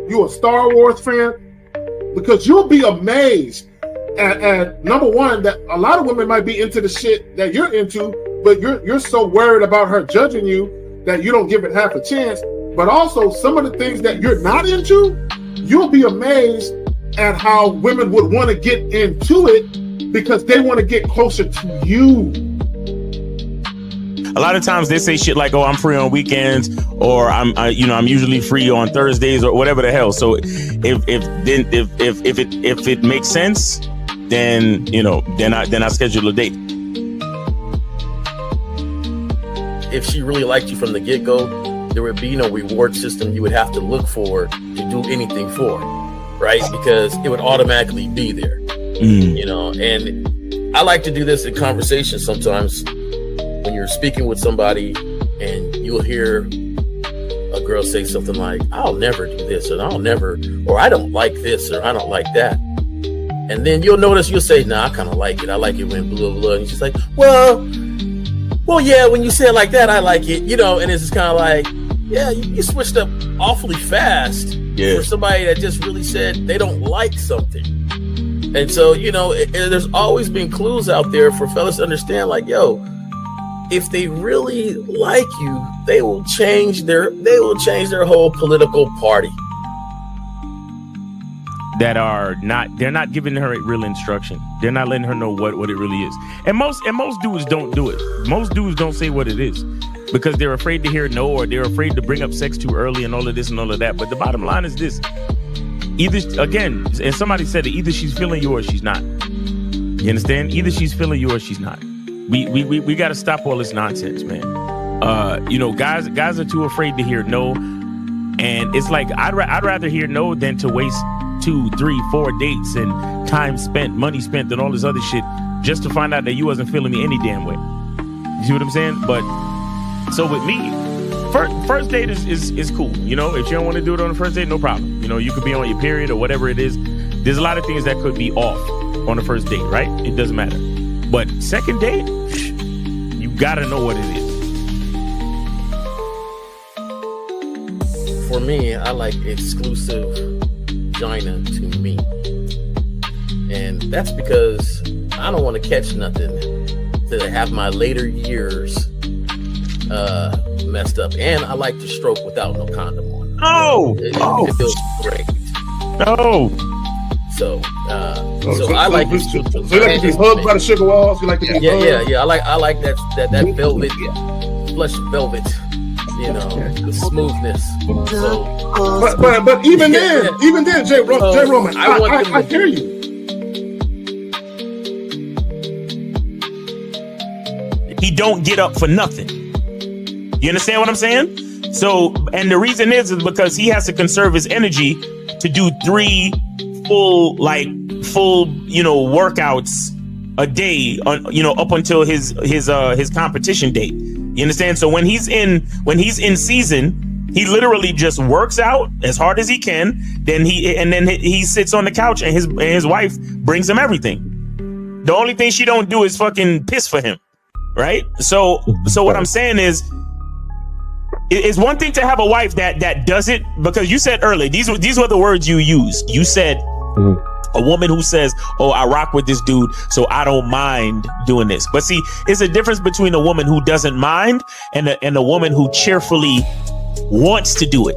You a Star Wars fan? Because you'll be amazed at number one, that a lot of women might be into the shit that you're into, but you're so worried about her judging you that you don't give it half a chance. But also some of the things that you're not into, you'll be amazed at how women would want to get into it because they want to get closer to you. A lot of times they say shit like, "Oh, I'm free on weekends," or I'm usually free on Thursdays," or whatever the hell. So if it makes sense, then I schedule a date. If she really liked you from the get-go, there would be no reward system you would have to look for to do anything for, right? Because it would automatically be there, And I like to do this in conversation sometimes. When you're speaking with somebody and you'll hear a girl say something like, "I'll never do this," or "I don't like this," or "I don't like that." And then you'll notice you'll say, "Nah, I kind of like it. I like it when blah, blah, blah." And she's like, well, yeah, when you say it like that, I like it, and it's just kind of like, yeah, you switched up awfully fast for somebody that just really said they don't like something. And so, there's always been clues out there for fellas to understand, like, yo, if they really like you, they will change their whole political party. They're not giving her real instruction. They're not letting her know what it really is. And most dudes don't do it. Most dudes don't say what it is because they're afraid to hear no, or they're afraid to bring up sex too early and all of this and all of that. But the bottom line is this: either, again, and somebody said it, either she's feeling you or she's not. You understand? Either she's feeling you or she's not. We got to stop all this nonsense, man. Guys are too afraid to hear no, and it's like I'd rather hear no than to waste 2, 3, 4 dates and time spent, money spent, and all this other shit just to find out that you wasn't feeling me any damn way. You see what I'm saying? But so with me, first date is cool. If you don't want to do it on the first date, no problem. You could be on your period or whatever it is. There's a lot of things that could be off on the first date, right? It doesn't matter. But second date, you gotta know what it is. For me, I like exclusive vagina to me. And that's because I don't want to catch nothing to have my later years messed up. And I like to stroke without no condom on. It feels great. Oh. So I like it. So you like to be hugged by the sugar walls? You like to be hugged? Yeah. I like that velvet, plush velvet. The smoothness. So, but even then, Jay Roman, I hear you. He don't get up for nothing. You understand what I'm saying? So, and the reason is because he has to conserve his energy to do 3 full workouts a day up until his competition date. You understand? So when he's in season, he literally just works out as hard as he can. Then he sits on the couch and his wife brings him everything. The only thing she don't do is fucking piss for him, right? So what I'm saying is, it's one thing to have a wife that does it, because you said earlier, these were the words you used. You said a woman who says, "Oh, I rock with this dude, so I don't mind doing this." But see, it's a difference between a woman who doesn't mind and a woman who cheerfully wants to do it.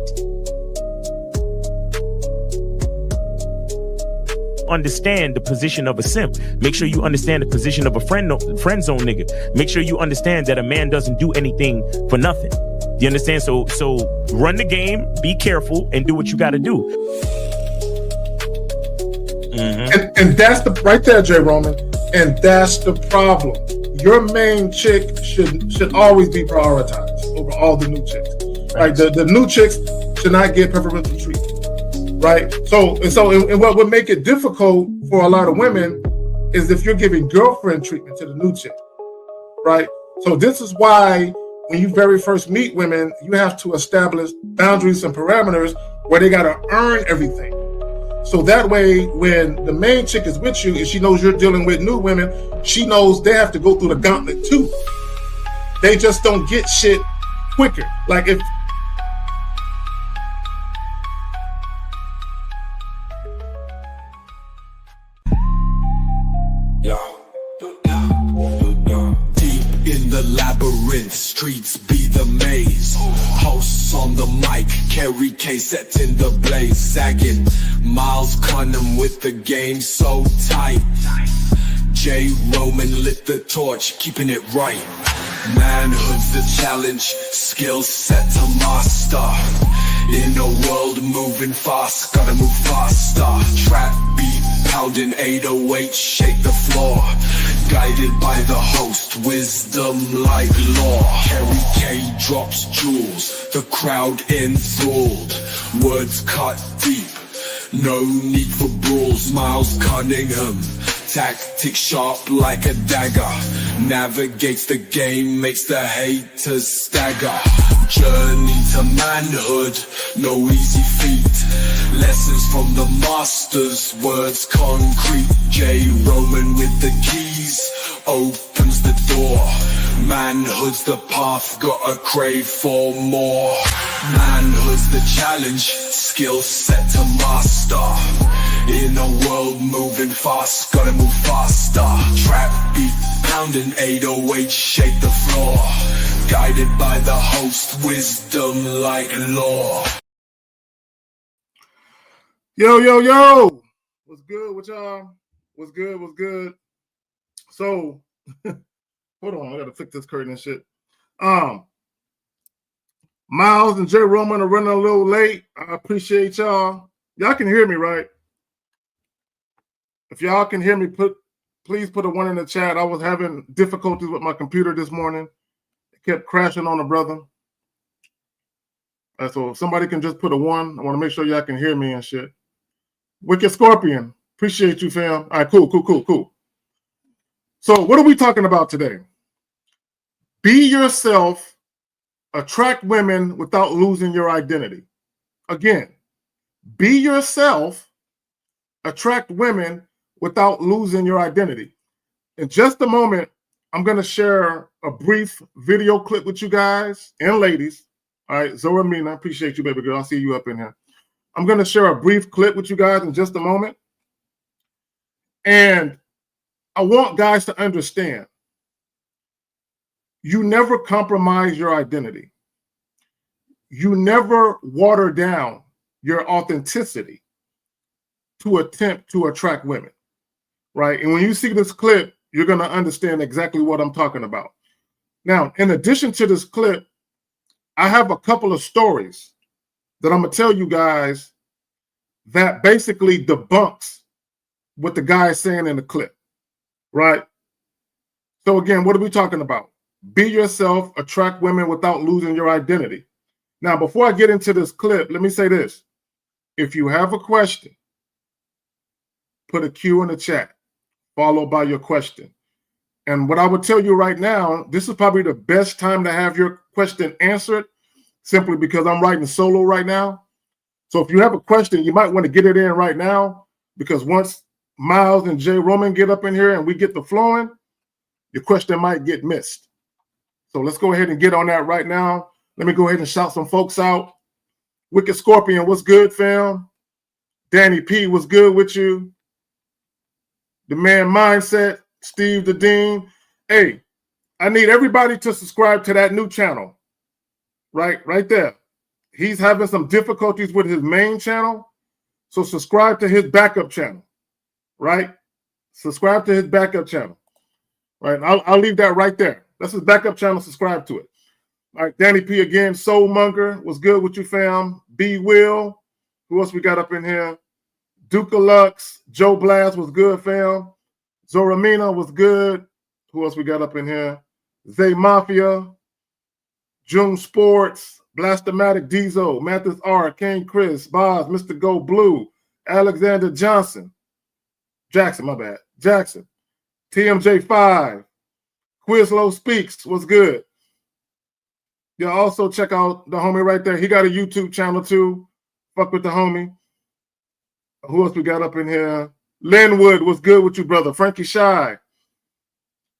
Understand the position of a simp. Make sure you understand the position of a friend zone nigga. Make sure you understand that a man doesn't do anything for nothing. You understand? So run the game, be careful, and do what you got to do. Mm-hmm. And that's right there, Jay Roman. And that's the problem. Your main chick should always be prioritized over all the new chicks. Right? The new chicks should not get preferential treatment. Right? So what would make it difficult for a lot of women is if you're giving girlfriend treatment to the new chick. Right? So this is why when you very first meet women, you have to establish boundaries and parameters where they got to earn everything. So that way, when the main chick is with you and she knows you're dealing with new women, she knows they have to go through the gauntlet too. They just don't get shit quicker. Like Kerry K setting the blaze, sagging. Miles Cunham with the game so tight. J Roman lit the torch, keeping it right. Manhood's the challenge, skill set to master. In a world moving fast, gotta move faster. Trap beat pounding 808, shake the floor. Guided by the host, wisdom like law. Kerry K drops jewels, the crowd enthralled. Words cut deep, no need for brawls. Miles Cunningham, tactic sharp like a dagger. Navigates the game, makes the haters stagger. Journey to manhood, no easy feat. Lessons from the masters, words concrete. J Roman with the keys, opens the door. Manhood's the path, gotta crave for more. Manhood's the challenge, skill set to master. In a world moving fast, gotta move faster. Trap beat pounding 808, shake the floor. Guided by the host, wisdom like law. Yo. What's good with y'all? What's good? So, hold on, I gotta fix this curtain and shit. Miles and J Roman are running a little late. I appreciate y'all. Y'all can hear me, right? If y'all can hear me, please put a 1 in the chat. I was having difficulties with my computer this morning. It kept crashing on a brother. So if somebody can just put a 1, I want to make sure y'all can hear me and shit. Wicked Scorpion, appreciate you, fam. All right, cool. So what are we talking about today? Be yourself, attract women without losing your identity. Again, be yourself, attract women without losing your identity. In just a moment, I'm going to share a brief video clip with you guys and ladies. All right, Zora Mina, appreciate you, baby girl. I'll see you up in here. I'm going to share a brief clip with you guys in just a moment. And I want guys to understand, you never compromise your identity. You never water down your authenticity to attempt to attract women, right? And when you see this clip, you're going to understand exactly what I'm talking about. Now, in addition to this clip, I have a couple of stories that I'm going to tell you guys that basically debunks what the guy is saying in the clip, right? So again, what are we talking about? Be yourself, attract women without losing your identity. Now, before I get into this clip, let me say this. If you have a question, put a Q in the chat, followed by your question. And what I would tell you right now, this is probably the best time to have your question answered, simply because I'm writing solo right now. So if you have a question, you might want to get it in right now, because once Miles and J Roman get up in here and we get the flowing, your question might get missed. So let's go ahead and get on that right now. Let me go ahead and shout some folks out. Wicked Scorpion, what's good, fam? Danny P, what's good with you? The Man Mindset, Steve the Dean. Hey, I need everybody to subscribe to that new channel. Right there. He's having some difficulties with his main channel. So subscribe to his backup channel. Right? Subscribe to his backup channel. Right? I'll leave that right there. That's his backup channel. Subscribe to it. All right, Danny P again. Soulmonger, what's good with you, fam? B Will. Who else we got up in here? Duke Lux, Joe Blast was good, fam. Zoramina was good. Who else we got up in here? Zay Mafia, June Sports, Blastomatic Diesel, Mathis R, King Chris, Boz, Mr. Go Blue, Alexander Jackson, my bad. Jackson, TMJ5, Quizlow Speaks, what's good? Yeah, also check out the homie right there. He got a YouTube channel too. Fuck with the homie. Who else we got up in here? Linwood, what's good with you, brother? Frankie Shy.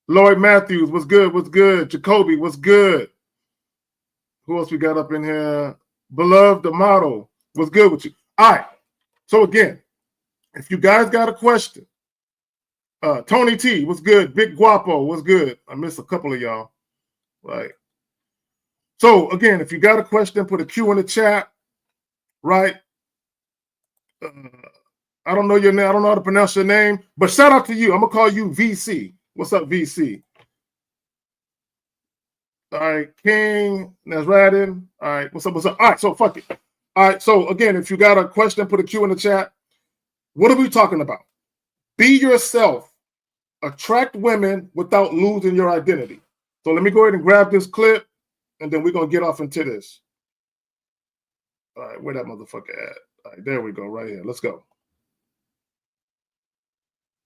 Lloyd Matthews, what's good? What's good? Jacoby, what's good? Who else we got up in here? Beloved the Model, what's good with you? All right. So again, if you guys got a question, Tony T, what's good? Big Guapo, what's good? I missed a couple of y'all. Right. So again, if you got a question, put a Q in the chat, right? I don't know your name. I don't know how to pronounce your name, but shout out to you. I'm gonna call you VC. What's up, VC? All right, King, Nasradin. All right, what's up? What's up? All right, so fuck it. All right, so again, if you got a question, put a Q in the chat. What are we talking about? Be yourself. Attract women without losing your identity. So let me go ahead and grab this clip, and then we're gonna get off into this. All right, where that motherfucker at? All right, there we go, right here. Let's go.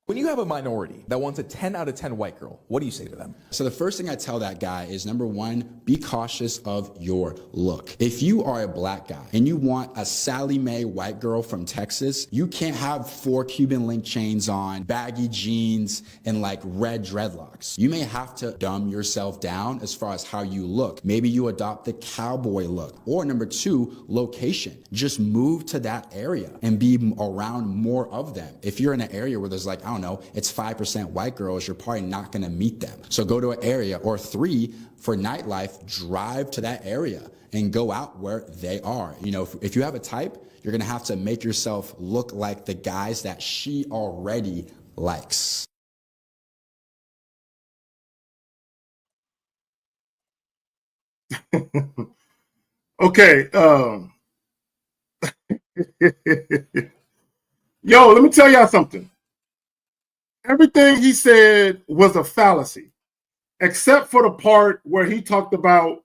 When you have a minority that wants a 10 out of 10 white girl, what do you say to them? So the first thing I tell that guy is, number one, be cautious of your look. If you are a black guy and you want a Sally Mae white girl from Texas, you can't have 4 Cuban link chains on, baggy jeans, and like red dreadlocks. You may have to dumb yourself down as far as how you look. Maybe you adopt the cowboy look. Or number 2, location. Just move to that area and be around more of them. If you're in an area where there's like, I don't know, it's 5% white girls, you're probably not gonna meet them. So go to an area. Or 3, for nightlife, drive to that area and go out where they are. You know, if you have a type, you're gonna have to make yourself look like the guys that she already likes. Okay. Yo, let me tell y'all something. Everything he said was a fallacy, except for the part where he talked about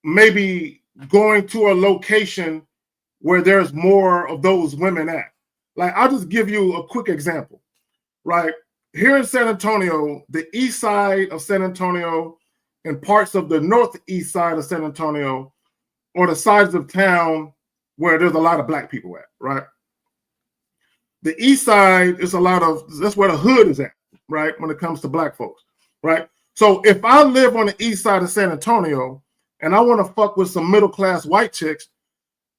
maybe going to a location where there's more of those women at. Like, I'll just give you a quick example, right? Here in San Antonio, the east side of San Antonio and parts of the northeast side of San Antonio are the sides of town where there's a lot of black people at, right? The east side is that's where the hood is at, right? When it comes to black folks, right? So if I live on the east side of San Antonio and I want to fuck with some middle-class white chicks,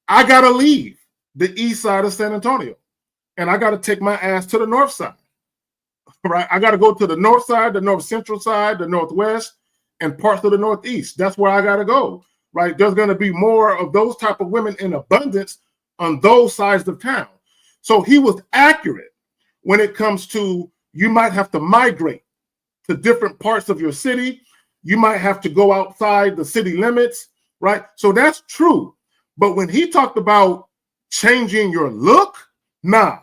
I got to leave the east side of San Antonio and I got to take my ass to the north side, right? I got to go to the north side, the north central side, the northwest, and parts of the northeast. That's where I got to go, right? There's going to be more of those type of women in abundance on those sides of town. So he was accurate when it comes to, you might have to migrate to different parts of your city. You might have to go outside the city limits, right? So that's true. But when he talked about changing your look, nah,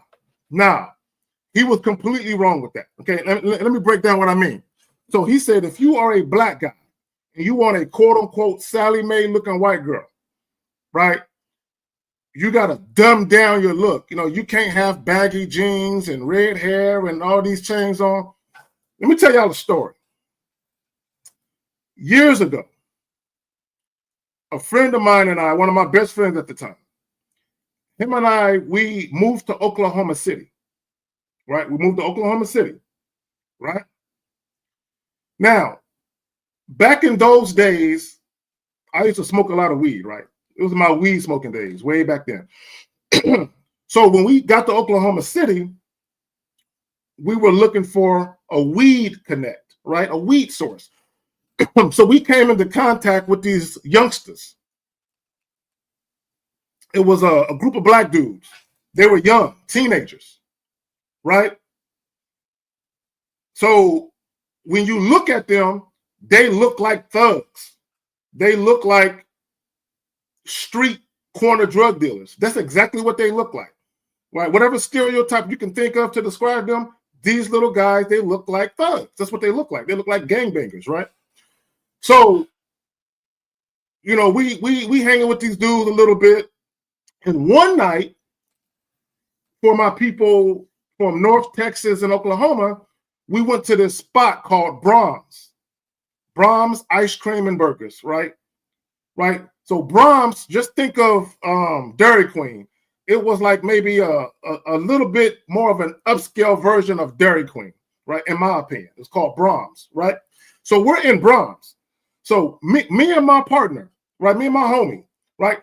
he was completely wrong with that. Okay, let me break down what I mean. So he said, if you are a black guy and you want a quote unquote Sally Mae looking white girl, right? You got to dumb down your look. You know, you can't have baggy jeans and red hair and all these chains on. Let me tell y'all a story. Years ago, a friend of mine and I, one of my best friends at the time, him and I, we moved to Oklahoma City, right? We moved to Oklahoma City, right? Now, back in those days, I used to smoke a lot of weed, right? It was my weed smoking days, way back then. So when we got to Oklahoma City, we were looking for a weed connect, right? A weed source. So we came into contact with these youngsters. It was a group of black dudes. They were young, teenagers, right? So when you look at them, they look like thugs. They look like street corner drug dealers. That's exactly what they look like, right? Whatever stereotype you can think of to describe them, these little guys, they look like thugs. That's what they look like. They look like gangbangers, right? So, you know, we hanging with these dudes a little bit. And one night, for my people from North Texas and Oklahoma, we went to this spot called Brahms. Brahms Ice Cream and Burgers, right? Right? So Brahms, just think of Dairy Queen. It was like maybe a little bit more of an upscale version of Dairy Queen, right? In my opinion, it's called Brahms, right? So we're in Brahms. So me and my partner, right? Me and my homie, right?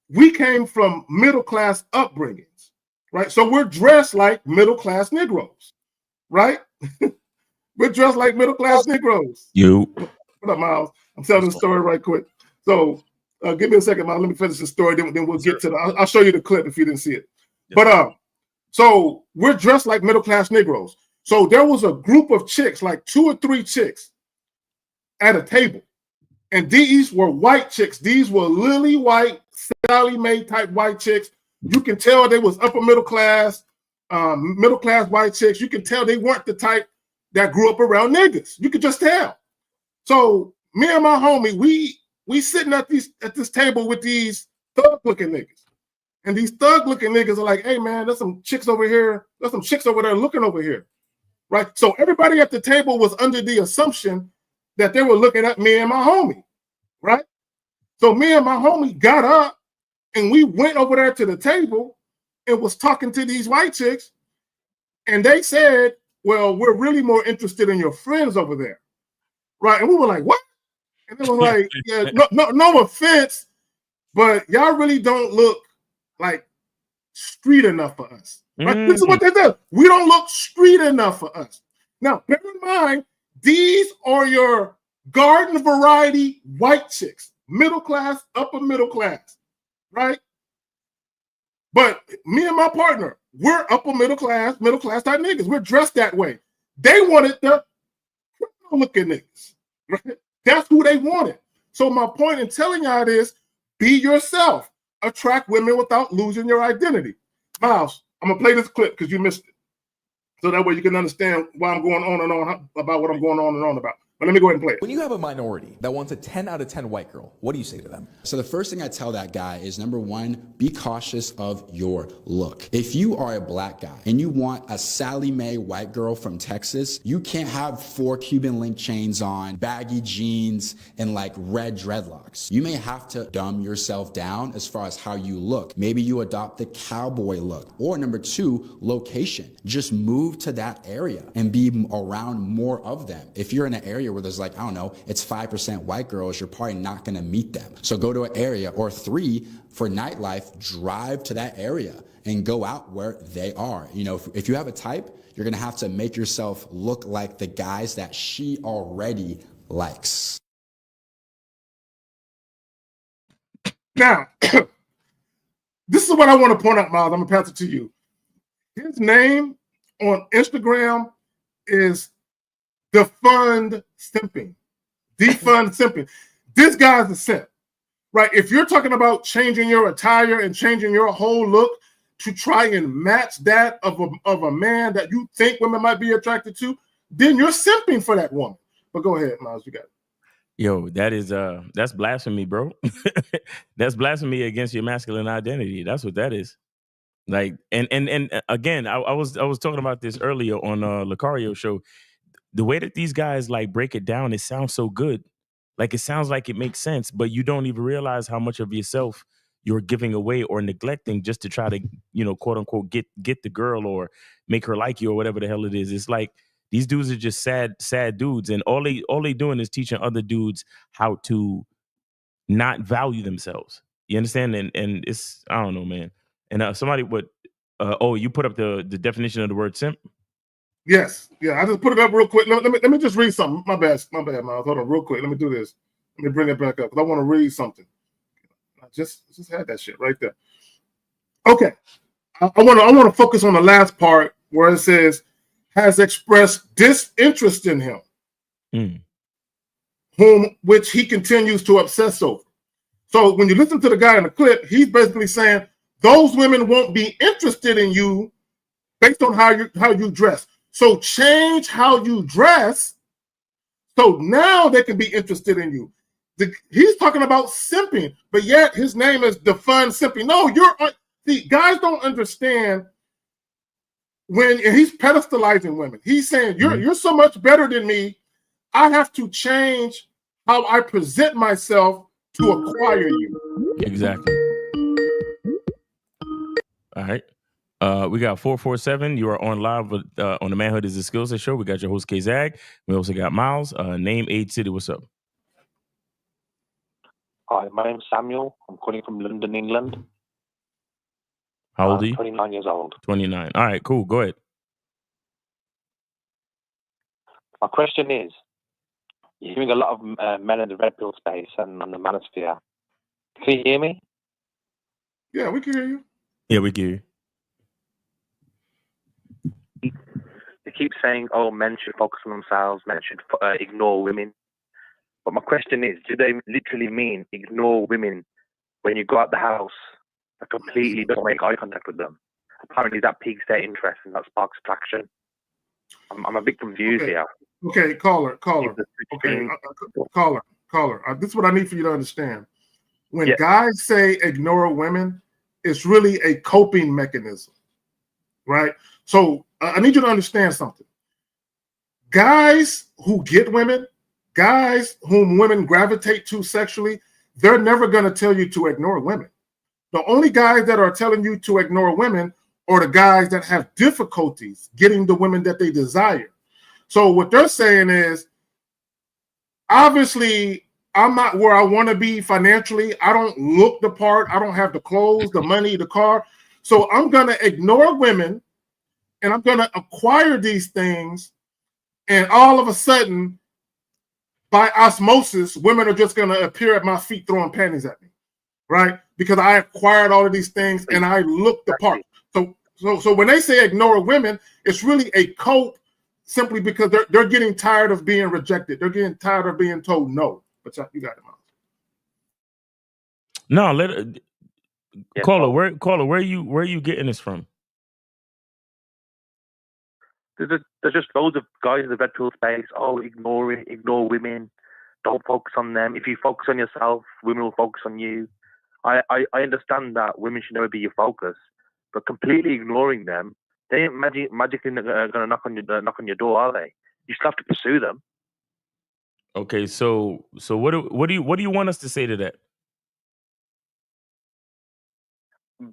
We came from middle-class upbringings, right? So we're dressed like middle-class Negroes, right? We're dressed like middle-class Negroes. You. What up, Miles? I'm telling the story right quick. So Give me a second, man. Let me finish the story. Then we'll get to the. I'll show you the clip if you didn't see it. Yes, But so we're dressed like middle class Negroes. So there was a group of chicks, like 2 or 3 chicks, at a table, and these were white chicks. These were lily white, Sally Mae type white chicks. You can tell they was upper middle class white chicks. You can tell they weren't the type that grew up around niggas. You could just tell. So me and my homie, we sitting at this table with these thug looking niggas. And these thug looking niggas are like, hey man, there's some chicks over here. There's some chicks over there looking over here. Right. So everybody at the table was under the assumption that they were looking at me and my homie. Right. So me and my homie got up and we went over there to the table and was talking to these white chicks. And they said, well, we're really more interested in your friends over there. Right. And we were like, what? And they were like, yeah, no offense, but y'all really don't look like street enough for us. Right? This is what they said. We don't look street enough for us. Now, bear in mind, these are your garden variety white chicks, middle class, upper middle class, right? But me and my partner, we're upper middle class type niggas. We're dressed that way. They wanted the looking niggas, right? That's who they wanted. So my point in telling y'all is, be yourself. Attract women without losing your identity. Miles, I'm gonna play this clip because you missed it, so that way you can understand why I'm going on and on about what I'm going on and on about. But let me go ahead and play it. When you have a minority that wants a 10 out of 10 white girl, what do you say to them? So the first thing I tell that guy is, number one, be cautious of your look. If you are a black guy and you want a Sally Mae white girl from Texas, you can't have 4 Cuban link chains on, baggy jeans, and like red dreadlocks. You may have to dumb yourself down as far as how you look. Maybe you adopt the cowboy look. Or number 2, location. Just move to that area and be around more of them. If you're in an area where there's like, I don't know, it's 5% white girls, you're probably not gonna meet them. So go to an area. Or 3, for nightlife, drive to that area and go out where they are. You know, if you have a type, you're gonna have to make yourself look like the guys that she already likes. Now, this is what I want to point out, Miles. I'm gonna pass it to you. His name on Instagram is Defund Simping. Defund Simping. This guy's a simp, right? If you're talking about changing your attire and changing your whole look to try and match that of a man that you think women might be attracted to, then you're simping for that woman. But go ahead, Miles, you got it. Yo, that's blasphemy, bro. That's blasphemy against your masculine identity. That's what that is. Like, and again, I was talking about this earlier on Lucario show. The way that these guys like break it down, it sounds so good. Like it sounds like it makes sense, but you don't even realize how much of yourself you're giving away or neglecting just to try to, quote unquote, get the girl or make her like you or whatever the hell it is. It's like these dudes are just sad dudes, and all they doing is teaching other dudes how to not value themselves. You understand? And it's, I don't know, man. And somebody would, you put up the definition of the word simp. Yes, yeah. I just put it up real quick. Let me just read something. My bad, Miles. Hold on, real quick. Let me do this. Let me bring it back up because I want to read something. I just had that shit right there. Okay, I want to focus on the last part where it says has expressed disinterest in him, which he continues to obsess over. So when you listen to the guy in the clip, he's basically saying those women won't be interested in you based on how you dress. So change how you dress, so now they can be interested in you. He's talking about simping, but yet his name is Defund Simping. No, the guys don't understand when he's pedestalizing women. He's saying you're so much better than me. I have to change how I present myself to acquire you. Exactly. All right. We got 447. You are on live with, on the Manhood is a Skill Set show. We got your host, K-Zag. We also got Miles. Name, age, city. What's up? Hi, my name's Samuel. I'm calling from London, England. How old are you? 29 years old. 29. All right, cool. Go ahead. My question is, you're hearing a lot of men in the red pill space and on the manosphere Can you hear me? Yeah, we can hear you. Yeah, we get you. They keep saying, "Oh, men should focus on themselves. Men should ignore women." But my question is, do they literally mean ignore women when you go out the house and completely don't make eye contact with them? Apparently, that piques their interest and that sparks attraction. I'm a bit confused here. Okay, caller. Okay, caller. This is what I need for you to understand. When guys say ignore women, it's really a coping mechanism, right? So I need you to understand something. Guys who get women, guys whom women gravitate to sexually, they're never going to tell you to ignore women. The only guys that are telling you to ignore women are the guys that have difficulties getting the women that they desire. So what they're saying is, obviously, I'm not where I want to be financially. I don't look the part. I don't have the clothes, the money, the car. So I'm going to ignore women and I'm going to acquire these things. And all of a sudden, by osmosis, women are just going to appear at my feet throwing panties at me, right? Because I acquired all of these things and I look the part. So when they say ignore women, it's really a cope simply because they're getting tired of being rejected. They're getting tired of being told no. But you got it, man. No, caller, where are you getting this from? There's just loads of guys in the red pill space. Oh, ignore women. Don't focus on them. If you focus on yourself, women will focus on you. I understand that women should never be your focus, but completely ignoring them, they ain't magically going to knock on your door, are they? You still have to pursue them. Okay, so what do you want us to say to that?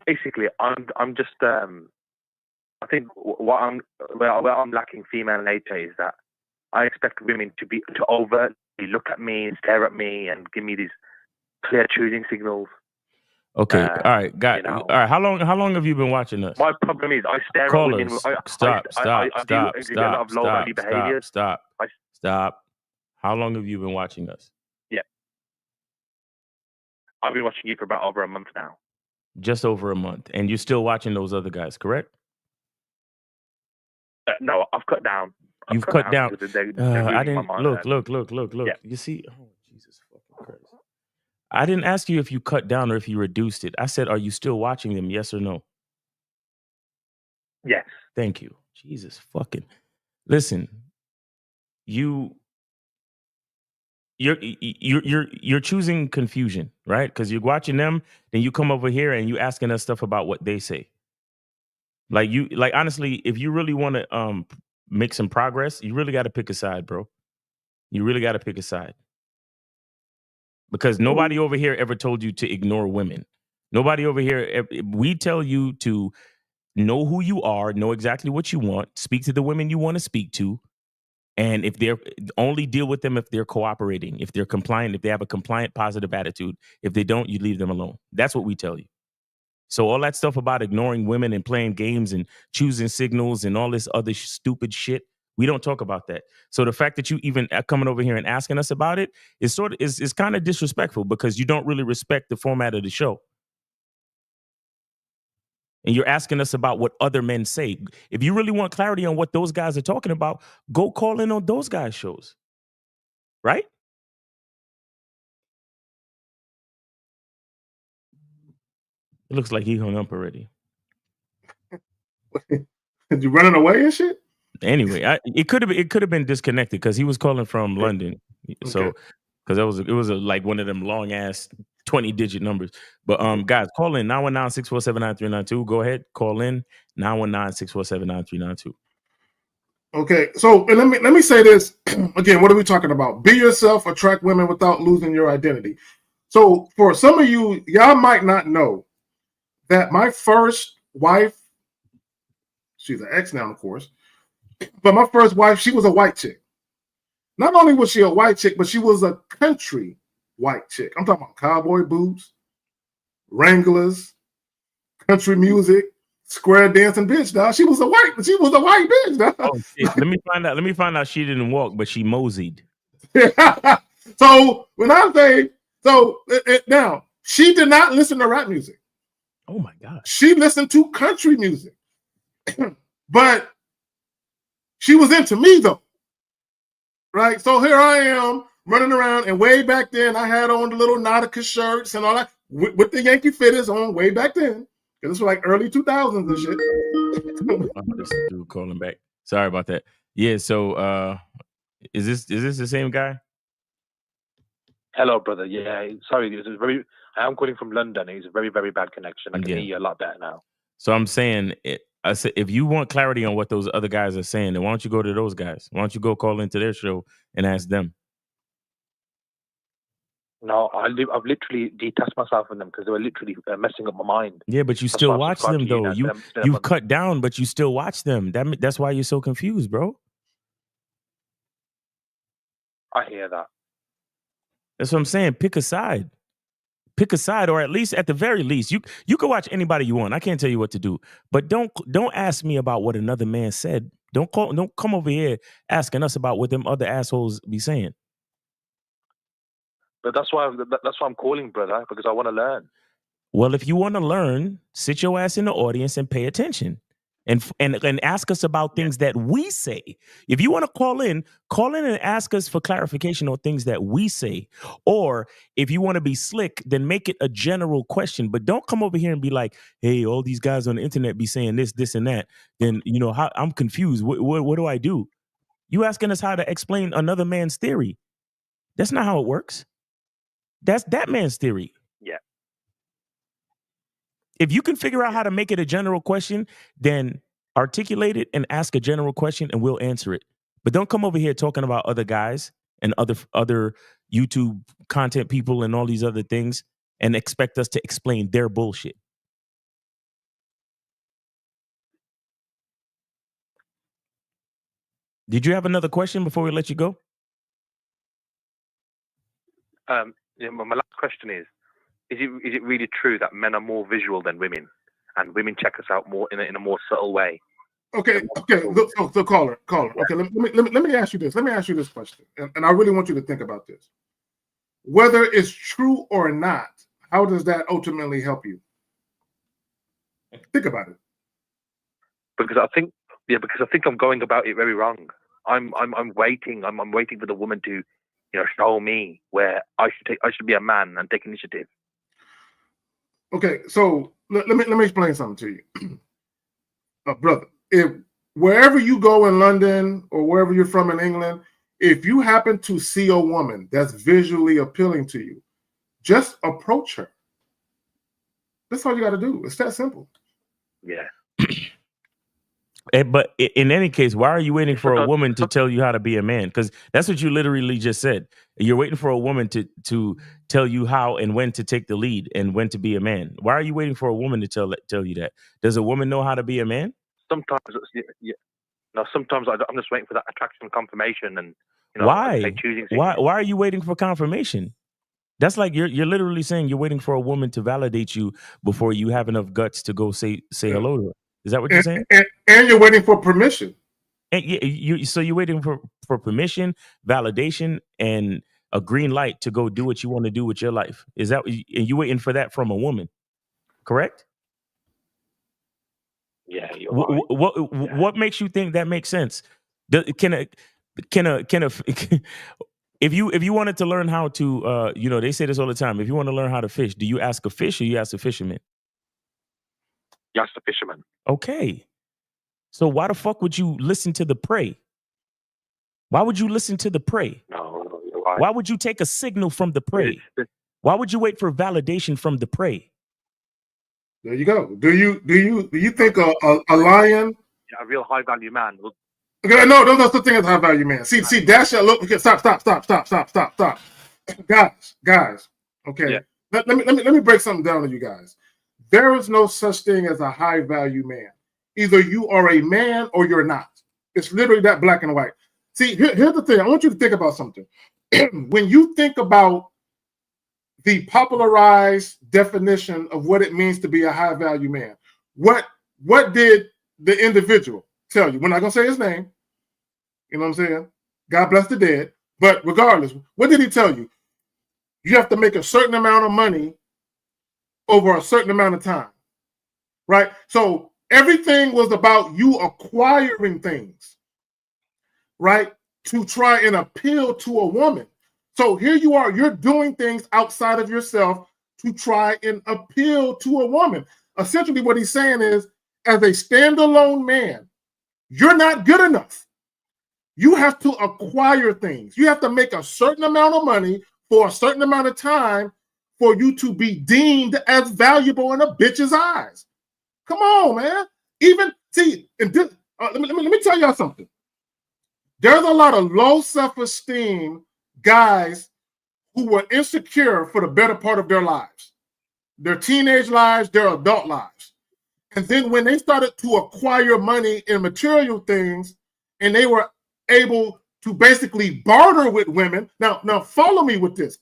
Basically, I'm just I think where I'm lacking female nature is that I expect women to overtly look at me and stare at me and give me these clear choosing signals. Okay, all right, got all right. How long have you been watching us? My problem is I stare Callers, at women. Stop. How long have you been watching us? Yeah, I've been watching you for about over a month now. Just over a month, and you're still watching those other guys, correct? No, I've cut down. You've cut down. I didn't look. Yeah. You see, oh Jesus fucking Christ! I didn't ask you if you cut down or if you reduced it. I said, are you still watching them? Yes or no? Yes. Thank you. Jesus fucking. Listen, you're choosing confusion, right? Because you're watching them, then you come over here and you asking us stuff about what they say. Like honestly, if you really want to make some progress, you really got to pick a side, bro. You really got to pick a side. Because nobody over here ever told you to ignore women. Nobody over here, we tell you to know who you are, know exactly what you want, speak to the women you want to speak to, and if they're only deal with them if they're cooperating, if they're compliant, if they have a compliant, positive attitude. If they don't, you leave them alone. That's what we tell you. So all that stuff about ignoring women and playing games and choosing signals and all this other stupid shit, we don't talk about that. So the fact that you even coming over here and asking us about it is is kind of disrespectful because you don't really respect the format of the show. And you're asking us about what other men say. If you really want clarity on what those guys are talking about, go call in on those guys' shows. Right? It looks like he hung up already. You running away and shit? Anyway, it could have been disconnected because he was calling from London. Okay. So because it was like one of them long ass 20-digit numbers. But guys, call in 919-647-9392. Go ahead, call in 919-647-9392. Okay, so and let me say this again. What are we talking about? Be yourself, attract women without losing your identity. So for some of you, y'all might not know that my first wife, she's an ex now, of course, but my first wife, she was a white chick. Not only was she a white chick, but she was a country white chick. I'm talking about cowboy boots, Wranglers, country music, square dancing bitch, dog. She was a white bitch, dog. Oh shit. Let me find out she didn't walk, but she moseyed. So when I say now, She did not listen to rap music. Oh my God. She listened to country music. But she was into me though. Right? So here I am running around, and way back then I had on the little Nautica shirts and all that with the Yankee fitters on way back then. This was like early 2000s and shit. This dude calling back. Sorry about that. Yeah, so is this the same guy? Hello, brother. Yeah, sorry. This is I am calling from London. It's a very, very bad connection. I can hear you a lot better now. So I'm saying, I said, if you want clarity on what those other guys are saying, then why don't you go to those guys? Why don't you go call into their show and ask them? No, I've literally detached myself from them because they were literally messing up my mind. Yeah, but you still watch them though. You've cut down, but you still watch them. That's why you're so confused, bro. I hear that. That's what I'm saying. Pick a side. Pick a side, or at least, at the very least, you can watch anybody you want. I can't tell you what to do, but don't ask me about what another man said. Don't come over here asking us about what them other assholes be saying. But that's why I'm calling, brother, because I want to learn. Well, if you want to learn, sit your ass in the audience and pay attention, and ask us about things that we say. If you want to call in and ask us for clarification on things that we say. Or if you want to be slick, then make it a general question. But don't come over here and be like, hey, all these guys on the internet be saying this, and that. Then, I'm confused. What do I do? You asking us how to explain another man's theory. That's not how it works. That's that man's theory. Yeah. If you can figure out how to make it a general question, then articulate it and ask a general question and we'll answer it. But don't come over here talking about other guys and other YouTube content people and all these other things and expect us to explain their bullshit. Did you have another question before we let you go? My last question is it really true that men are more visual than women, and women check us out more in a more subtle way? Okay. So caller. Okay, let me ask you this. Let me ask you this question, and I really want you to think about this. Whether it's true or not, how does that ultimately help you? Think about it. Because I think I'm going about it very wrong. I'm waiting. I'm waiting for the woman to, show me where I should be a man and take initiative. Okay, so let me explain something to you, brother. If wherever you go in London or wherever you're from in England, if you happen to see a woman that's visually appealing to you, just approach her. That's all you got to do. It's that simple. Yeah. But in any case, why are you waiting for a woman to tell you how to be a man? Because that's what you literally just said. You're waiting for a woman to tell you how and when to take the lead and when to be a man. Why are you waiting for a woman to tell you that? Does a woman know how to be a man? Sometimes, sometimes I'm just waiting for that attraction confirmation, and why? Choosing. Why are you waiting for confirmation? That's like you're literally saying you're waiting for a woman to validate you before you have enough guts to go say hello to her. Is that what you're saying? And you're waiting for permission. And so you're waiting for permission, validation, and a green light to go do what you want to do with your life. Is that, and you waiting for that from a woman? Correct? Yeah. You're right. What makes you think that makes sense? Can a if you wanted to learn how to they say this all the time. If you want to learn how to fish, do you ask a fish or you ask a fisherman? You ask the fisherman. Okay. So why the fuck would you listen to the prey? Why would you listen to the prey? No, you're right. Why would you take a signal from the prey? Why would you wait for validation from the prey? There you go. Do you think a lion? A real high value man will. Okay, no, that's the thing as high value man. See, that's your look. Okay, stop. Guys. Okay. Yeah. Let me break something down to you guys. There is no such thing as a high value man. Either you are a man or you're not. It's literally that black and white. See, here's the thing. I want you to think about something. When you think about the popularized definition of what it means to be a high value man, what did the individual tell you? We're not going to say his name. You know what I'm saying? God bless the dead. But regardless, what did he tell you? You have to make a certain amount of money over a certain amount of time, right? So everything was about you acquiring things, right, to try and appeal to a woman. So here you are, you're doing things outside of yourself to try and appeal to a woman. Essentially what he's saying is, as a standalone man, you're not good enough. You have to acquire things. You have to make a certain amount of money for a certain amount of time for you to be deemed as valuable in a bitch's eyes. Come on, man. Even, see, and this, let me tell y'all something. There's a lot of low self-esteem guys who were insecure for the better part of their lives, their teenage lives, their adult lives. And then when they started to acquire money and material things, and they were able to basically barter with women. Now follow me with this,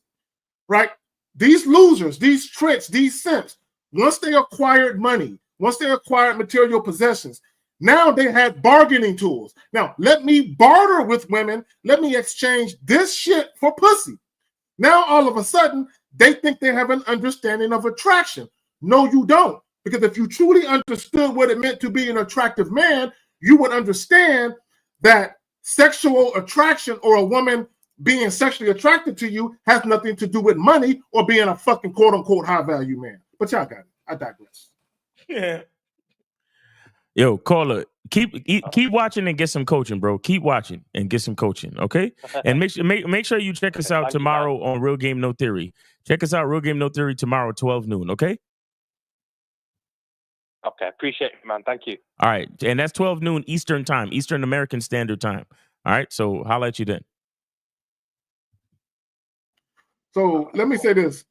right? These losers, these tricks, these simps, once they acquired money, once they acquired material possessions, now they had bargaining tools. Now, let me barter with women. Let me exchange this shit for pussy. Now, all of a sudden, they think they have an understanding of attraction. No, you don't. Because if you truly understood what it meant to be an attractive man, you would understand that sexual attraction or a woman being sexually attracted to you has nothing to do with money or being a fucking quote unquote high value man. But y'all got it. I digress. Yeah. Yo, caller, keep watching and get some coaching, bro. Keep watching and get some coaching, okay? And make sure you check us out tomorrow on Real Game No Theory. Check us out, Real Game No Theory, tomorrow, 12 noon, okay? Okay, appreciate it, man. Thank you. All right, and that's 12 noon Eastern time, Eastern American Standard Time. All right, so holla at you then. So let me say this.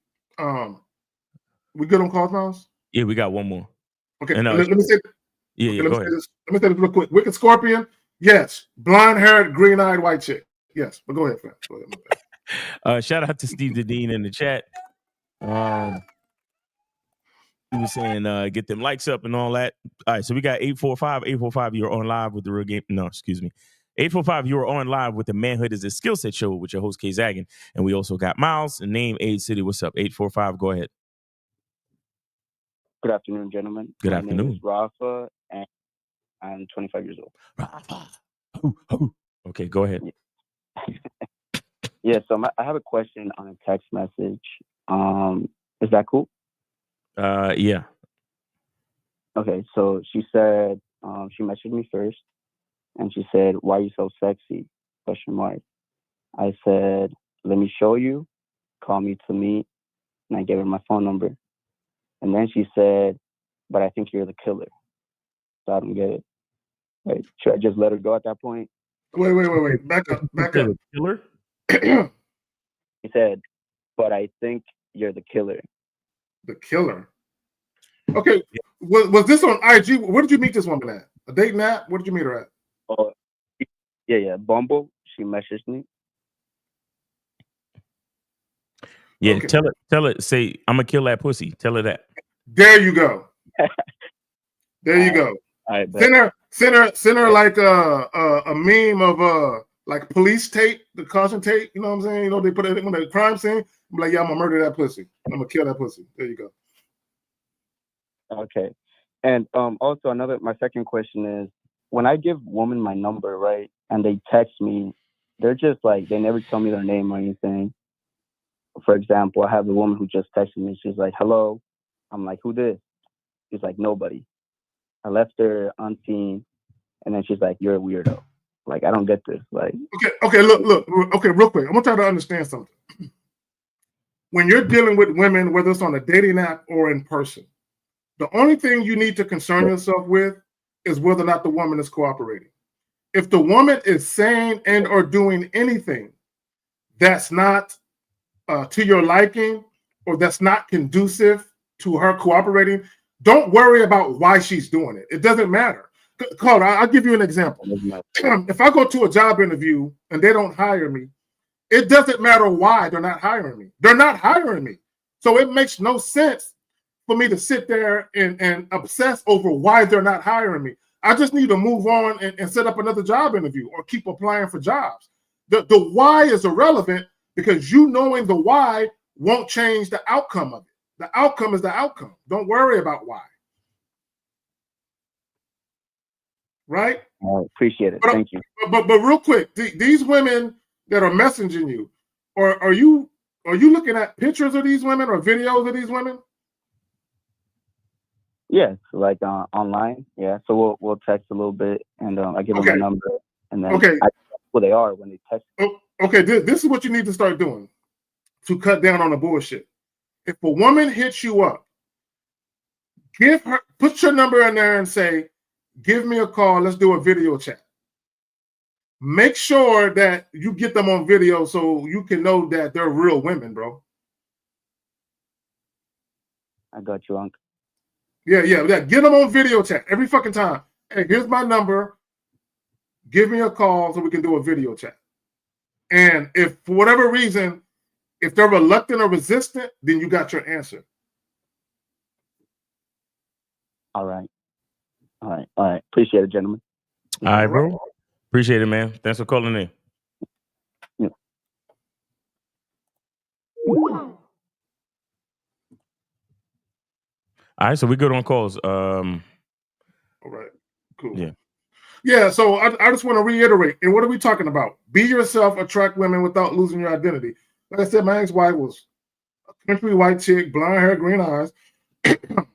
We good on calls now? Yeah, we got one more. Okay, and, let me say. Yeah, let go me ahead. Let me say this real quick. Wicked Scorpion, yes. Blonde-haired, green-eyed white chick, yes. But go ahead, fam. Go ahead. Shout out to Steve the Dean in the chat. He was saying get them likes up and all that. All right, so we got 845. You're on live with the Real Game. No, excuse me. 845, you are on live with the Manhood is a Skill Set Show with your host, K Zaggin. And we also got Miles and Name Age City. What's up? 845, go ahead. Good afternoon, gentlemen. Good My afternoon. name is Rafa, and I'm 25 years old. Rafa. Okay, go ahead. Yeah, so I have a question on a text message. Is that cool? Yeah. Okay, so she said, she messaged me first, and she said, "Why are you so sexy?" Question mark. I said, "Let me show you. Call me to meet." And I gave her my phone number. And then she said, "But I think you're the killer." So I don't get it. Like, should I just let her go at that point? Wait. Back up. Killer? He said, "But I think you're the killer." The killer? Okay. Was this on IG? Where did you meet this woman at? A dating app? Where did you meet her at? Oh, yeah. Bumble. She messaged me. Yeah, Okay. tell it, say, I'm gonna kill that pussy. Tell her that. There you go. There you go. Send her like a meme of like police tape, the caution tape. You know what I'm saying? You know, they put it on the crime scene. I'm like, yeah, I'm gonna murder that pussy. I'm gonna kill that pussy. There you go. Okay. And also my second question is, when I give women my number, right, and they text me, they're just like, they never tell me their name or anything. For example, I have a woman who just texted me. She's like, "Hello." I'm like, "Who this?" She's like, "Nobody." I left her unseen, and then she's like, "You're a weirdo." Like, I don't get this. Like, okay, look. Okay, real quick. I'm gonna try to understand something. When you're dealing with women, whether it's on a dating app or in person, the only thing you need to concern yourself with is whether or not the woman is cooperating. If the woman is saying and or doing anything that's not to your liking or that's not conducive to her cooperating, don't worry about why she's doing it. It doesn't matter. Claude, I'll give you an example. If I go to a job interview and they don't hire me, it doesn't matter why they're not hiring me. They're not hiring me. So it makes no sense for me to sit there and obsess over why they're not hiring me. I just need to move on and set up another job interview or keep applying for jobs. The why is irrelevant because you knowing the why won't change the outcome of it. The outcome is the outcome. Don't worry about why. Right? I appreciate it. Thank you. But real quick, these women that are messaging you, or are you looking at pictures of these women or videos of these women? Yes, like online. Yeah, so we'll text a little bit, and I give them a number, and then I know who they are when they text. Okay, this is what you need to start doing to cut down on the bullshit. If a woman hits you up, put your number in there and say, "Give me a call. Let's do a video chat." Make sure that you get them on video so you can know that they're real women, bro. I got you, Unc. Yeah. Get them on video chat every fucking time. Hey, here's my number. Give me a call so we can do a video chat. And if for whatever reason, if they're reluctant or resistant, then you got your answer. All right. Appreciate it, gentlemen. All right, bro. Appreciate it, man. Thanks for calling in. Yeah. All right, so we good on calls. All right, cool. Yeah. So I just want to reiterate. And what are we talking about? Be yourself, attract women without losing your identity. Like I said, my ex-wife was a country white chick, blonde hair, green eyes,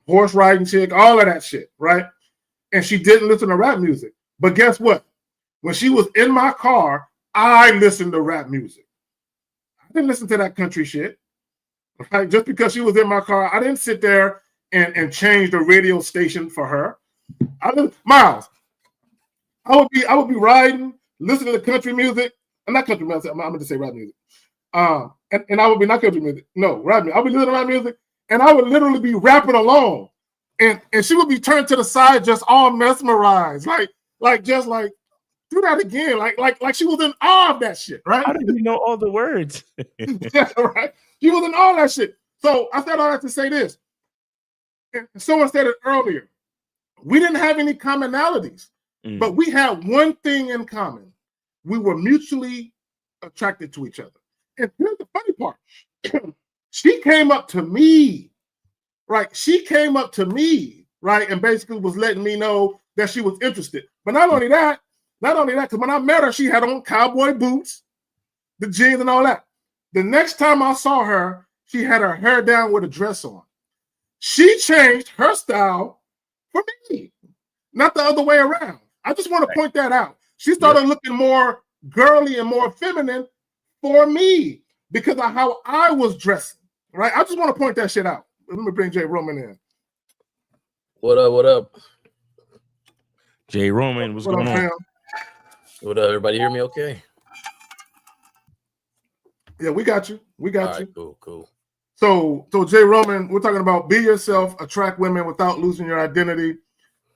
horse riding chick, all of that shit, right? And she didn't listen to rap music. But guess what? When she was in my car, I listened to rap music. I didn't listen to that country shit. Right? Just because she was in my car, I didn't sit there and change the radio station for her. Miles, I would be riding, listening to country music. Not country music, I'm going to say rap music. And I would be not country music. No, rap music. I would be listening to rap music, and I would literally be rapping along. And she would be turned to the side, just all mesmerized. Like do that again. Like she was in awe of that shit, right? How did you know all the words? Yeah, right. She was in all that shit. So I said all that to say this. And someone said it earlier. We didn't have any commonalities, but we had one thing in common. We were mutually attracted to each other. And here's the funny part. She came up to me, right? And basically was letting me know that she was interested. But not only that, because when I met her, she had on cowboy boots, the jeans and all that. The next time I saw her, she had her hair down with a dress on. She changed her style for me, not the other way around. I just want to point that out. She started looking more girly and more feminine for me because of how I was dressing, right? I just want to point that shit out. Let me bring Jay Roman in. What up? Jay Roman, what's going on? Fam? What up, everybody? Hear me okay? Yeah, we got you. All right, cool. So Jay Roman, we're talking about be yourself, attract women without losing your identity.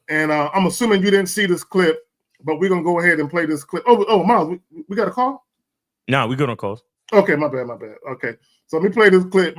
And I'm assuming you didn't see this clip, but we're gonna go ahead and play this clip. Oh, Miles, we got a call? No, we good on calls. Okay, my bad. Okay, so let me play this clip,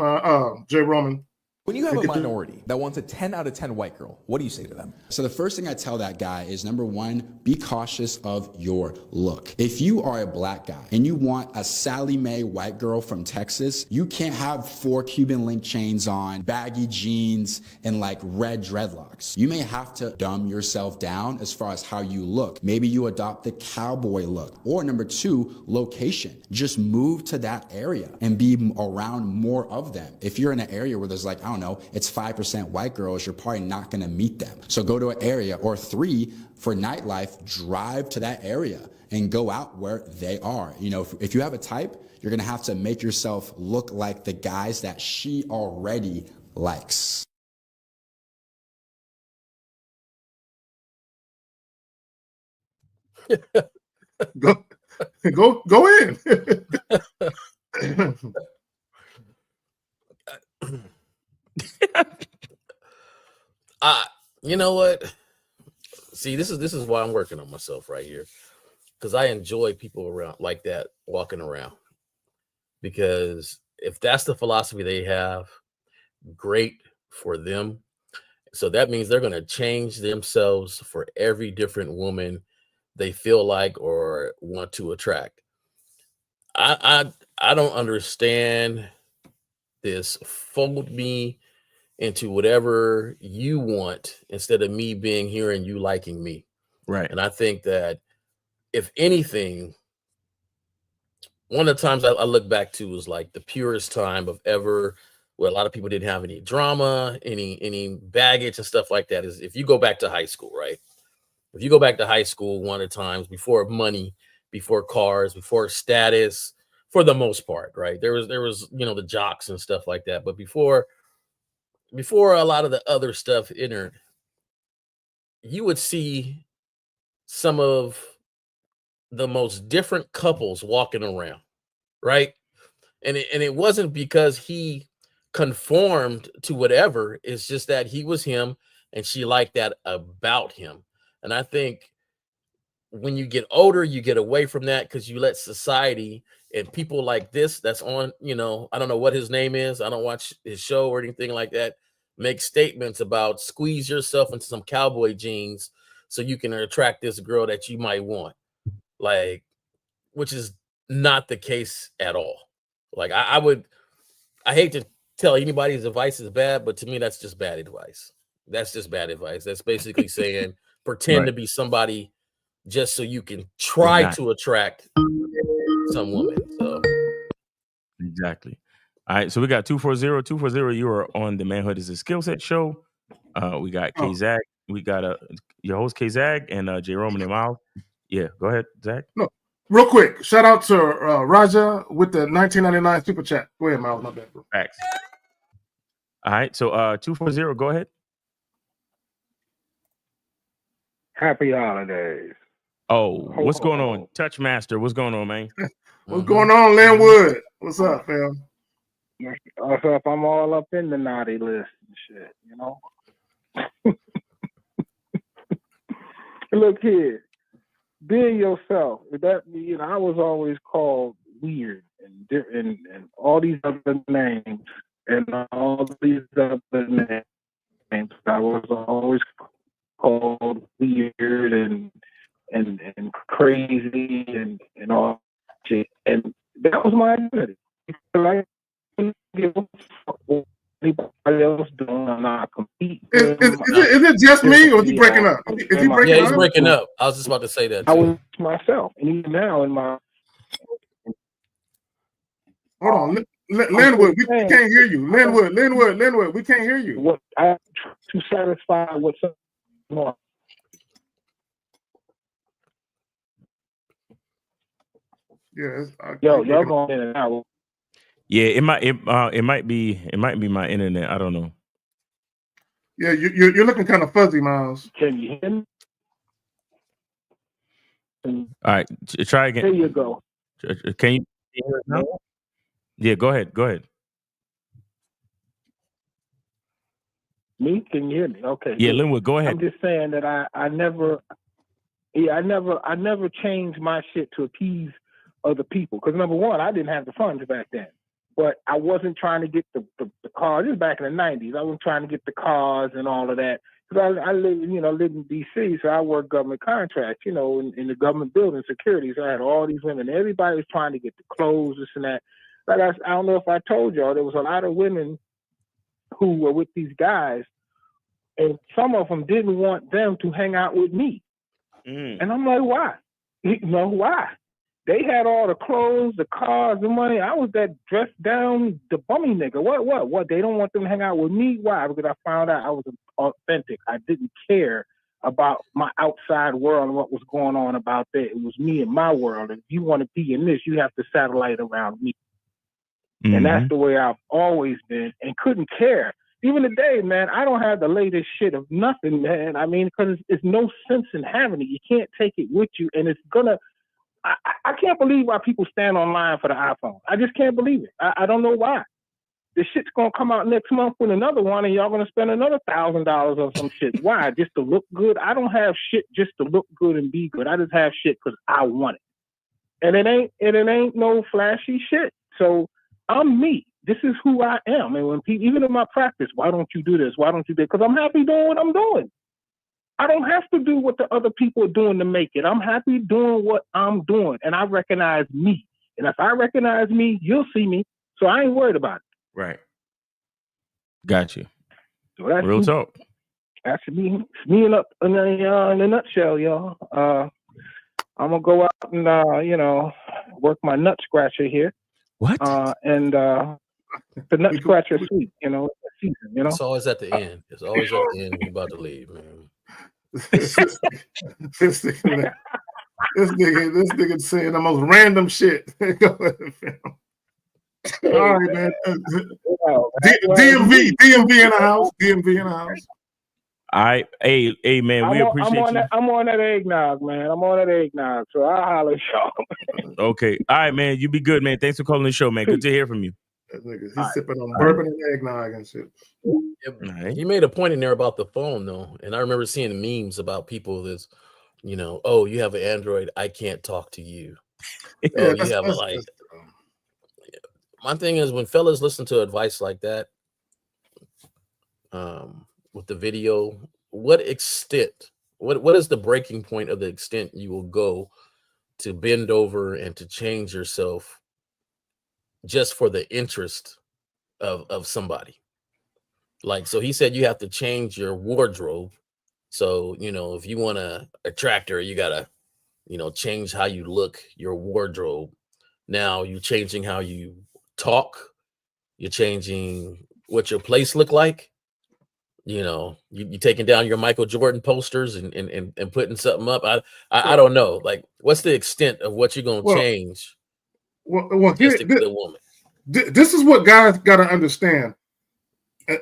Jay Roman. When you have a minority that wants a 10 out of 10 white girl, what do you say to them? So the first thing I tell that guy is, number one, be cautious of your look. If you are a black guy and you want a Sally Mae white girl from Texas, you can't have 4 Cuban link chains on, baggy jeans, and like red dreadlocks. You may have to dumb yourself down as far as how you look. Maybe you adopt the cowboy look. Or number 2, location. Just move to that area and be around more of them. If you're in an area where there's like, I don't know, it's 5% white girls, you're probably not going to meet them. So go to an area. Or 3, for nightlife, drive to that area and go out where they are. You know, if you have a type, you're going to have to make yourself look like the guys that she already likes. Go in. You know what? See, this is why I'm working on myself right here, because I enjoy people around like that walking around. Because if that's the philosophy they have, great for them. So that means they're going to change themselves for every different woman they feel like or want to attract. I don't understand this fold me into whatever you want instead of me being here and you liking me. Right. And I think that if anything, one of the times I look back to was like the purest time of ever, where a lot of people didn't have any drama, any baggage and stuff like that, is if you go back to high school, right? If you go back to high school, one of the times before money, before cars, before status, for the most part, right? There was the jocks and stuff like that, but before a lot of the other stuff entered, you would see some of the most different couples walking around, right? And it wasn't because he conformed to whatever. It's just that he was him and she liked that about him. And I think when you get older, you get away from that because you let society and people like this that's on, I don't know what his name is. I don't watch his show or anything like that. Make statements about squeeze yourself into some cowboy jeans so you can attract this girl that you might want. Like, which is not the case at all. Like I hate to tell anybody's advice is bad, but to me, that's just bad advice. That's just bad advice. That's basically saying pretend to be somebody just so you can try to attract some woman. So exactly. All right. So we got 240. 240. You are on the Manhood is a Skill Set show. We got K Zag. We got your host K Zag and J Roman and Miles. Yeah, go ahead, Zach. No, real quick. Shout out to Raja with the 1999 super chat. Go ahead, Miles. My bad, bro. Facts. All right. So 240. Go ahead. Happy holidays. Oh, what's going on? Touch Master, what's going on, man? What's going on, Linwood? What's up, fam? What's up? I'm all up in the naughty list and shit, Look here, being yourself. That I was always called weird and all these other names and all these other names. I was always called weird and crazy and all shit. And that was my identity. I couldn't give a fuck what anybody else doing. I'm not competing. Is it just me or is he breaking up? Is he breaking up? Yeah, he's breaking up. I was just about to say that too. I was myself. And even now in my hold on. Linwood, we can't hear you. Linwood, we can't hear you. What I to satisfy what's more. Yeah, y'all going in and out. Yeah, it might be my internet. I don't know. Yeah, you're looking kind of fuzzy, Miles. Can you hear me? All right, try again. There you go. Can you hear us now? Yeah, go ahead. Me? Can you hear me? Okay. Yeah, good. Linwood, go ahead. I'm just saying that I never changed my shit to appease other people. Because number one, I didn't have the funds back then. But I wasn't trying to get the cars. This was back in the 90s. I wasn't trying to get the cars and all of that. Because I live in D.C., so I work government contracts, in the government building security. So I had all these women. Everybody was trying to get the clothes, this and that. But I don't know if I told y'all, there was a lot of women who were with these guys, and some of them didn't want them to hang out with me. And I'm like, why? Why? They had all the clothes, the cars, the money. I was that dressed down, the bummy nigga. What? They don't want them to hang out with me? Why? Because I found out I was authentic. I didn't care about my outside world and what was going on about that. It was me and my world. And if you want to be in this, you have to satellite around me. And that's the way I've always been and couldn't care. Even today, man, I don't have the latest shit of nothing, man. I mean, because it's no sense in having it. You can't take it with you. And it's going to, I can't believe why people stand online for the iPhone. I just can't believe it. I don't know why. The shit's going to come out next month with another one and y'all going to spend another $1,000 on some shit. Why? Just to look good? I don't have shit just to look good and be good. I just have shit because I want it. And it ain't no flashy shit. So I'm me. This is who I am. And when people, even in my practice, why don't you do this? Why don't you do that? Because I'm happy doing what I'm doing. I don't have to do what the other people are doing to make it. I'm happy doing what I'm doing. And I recognize me. And if I recognize me, you'll see me. So I ain't worried about it. Right. Got you. So that's Real talk. That should be me in a nutshell, y'all. I'm gonna go out and work my nut scratcher here. What? And the nut scratcher suite, season, It's always at the end. It's always at the end when you're about to leave, man. this nigga saying the most random shit. All right, man. DMV in the house. DMV in the house. Hey, man, we appreciate you. I'm on that eggnog, man. I'm on that eggnog, so I'll holler at y'all. Okay. All right, man. You be good, man. Thanks for calling the show, man. Good to hear from you. That nigga, he's sipping on bourbon and eggnog and shit. Right. You made a point in there about the phone, though. And I remember seeing memes about people that's, oh, you have an Android, I can't talk to you. Yeah, you have my thing is when fellas listen to advice like that, with the video, what extent, what is the breaking point of the extent you will go to bend over and to change yourself just for the interest of somebody? Like, so he said you have to change your wardrobe. So, if you want to attract her, you gotta, change how you look, your wardrobe. Now you're changing how you talk, you're changing what your place look like. You taking down your Michael Jordan posters and putting something up. I don't know. Like, what's the extent of what you're gonna change? Well, just to get a woman. This is what guys got to understand,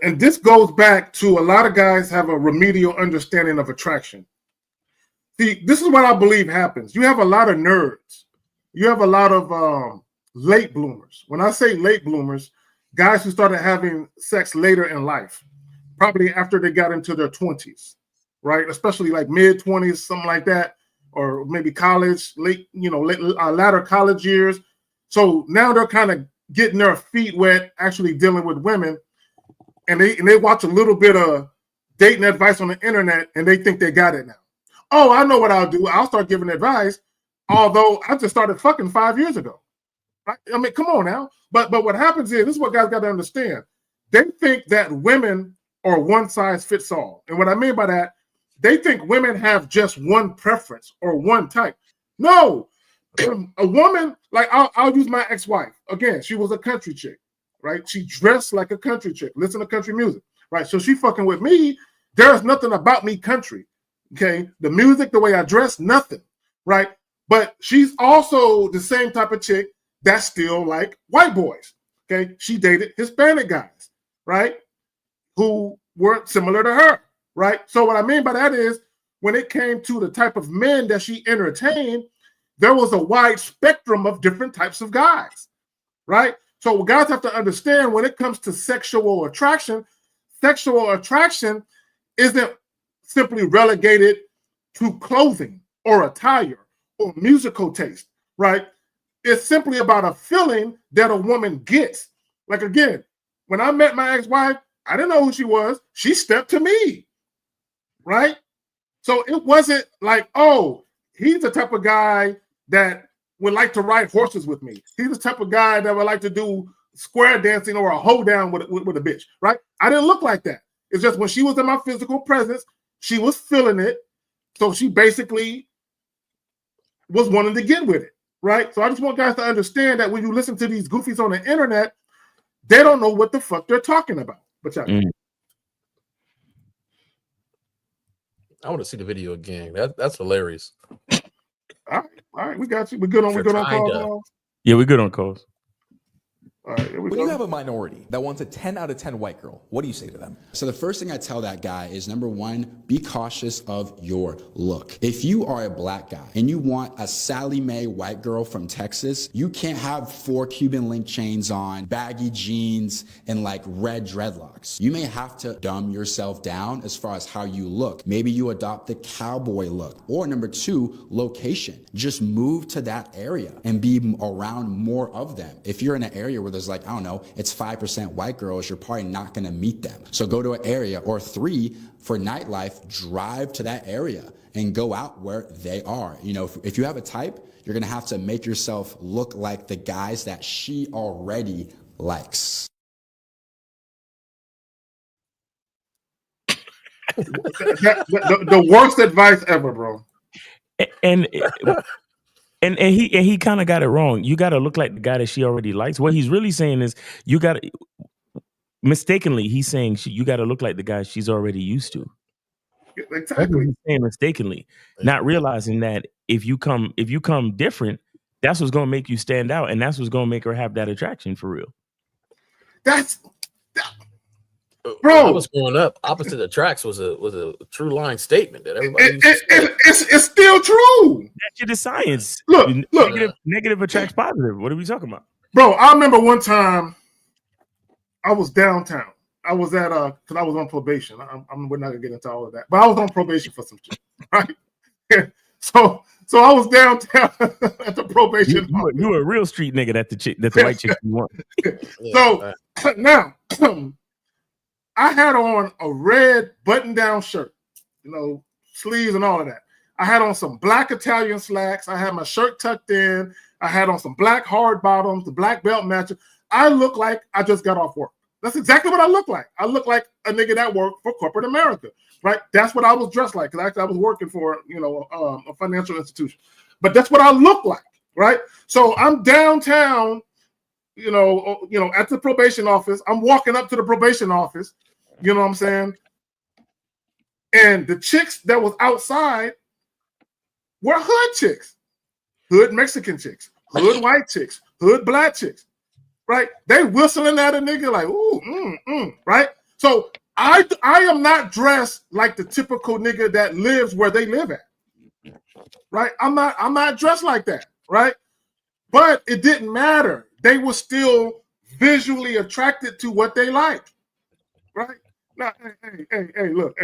and this goes back to a lot of guys have a remedial understanding of attraction. See, this is what I believe happens. You have a lot of nerds. You have a lot of late bloomers. When I say late bloomers, guys who started having sex later in life, probably after they got into their 20s, right? Especially like mid-20s, something like that, or maybe college, latter college years. So now they're kind of getting their feet wet, actually dealing with women, and they watch a little bit of dating advice on the internet, and they think they got it now. Oh, I know what I'll do. I'll start giving advice, although I just started fucking 5 years ago. I mean, come on now. But what happens is, this is what guys got to understand. They think that women are one size fits all. And what I mean by that, they think women have just one preference or one type. No. A woman, like I'll use my ex-wife. Again, she was a country chick, right? She dressed like a country chick, listen to country music, right? So she fucking with me. There's nothing about me country, okay? The music, the way I dress, nothing, right? But she's also the same type of chick that's still like white boys, okay? She dated Hispanic guys, right? Who weren't similar to her, right? So what I mean by that is, when it came to the type of men that she entertained, there was a wide spectrum of different types of guys, right? So guys have to understand, when it comes to sexual attraction isn't simply relegated to clothing or attire or musical taste, right? It's simply about a feeling that a woman gets. Like, again, when I met my ex-wife, I didn't know who she was. She stepped to me, right? So it wasn't like, oh, he's the type of guy that would like to ride horses with me. He's the type of guy that would like to do square dancing or a hoedown with a bitch, right? I didn't look like that. It's just when she was in my physical presence, she was feeling it. So she basically was wanting to get with it, right? So I just want guys to understand that when you listen to these goofies on the internet, they don't know what the fuck they're talking about. But I want to see the video again. That's hilarious. All right, we got you. We're good on calls. Yeah, we're good on calls. All right, here we When go. you have a minority that wants a 10 out of 10 white girl, what do you say to them? So the first thing I tell that guy is, number one, be cautious of your look. If you are a black guy and you want a Sally Mae white girl from Texas, you can't have 4 Cuban link chains on, baggy jeans, and like red dreadlocks. You may have to dumb yourself down as far as how you look. Maybe you adopt the cowboy look. Or number 2, location. Just move to that area and be around more of them. If you're in an area where there's like, I don't know, it's 5% white girls, you're probably not gonna meet them. So go to an area. Or 3, for nightlife, drive to that area and go out where they are. You know, if you have a type, you're gonna have to make yourself look like the guys that she already likes. The worst advice ever, bro. And he kind of got it wrong. You got to look like the guy that she already likes. What he's really saying is you got to mistakenly. He's saying you got to look like the guy she's already used to. That's what Exactly. he's saying mistakenly, not realizing that if you come different, that's what's going to make you stand out, and that's what's going to make her have that attraction for real. Bro, when I was growing up, opposite attracts was a true line statement that everybody used to say. It's still true. That shit is science. Look, negative attracts positive. What are we talking about? Bro, I remember one time I was downtown. I was at because I was on probation. We're not gonna get into all of that, but I was on probation for some shit, right? So I was downtown at the probation. You were a real street nigga that the white chick you want. So now I had on a red button-down shirt, sleeves and all of that. I had on some black Italian slacks. I had my shirt tucked in. I had on some black hard bottoms, the black belt matcher. I look like I just got off work. That's exactly what I look like. I look like a nigga that worked for corporate America, right? That's what I was dressed like, because actually I was working for, a financial institution. But that's what I look like, right? So I'm downtown, at the probation office. I'm walking up to the probation office, you know what I'm saying? And the chicks that was outside were hood chicks, hood Mexican chicks, hood white chicks, hood black chicks. Right? They whistling at a nigga like, ooh, right? So I am not dressed like the typical nigga that lives where they live at. Right? I'm not dressed like that, right? But it didn't matter. They were still visually attracted to what they like. Right? Now, hey, look.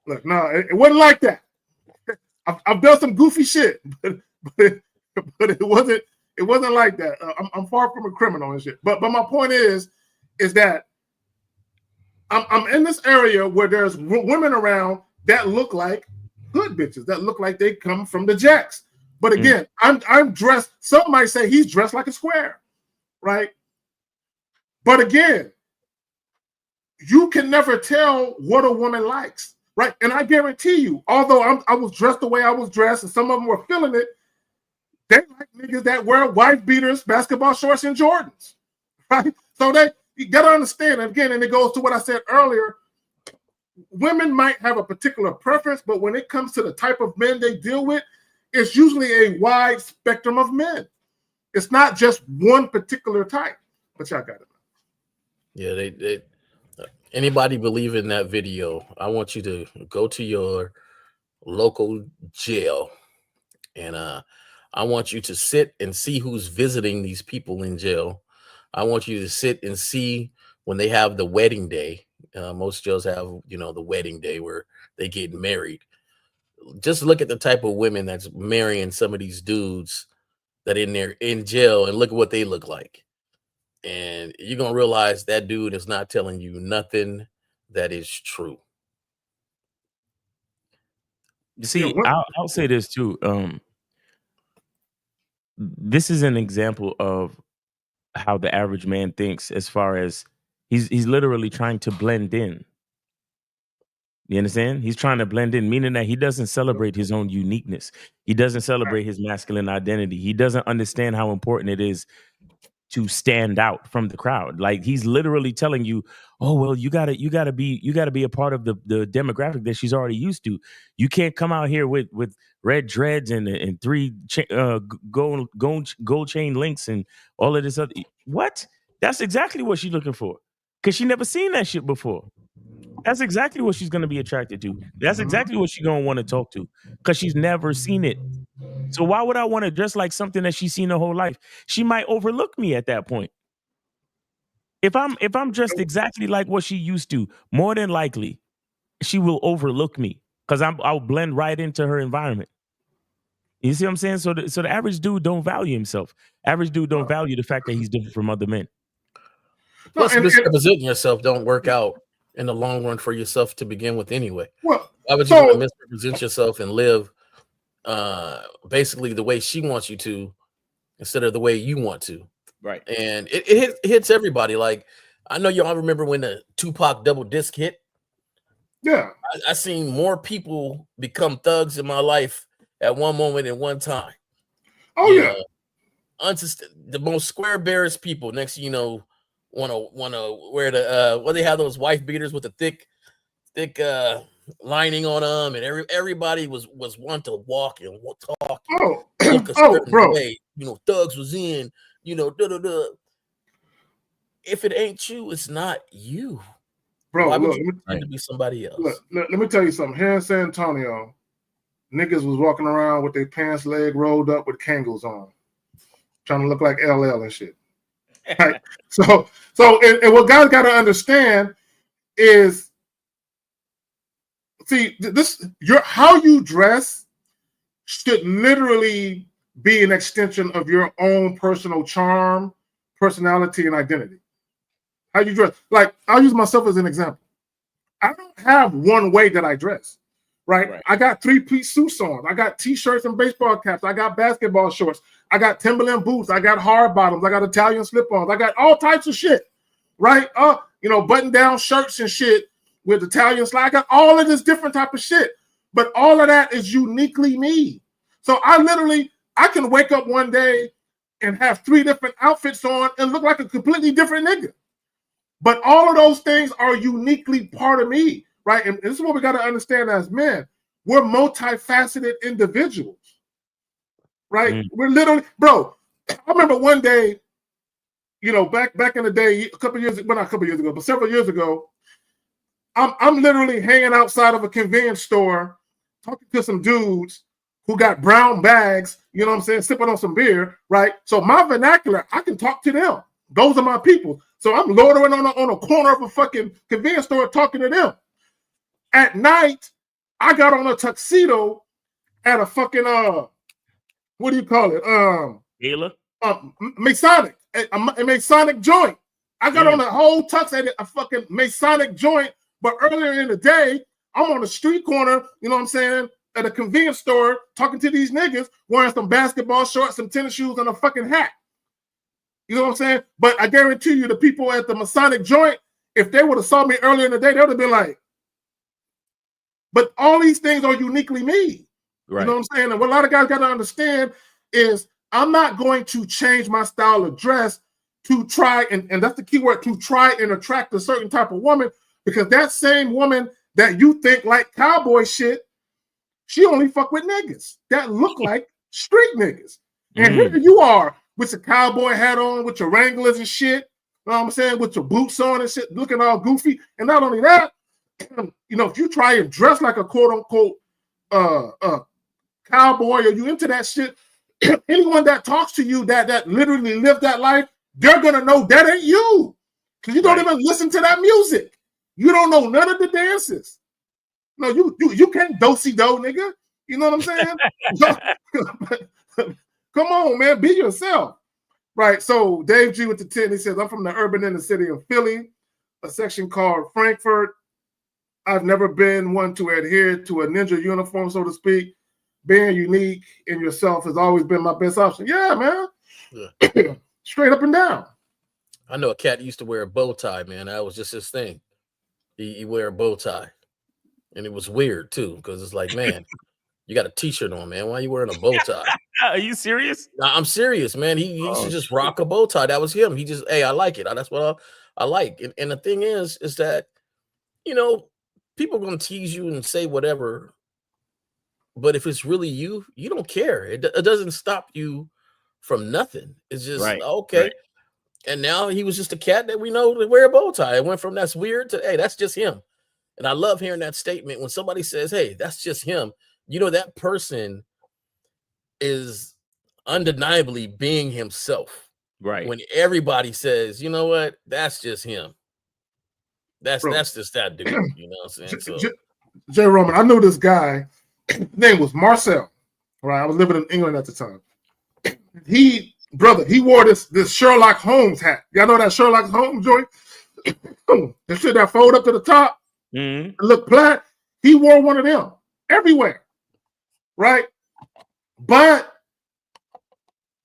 Look, no, it wasn't like that. I've done some goofy shit, but it wasn't. It wasn't like that. I'm far from a criminal and shit. But my point is that I'm in this area where there's women around that look like hood bitches, that look like they come from the jacks. But again, I'm dressed. Some might say he's dressed like a square, right? But again, you can never tell what a woman likes, right? And I guarantee you, although I was dressed the way I was dressed, and some of them were feeling it, they like niggas that wear wife beaters, basketball shorts, and Jordans, right? So you gotta understand, again, and it goes to what I said earlier, women might have a particular preference, but when it comes to the type of men they deal with, it's usually a wide spectrum of men. It's not just one particular type, but y'all got it. Yeah, they anybody believe in that video, I want you to go to your local jail and I want you to sit and see who's visiting these people in jail. I want you to sit and see when they have the wedding day. Most jails have, the wedding day where they get married. Just look at the type of women that's marrying some of these dudes that in jail, and look at what they look like. And you're going to realize that dude is not telling you nothing that is true. You see, I'll say this too. This is an example of how the average man thinks, as far as he's literally trying to blend in. You understand? He's trying to blend in, meaning that he doesn't celebrate his own uniqueness. He doesn't celebrate his masculine identity. He doesn't understand how important it is to stand out from the crowd. Like, he's literally telling you, oh, well, you gotta be a part of the demographic that she's already used to. You can't come out here with red dreads and three gold chain links and all of this other. What? That's exactly what she's looking for, because she never seen that shit before. That's exactly what she's going to be attracted to. That's exactly what she's going to want to talk to, because she's never seen it. So why would I want to dress like something that she's seen her whole life? She might overlook me at that point. If I'm dressed exactly like what she used to, more than likely, she will overlook me, because I'll blend right into her environment. You see what I'm saying? So the average dude don't value himself. Average dude don't value the fact that he's different from other men. Plus, misrepresenting yourself don't work out in the long run for yourself to begin with anyway. Well, why would you want to misrepresent yourself and live basically the way she wants you to instead of the way you want to? Right. And it hits everybody. Like, I know y'all remember when the Tupac double disc hit, Yeah. I seen more people become thugs in my life at one moment at one time. Oh yeah. The most square barest people. Next, you know, wanna wear the they have those wife beaters with the thick lining on them, and everybody was want to walk and talk and Oh, look a oh, certain bro. way. You know, thugs was in. You know, if it ain't you, it's not you. Bro, Why would look, you pretend to be somebody else? Look, let me tell you something. Here in San Antonio, niggas was walking around with their pants leg rolled up with Kangols on, trying to look like LL and shit. Right? So and what guys got to understand is, see, how you dress should literally be an extension of your own personal charm, personality, and identity. How you dress. Like, I'll use myself as an example. I don't have one way that I dress, right? I got 3-piece suits on. I got t-shirts and baseball caps. I got basketball shorts. I got Timberland boots. I got hard bottoms. I got Italian slip-ons. I got all types of shit, right? Button-down shirts and shit with Italian slide. I got all of this different type of shit, but all of that is uniquely me. So I can wake up one day and have 3 different outfits on and look like a completely different nigga. But all of those things are uniquely part of me, right? And this is what we got to understand as men. We're multifaceted individuals, right? We're literally, bro, I remember one day, back in the day, not a couple years ago, but several years ago, I'm literally hanging outside of a convenience store talking to some dudes who got brown bags, you know what I'm saying, sipping on some beer, right? So my vernacular, I can talk to them. Those are my people. So I'm loitering on a corner of a fucking convenience store talking to them. At night, I got on a tuxedo at a fucking what do you call it? Gala? Masonic, a Masonic joint. I got on a whole tux at a fucking Masonic joint, but earlier in the day, I'm on the street corner, you know what I'm saying, at a convenience store talking to these niggas wearing some basketball shorts, some tennis shoes, and a fucking hat. You know what I'm saying? But I guarantee you, the people at the Masonic joint, if they would have saw me earlier in the day, they would have been like, but all these things are uniquely me. Right. You know what I'm saying? And what a lot of guys got to understand is I'm not going to change my style of dress to try, and that's the key word, to try and attract a certain type of woman, because that same woman that you think like cowboy shit, she only fuck with niggas that look like street niggas. And here you are, with your cowboy hat on, with your Wranglers and shit, you know what I'm saying, with your boots on and shit, looking all goofy. And not only that, if you try and dress like a quote-unquote cowboy, or you into that shit, anyone that talks to you that literally lived that life, they're going to know that ain't you. Because you don't even listen to that music. You don't know none of the dances. No, you can't do-si-do, nigga. You know what I'm saying? Come on, man, be yourself. Right, so Dave G with the 10, he says, I'm from the urban inner city of Philly, a section called Frankfurt. I've never been one to adhere to a ninja uniform, so to speak. Being unique in yourself has always been my best option. Yeah, man. Yeah. Straight up and down. I know a cat used to wear a bow tie, man. That was just his thing. He wear a bow tie. And it was weird, too, because it's like, man, you got a t-shirt on, man. Why are you wearing a bow tie? Are you serious? No, I'm serious, man. He used to just rock a bow tie. That was him. He just, hey, I like it. That's what I like. And the thing is that, people are going to tease you and say whatever. But if it's really you, you don't care. It doesn't stop you from nothing. It's just, okay. Right. And now he was just a cat that we know to wear a bow tie. It went from that's weird to, hey, that's just him. And I love hearing that statement when somebody says, hey, that's just him. That person is undeniably being himself. Right. When everybody says, you know what, that's just him. That's just that dude. You know what I'm saying? So Jay Roman, I knew this guy. His name was Marcel. Right. I was living in England at the time. He wore this Sherlock Holmes hat. Y'all know that Sherlock Holmes joint? The shit that fold up to the top. And look flat. He wore one of them everywhere. Right? But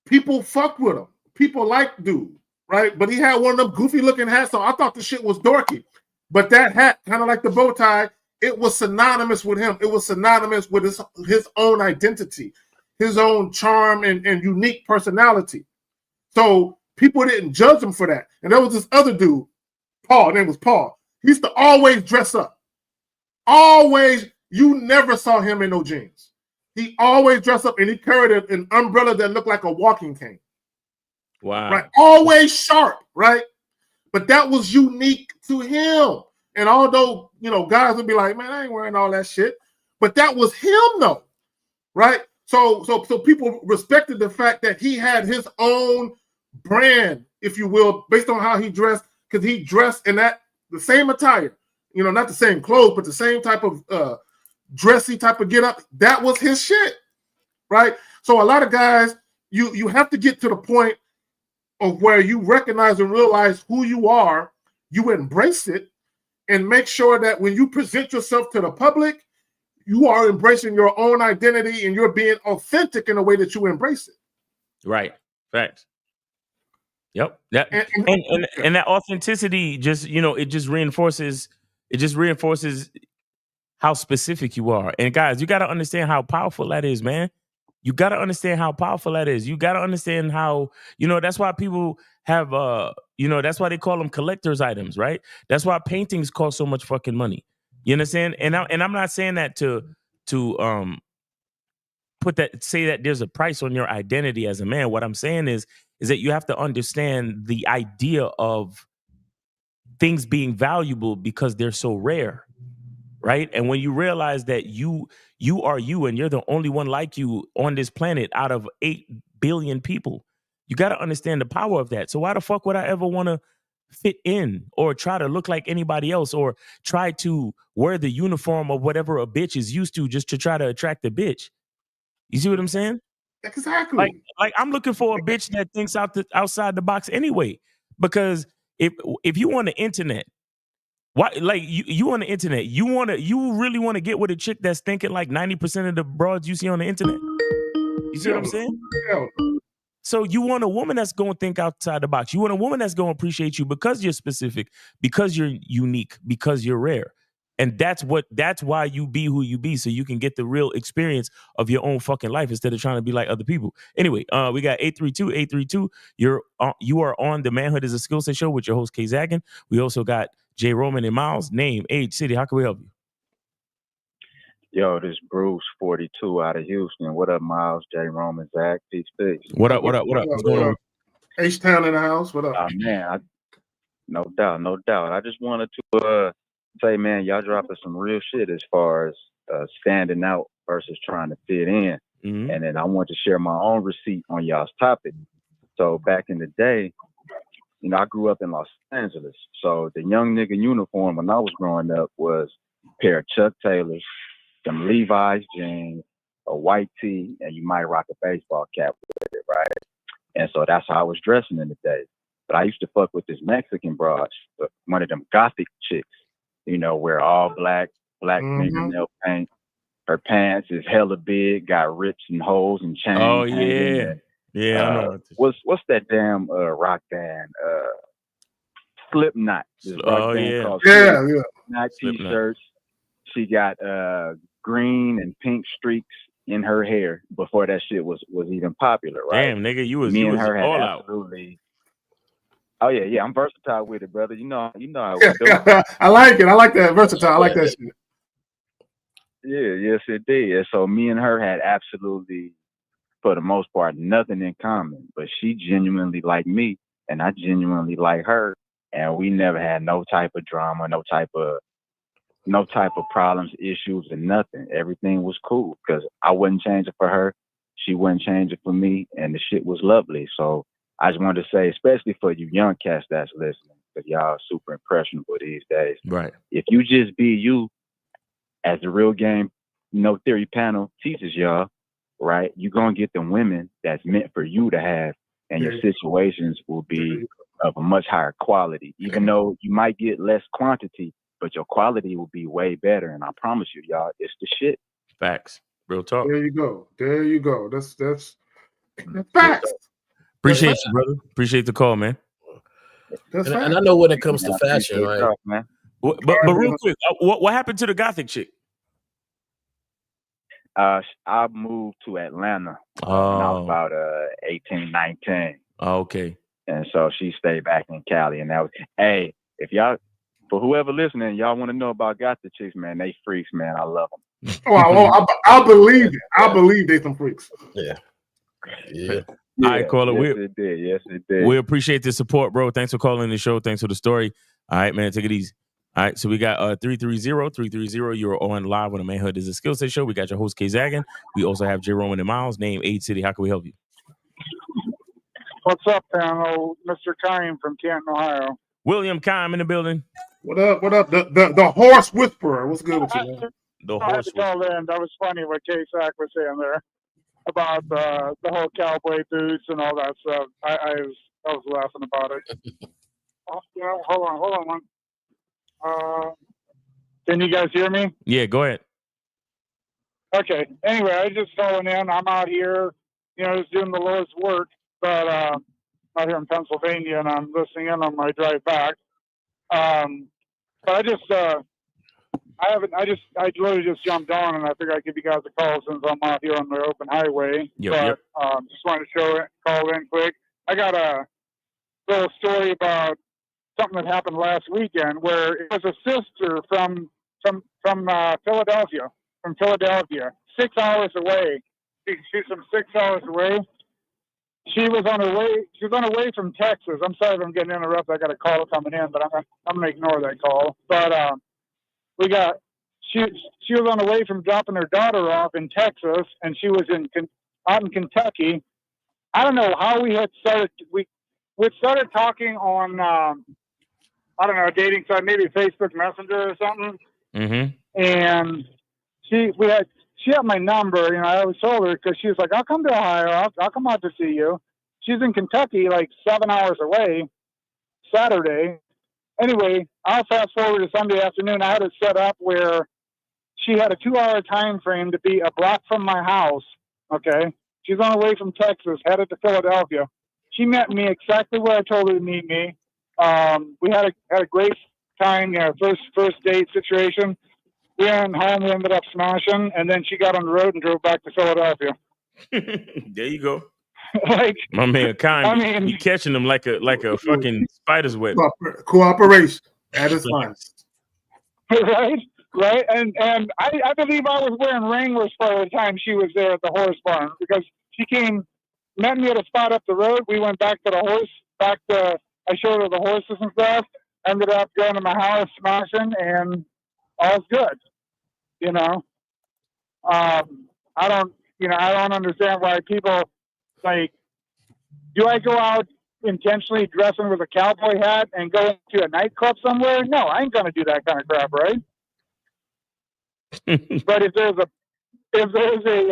people fucked with him. People liked dude, right? But he had one of them goofy looking hats, so I thought the shit was dorky. But that hat, kind of like the bow tie, it was synonymous with him. It was synonymous with his own identity, his own charm and unique personality. So people didn't judge him for that. And there was this other dude, Paul, his name was Paul. He used to always dress up. Always, you never saw him in no jeans. He always dressed up and he carried an umbrella that looked like a walking cane. Wow. Right? Always sharp, right? But that was unique to him. And although, guys would be like, man, I ain't wearing all that shit. But that was him though, right? So people respected the fact that he had his own brand, if you will, based on how he dressed, because he dressed in the same attire, not the same clothes, but the same type of dressy type of get up. That was his shit, right? So a lot of guys, you have to get to the point of where you recognize and realize who you are, you embrace it, and make sure that when you present yourself to the public, you are embracing your own identity and you're being authentic in the way that you embrace it. Right. Facts. Yep. And that authenticity just, it just reinforces how specific you are. And guys, you got to understand how powerful that is, man. You got to understand how powerful that is. You got to understand how, that's why people have, that's why they call them collector's items, right? That's why paintings cost so much fucking money. You understand? And I'm not saying that to say that there's a price on your identity as a man. What I'm saying is that you have to understand the idea of things being valuable because they're so rare. Right. And when you realize that you are you and you're the only one like you on this planet out of 8 billion people, you got to understand the power of that. So why the fuck would I ever want to fit in or try to look like anybody else or try to wear the uniform of whatever a bitch is used to just to try to attract a bitch? You see what I'm saying? Exactly. Like I'm looking for a bitch that thinks outside the box anyway. Because if you on the internet, why, like you on the internet, you really want to get with a chick that's thinking like 90% of the broads you see on the internet. You see what I'm saying? Yeah. So you want a woman that's going to think outside the box. You want a woman that's going to appreciate you because you're specific, because you're unique, because you're rare. And that's why you be who you be, so you can get the real experience of your own fucking life instead of trying to be like other people. Anyway, we got 832-832. You are on the Manhood is a Skill Set show with your host K Zaggin. We also got Jay Roman and Miles. Name, age, city. How can we help you? Yo, this Bruce 42 out of Houston. What up, Miles? Jay Roman, Zach. Peace. What up? What's going on? H-Town in the house. What up? Oh man, no doubt. I just wanted to say, man, y'all dropping some real shit as far as standing out versus trying to fit in. Mm-hmm. And then I want to share my own receipt on y'all's topic. So back in the day, I grew up in Los Angeles. So the young nigga uniform when I was growing up was a pair of Chuck Taylors, some Levi's jeans, a white tee, and you might rock a baseball cap with it, right? And so that's how I was dressing in the day. But I used to fuck with this Mexican broad, one of them gothic chicks, wear all black fingernail paint. Her pants is hella big, got rips and holes and chains. Oh yeah. Yeah, I know. What's that damn rock band? Slipknot. This rock band called Slipknot t-shirts. She got green and pink streaks in her hair before that shit was even popular, right? Damn, nigga, you was her all absolutely. Oh yeah, I'm versatile with it, brother. You know how we do. I like it. I like that versatile. I like that shit. Yeah, yes it did. And so me and her had absolutely, for the most part, nothing in common. But she genuinely liked me, and I genuinely like her, and we never had no type of drama, no type of problems, issues, and nothing. Everything was cool because I wouldn't change it for her, she wouldn't change it for me, and the shit was lovely. So I just wanted to say, especially for you young cats that's listening, because y'all are super impressionable these days. Right. If you just be you, as the Real Game No Theory panel teaches y'all, right, you're going to get them women that's meant for you to have, and your situations will be of a much higher quality, even though you might get less quantity, but your quality will be way better. And I promise you, y'all, it's the shit. Facts. Real talk. There you go. That's facts. Appreciate you, brother. Appreciate the call, man. And I know when it comes to fashion, right? Man. But real quick, what happened to the Gothic chick? I moved to Atlanta when I was about 18, 19. Oh, okay. And so she stayed back in Cali. And that was, hey, if y'all, for whoever listening, y'all want to know about Gothic chicks, man, they freaks, man. I love them. I believe it. I believe they some freaks. Yeah. All right, caller. Yes, it did. Yes, it did. We appreciate the support, bro. Thanks for calling the show. Thanks for the story. All right, man. Take it easy. All right, so we got 330-330. You're on live on the Manhood is a Skill Set Show. We got your host, K Zaggin. We also have J. Roman and Miles. Name, age, city. How can we help you? What's up, panel? Mr. Kime from Canton, Ohio. William Kime in the building. What up? What up? The horse whisperer. What's good with you, man? I had to call in. That was funny what K-Sack was saying there about the whole cowboy boots and all that stuff. I was laughing about it. Hold on one. Can you guys hear me? Yeah, go ahead. Okay. Anyway, I was just calling in. I'm out here, just doing the Lord's work, but out here in Pennsylvania, and I'm listening in on my drive back. But I literally just jumped on, and I figured I'd give you guys a call since I'm out here on the open highway. Yep. Just wanted to call in quick. I got a little story about something that happened last weekend where it was a sister from Philadelphia, 6 hours away. She's from 6 hours away. She was on her way from Texas. I'm sorry if I'm getting interrupted. I got a call coming in, but I'm gonna ignore that call. But she was on her way from dropping her daughter off in Texas, and she was out in Kentucky. I don't know how we had started. We started talking on I don't know, a dating site, maybe Facebook Messenger or something. Mm-hmm. And she had my number. I always told her because she was like, "I'll come to Ohio. I'll come out to see you." She's in Kentucky, like 7 hours away. Saturday. Anyway, I'll fast forward to Sunday afternoon. I had it set up where she had a 2-hour time frame to be a block from my house. Okay, she's on her way from Texas, headed to Philadelphia. She met me exactly where I told her to meet me. We had a great time. First date situation. We went home. We ended up smashing, and then she got on the road and drove back to Philadelphia. There you go. Like my man, Kime, he catching them like a fucking spider's web. Cooperation at its finest. Right, and I believe I was wearing Wranglers for the time she was there at the horse barn because she met me at a spot up the road. We went back to the horse. I showed her the horses and stuff. Ended up going to my house, smashing, and all's good. I don't understand why people like. Do I go out intentionally dressing with a cowboy hat and go to a nightclub somewhere? No, I ain't gonna do that kind of crap, right? But if there's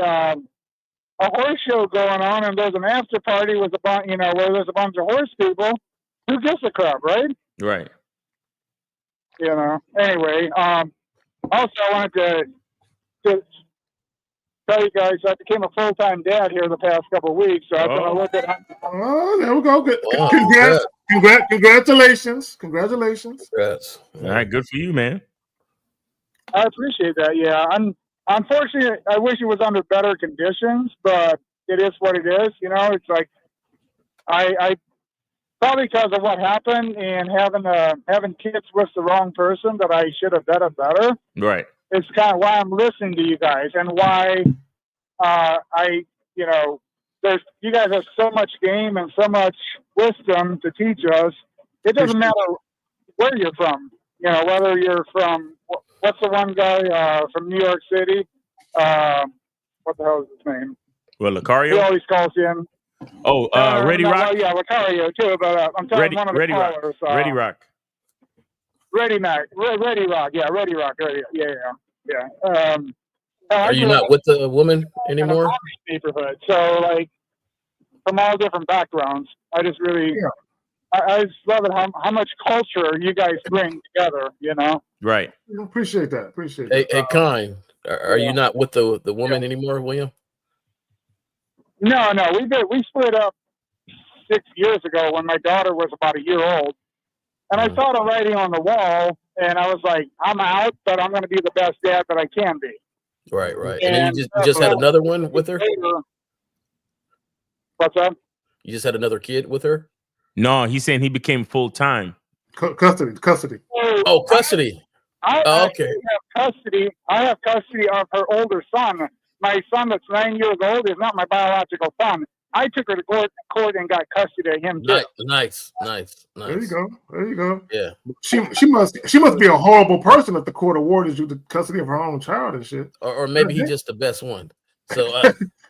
a horse show going on and there's an after party with where there's a bunch of horse people, who gives a crap, right? Right. Anyway, also I wanted to tell you guys I became a full-time dad here the past couple of weeks, so I've been a little bit. Oh, there we go. Good. Oh, Congratulations. All right, good for you, man. I appreciate that. Yeah, unfortunately, I wish it was under better conditions, but it is what it is. It's like I probably because of what happened and having kids with the wrong person that I should have vetted better. Right. It's kind of why I'm listening to you guys and why you guys have so much game and so much wisdom to teach us. It doesn't matter where you're from. Whether you're from what's the one guy from New York City? What the hell is his name? Well, Lucario. He always calls in. Oh, Ready Rock. Yeah, Lucario too. But I'm talking one of the Ready Rock. callers. Ready Rock. Ready Rock. Yeah, Ready Rock. Yeah. Are you not with the woman anymore? Neighborhood. So, like, from all different backgrounds, I just really, I just love it how much culture you guys bring together. Right. Appreciate that. Hey, Kime, are you not with the woman anymore, William? No. We split up 6 years ago when my daughter was about a year old, and I saw the writing on the wall And I was like, I'm out, but I'm going to be the best dad that I can be. Right. And then you just had about another one with her. later, what's up? You just had another kid with her. No, he's saying he became full time. Custody. Oh, custody. I Oh, actually okay. have custody. I have custody of her older son. My son that's 9 years old is not my biological son. I took her to court and got custody of him too. Nice. There you go. Yeah. She must be a horrible person if the court awarded you the custody of her own child and shit. Or maybe he's just the best one. So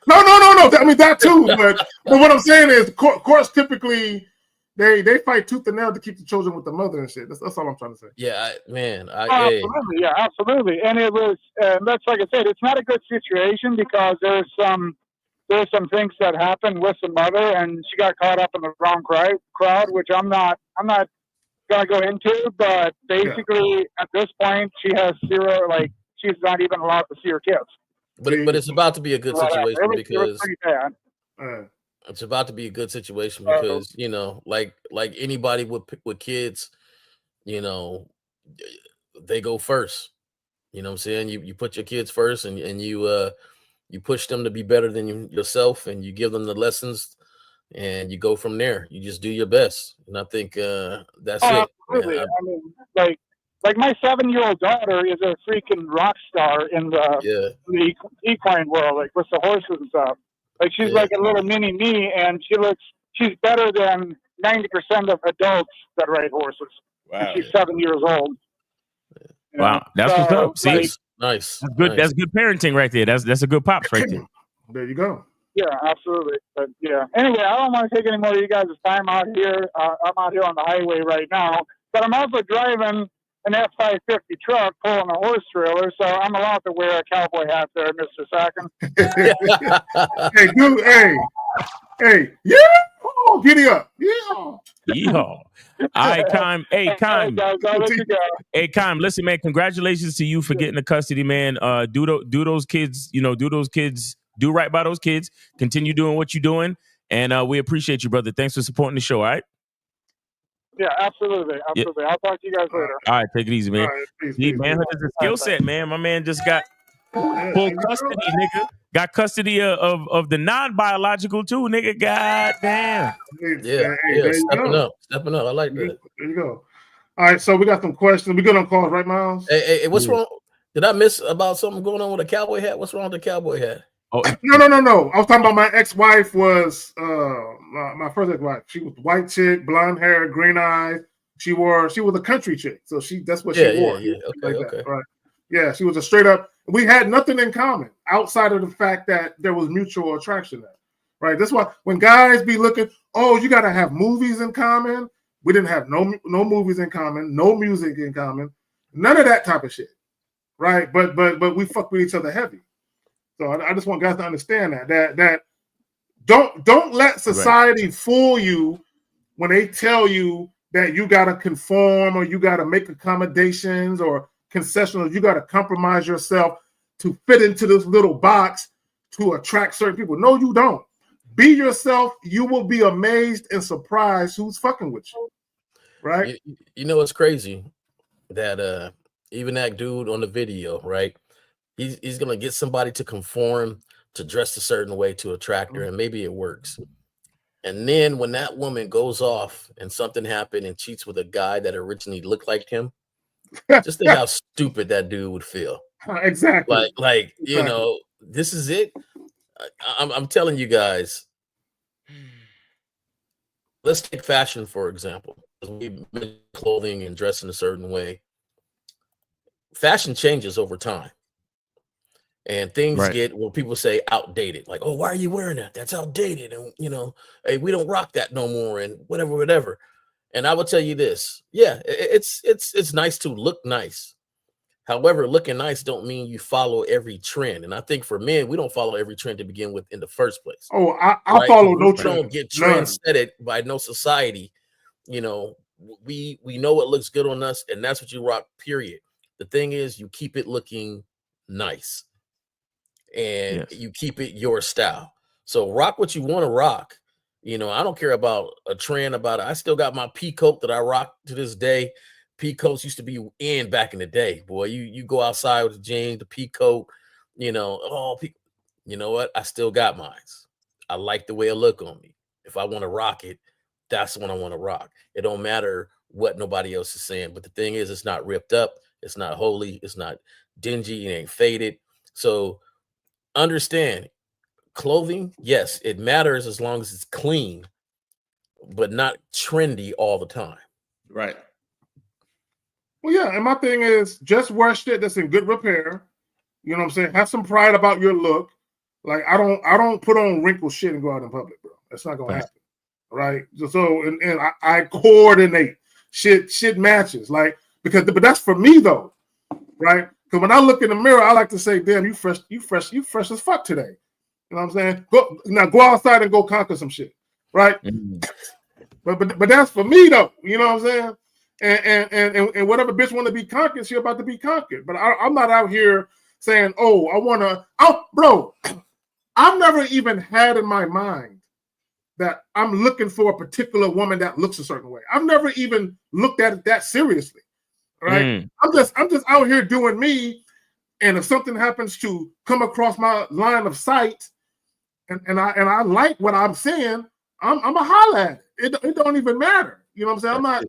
no. I mean that too, but what I'm saying is courts typically they fight tooth and nail to keep the children with the mother and shit. That's all I'm trying to say. Yeah, Absolutely, yeah, absolutely. And it was that's like I said, it's not a good situation because there's some things that happened with the mother, and she got caught up in the wrong crowd, which I'm not gonna go into. But basically, at this point, she has zero. Like, she's not even allowed to see her kids. But it's about to be a good situation because it was pretty bad. It's about to be a good situation because like anybody with kids, they go first. You know what I'm saying? You put your kids first, and you push them to be better than yourself, and you give them the lessons, and you go from there. You just do your best, and I think that's it. Absolutely. I mean, like my 7-year-old daughter is a freaking rock star in the equine world, like with the horses and stuff. Like she's like a little mini me, and she's better than 90% of adults that ride horses. Wow. And she's 7 years old. Wow, that's what's up. See, nice. That's good. That's good parenting right there. That's a good pops right there. There you go. Yeah, absolutely. But yeah. Anyway, I don't want to take any more of you guys' time out here. I'm out here on the highway right now, but I'm also driving an F-550 truck pulling a horse trailer, so I'm allowed to wear a cowboy hat there, Mr. Sacken. Hey, dude. Hey. Yeah. Oh, giddy up. Yeah. Yeehaw. All right, Kime. Hey, Kime. Hey, Kime. Listen, man. Congratulations to you for getting the custody, man. Do those kids. Do right by those kids. Continue doing what you're doing, and we appreciate you, brother. Thanks for supporting the show. All right. Yeah, absolutely. Yeah. I'll talk to you guys later. All right, take it easy, man. Peace, Manhood is a skill set, man. My man just got full custody, nigga. Got custody of the non-biological too, nigga. God damn. Stepping up. I like that. There you go. All right, so we got some questions. We good on calls, right, Miles? Hey, what's wrong? Did I miss about something going on with a cowboy hat? What's wrong with the cowboy hat? Oh no. I was talking about my ex-wife was my first ex-wife. She was white chick, blonde hair, green eyes. She was a country chick, so that's what she wore. Yeah. Okay. That, right? Yeah, she was a straight up. We had nothing in common outside of the fact that there was mutual attraction there. Right. That's why when guys be looking, you got to have movies in common. We didn't have no movies in common, no music in common, none of that type of shit. Right. But we fuck with each other heavy. So I just want guys to understand that don't let society fool you when they tell you that you got to conform or you got to make accommodations or concessions. You got to compromise yourself to fit into this little box to attract certain people. No, you don't. Be yourself. You will be amazed and surprised who's fucking with you. Right? You know it's crazy that even that dude on the video, right? He's gonna get somebody to conform to dress a certain way to attract her, and maybe it works. And then when that woman goes off and something happened and cheats with a guy that originally looked like him, just think how stupid that dude would feel. Exactly. Like this is it. I'm telling you guys. Let's take fashion for example. We clothing and dressing a certain way. Fashion changes over time. And things get where people say outdated, like, oh, why are you wearing that? That's outdated. And, hey, we don't rock that no more and whatever. And I will tell you this. Yeah, it's nice to look nice. However, looking nice don't mean you follow every trend. And I think for men, we don't follow every trend to begin with in the first place. Oh, I follow no trend. We don't get trendsetted by no society. We know what looks good on us, and that's what you rock, period. The thing is, you keep it looking nice. And you keep it your style. So rock what you want to rock. I don't care about a trend about it. I still got my pea coat that I rock to this day. Pea coats used to be in back in the day, boy. You go outside with the jeans, the pea coat, you know what? I still got mine. I like the way it look on me. If I want to rock it, that's when I want to rock. It don't matter what nobody else is saying. But the thing is, it's not ripped up, it's not holy, it's not dingy, it ain't faded. So understand, clothing, yes, it matters as long as it's clean, but not trendy all the time. Right. Well, yeah, and my thing is just wear shit that's in good repair. You know what I'm saying? Have some pride about your look. Like I don't put on wrinkled shit and go out in public, bro. That's not gonna happen. Right. So I coordinate. Shit matches. Like but that's for me though. Right? Because when I look in the mirror, I like to say, damn, you fresh as fuck today. You know what I'm saying? Go outside and go conquer some shit. Right? Mm-hmm. But that's for me though. You know what I'm saying? And whatever bitch want to be conquered, she about to be conquered. But I'm not out here saying, bro, I've never even had in my mind that I'm looking for a particular woman that looks a certain way. I've never even looked at it that seriously. Right? I'm just out here doing me. And if something happens to come across my line of sight and I like what I'm seeing, I'm a holler at it. It don't even matter. You know what I'm saying? I'm not.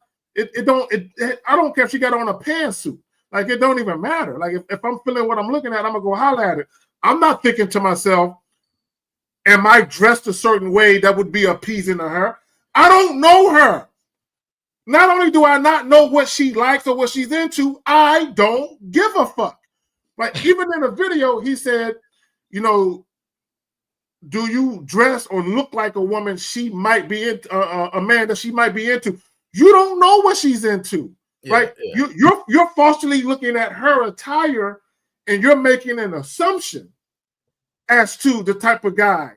I don't care if she got on a pantsuit. Like it don't even matter. Like if I'm feeling what I'm looking at, I'm gonna go holler at it. I'm not thinking to myself, am I dressed a certain way that would be appeasing to her? I don't know her. Not only do I not know what she likes or what she's into, I don't give a fuck. Like even in a video, he said, do you dress or look like a woman she might be into, a man that she might be into? You don't know what she's into, right? Yeah. You're falsely looking at her attire, and you're making an assumption as to the type of guy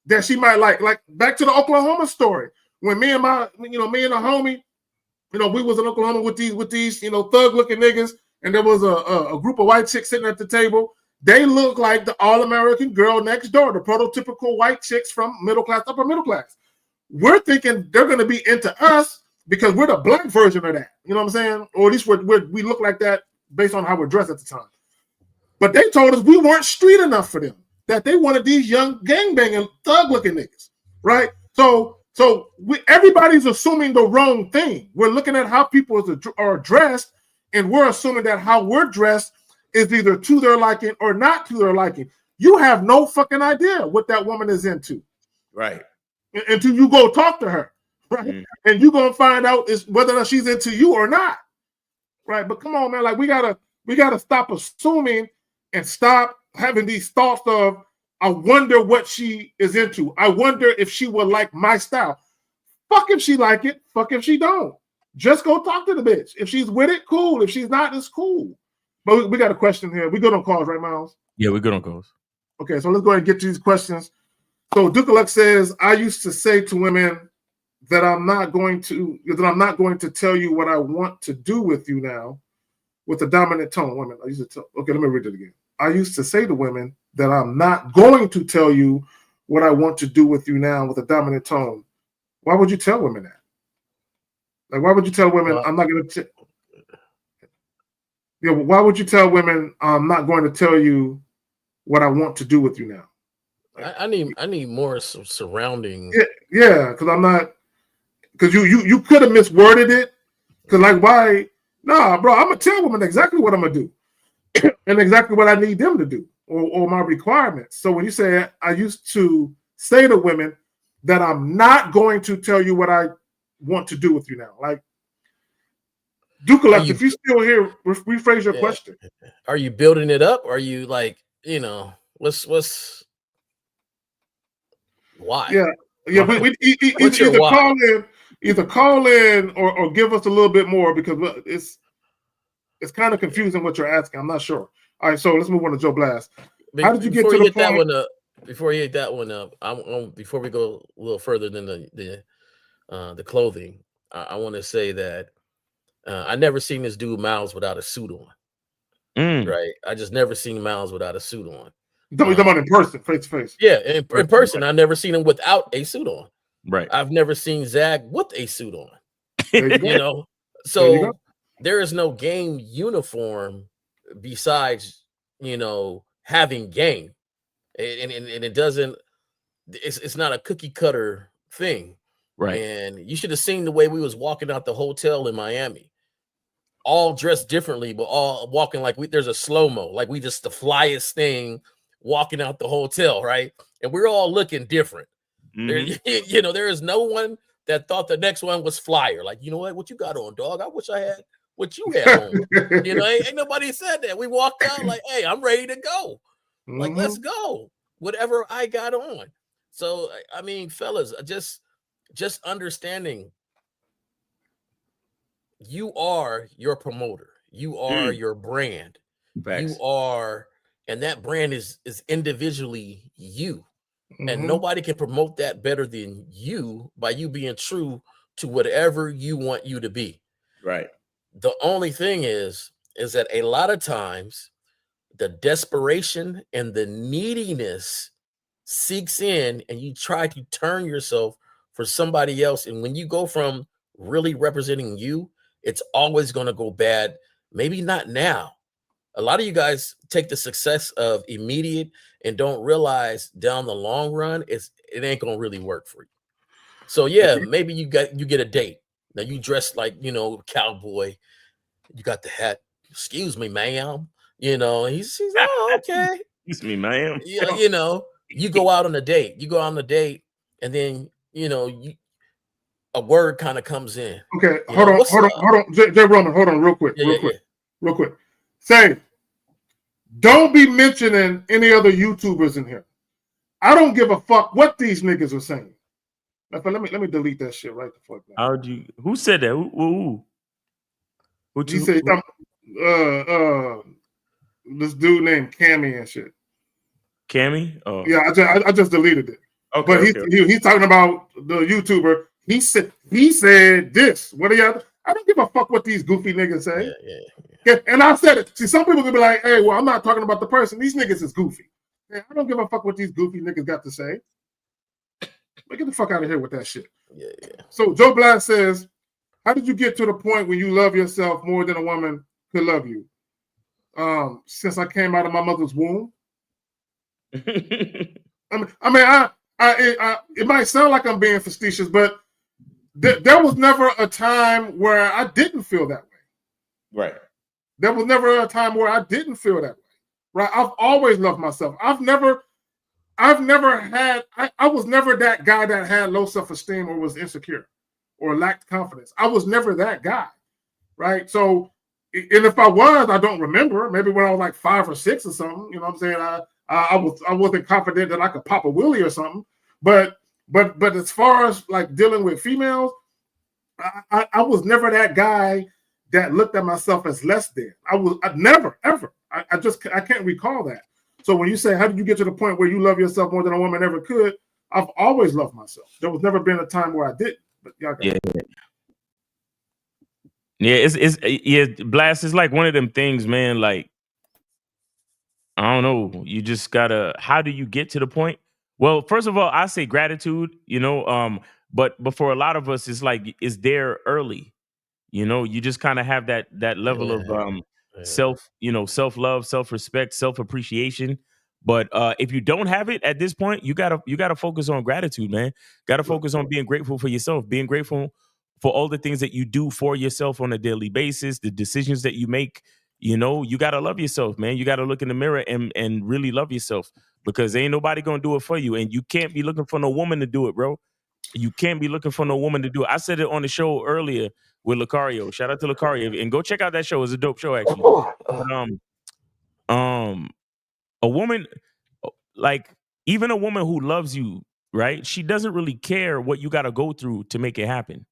that she might like. Like back to the Oklahoma story, when me and the homie, we was in Oklahoma with these thug-looking niggas, and there was a group of white chicks sitting at the table. They look like the all-American girl next door, the prototypical white chicks from middle class, upper middle class. We're thinking they're going to be into us because we're the black version of that. You know what I'm saying? Or at least we look like that based on how we're dressed at the time. But they told us we weren't street enough for them, that they wanted these young gangbanging, thug-looking niggas, right? So everybody's assuming the wrong thing. We're looking at how people are dressed, and we're assuming that how we're dressed is either to their liking or not to their liking. You have no fucking idea what that woman is into. Right. Until you go talk to her. Right. Mm-hmm. And you're gonna find out is whether or not she's into you or not. Right. But come on, man. Like we gotta stop assuming and stop having these thoughts of I wonder what she is into. I wonder if she would like my style. Fuck if she like it. Fuck if she don't. Just go talk to the bitch. If she's with it, cool. If she's not, it's cool. But we got a question here. We good on calls, right, Miles? Yeah, we're good on calls. Okay, so let's go ahead and get to these questions. So Dukaluk says, I used to say to women that I'm not going to tell you what I want to do with you now with a dominant tone. Women, okay, let me read it again. I used to say to women that I'm not going to tell you what I want to do with you now with a dominant tone. Why would you tell women that? Like, why would you tell women I'm not going to why would you tell women I'm not going to tell you what I want to do with you now? Like, I need more surrounding. Yeah, because I'm not. Because you could have misworded it. Because like why? Nah, bro, I'm gonna tell women exactly what I'm gonna do, and exactly what I need them to do, or my requirements. So when you say I used to say to women that I'm not going to tell you what I want to do with you now, like. Dukaluk, if you still here, rephrase your question. Are you building it up? Or are you like, what's why? Yeah. We either call in or give us a little bit more because it's kind of confusing what you're asking. I'm not sure. All right, so let's move on to Joe Blast. How did you get to the point? Before you hit that one up, before we go a little further than the clothing, I want to say that. I never seen this dude Miles without a suit on. Right? I just never seen Miles without a suit on. You talking about in person, face to face? Yeah, in person. I never seen him without a suit on. Right. I've never seen Zach with a suit on. So there is no game uniform besides, having game. And it doesn't, it's not a cookie cutter thing. Right. And you should have seen the way we was walking out the hotel in Miami, all dressed differently, but all walking like there's a slow-mo, like we just the flyest thing walking out the hotel, right? And we're all looking different. There, there is no one that thought the next one was flyer. Like, you know what you got on, dog? I wish I had what you had on. Ain't nobody said that. We walked out like, hey, I'm ready to go. Like, let's go. Whatever I got on. So, I mean, fellas, just understanding you are your promoter. You are your brand. Facts. You are, and that brand is individually you. And nobody can promote that better than you by you being true to whatever you want you to be. Right. The only thing is that a lot of times the desperation and the neediness seeks in, and you try to turn yourself for somebody else. And when you go from really representing you, it's always going to go bad. Maybe not now. A lot of you guys take the success of immediate and don't realize down the long run, it ain't going to really work for you. So yeah, maybe you get a date. Now you dress like, cowboy. You got the hat. Excuse me, ma'am. He's oh, okay. Excuse me, ma'am. Yeah, you go out on a date. You go out on a date, and then a word kind of comes in. Okay, hold on. Jay Roman, hold on real quick. Say, don't be mentioning any other YouTubers in here. I don't give a fuck what these niggas are saying. Let me delete that shit right the fuck now. Who said that? Who He said this dude named Cammy and shit. Cammy? Oh. Yeah, I just deleted it. Okay, but he's talking about the YouTuber. He said this. What are y'all? I don't give a fuck what these goofy niggas say. Yeah. And I said it. See, some people gonna be like, hey, well, I'm not talking about the person. These niggas is goofy. Yeah, I don't give a fuck what these goofy niggas got to say. But get the fuck out of here with that shit. Yeah. So Joe Black says, how did you get to the point where you love yourself more than a woman could love you? Since I came out of my mother's womb. It might sound like I'm being facetious, but there was never a time where I didn't feel that way. Right. There was never a time where I didn't feel that way. Right. I've always loved myself. I was never that guy that had low self-esteem or was insecure or lacked confidence. I was never that guy. Right. So, and if I was, I don't remember. Maybe when I was like 5 or 6 or something, you know what I'm saying? I wasn't confident that I could pop a willie or something. But as far as like dealing with females, I was never that guy that looked at myself as less than. I never, ever. I can't recall that. So when you say, how did you get to the point where you love yourself more than a woman ever could? I've always loved myself. There was never been a time where I didn't. But it's Blast is like one of them things, man. Like, I don't know. You just gotta. How do you get to the point? Well, first of all, I say gratitude. But for a lot of us, it's like it's there early. You just kind of have that level of self-love, self-respect, self-appreciation. But if you don't have it at this point, you gotta focus on gratitude, man. Gotta focus on being grateful for yourself, being grateful for all the things that you do for yourself on a daily basis, the decisions that you make. You gotta love yourself, man. You gotta look in the mirror and really love yourself, because ain't nobody gonna do it for you, and you can't be looking for no woman to do it, bro. You can't be looking for no woman to do it. I said it on the show earlier with Lucario. Shout out to Lucario, and go check out that show. It's a dope show, actually. But, a woman, like even a woman who loves you, right? She doesn't really care what you got to go through to make it happen.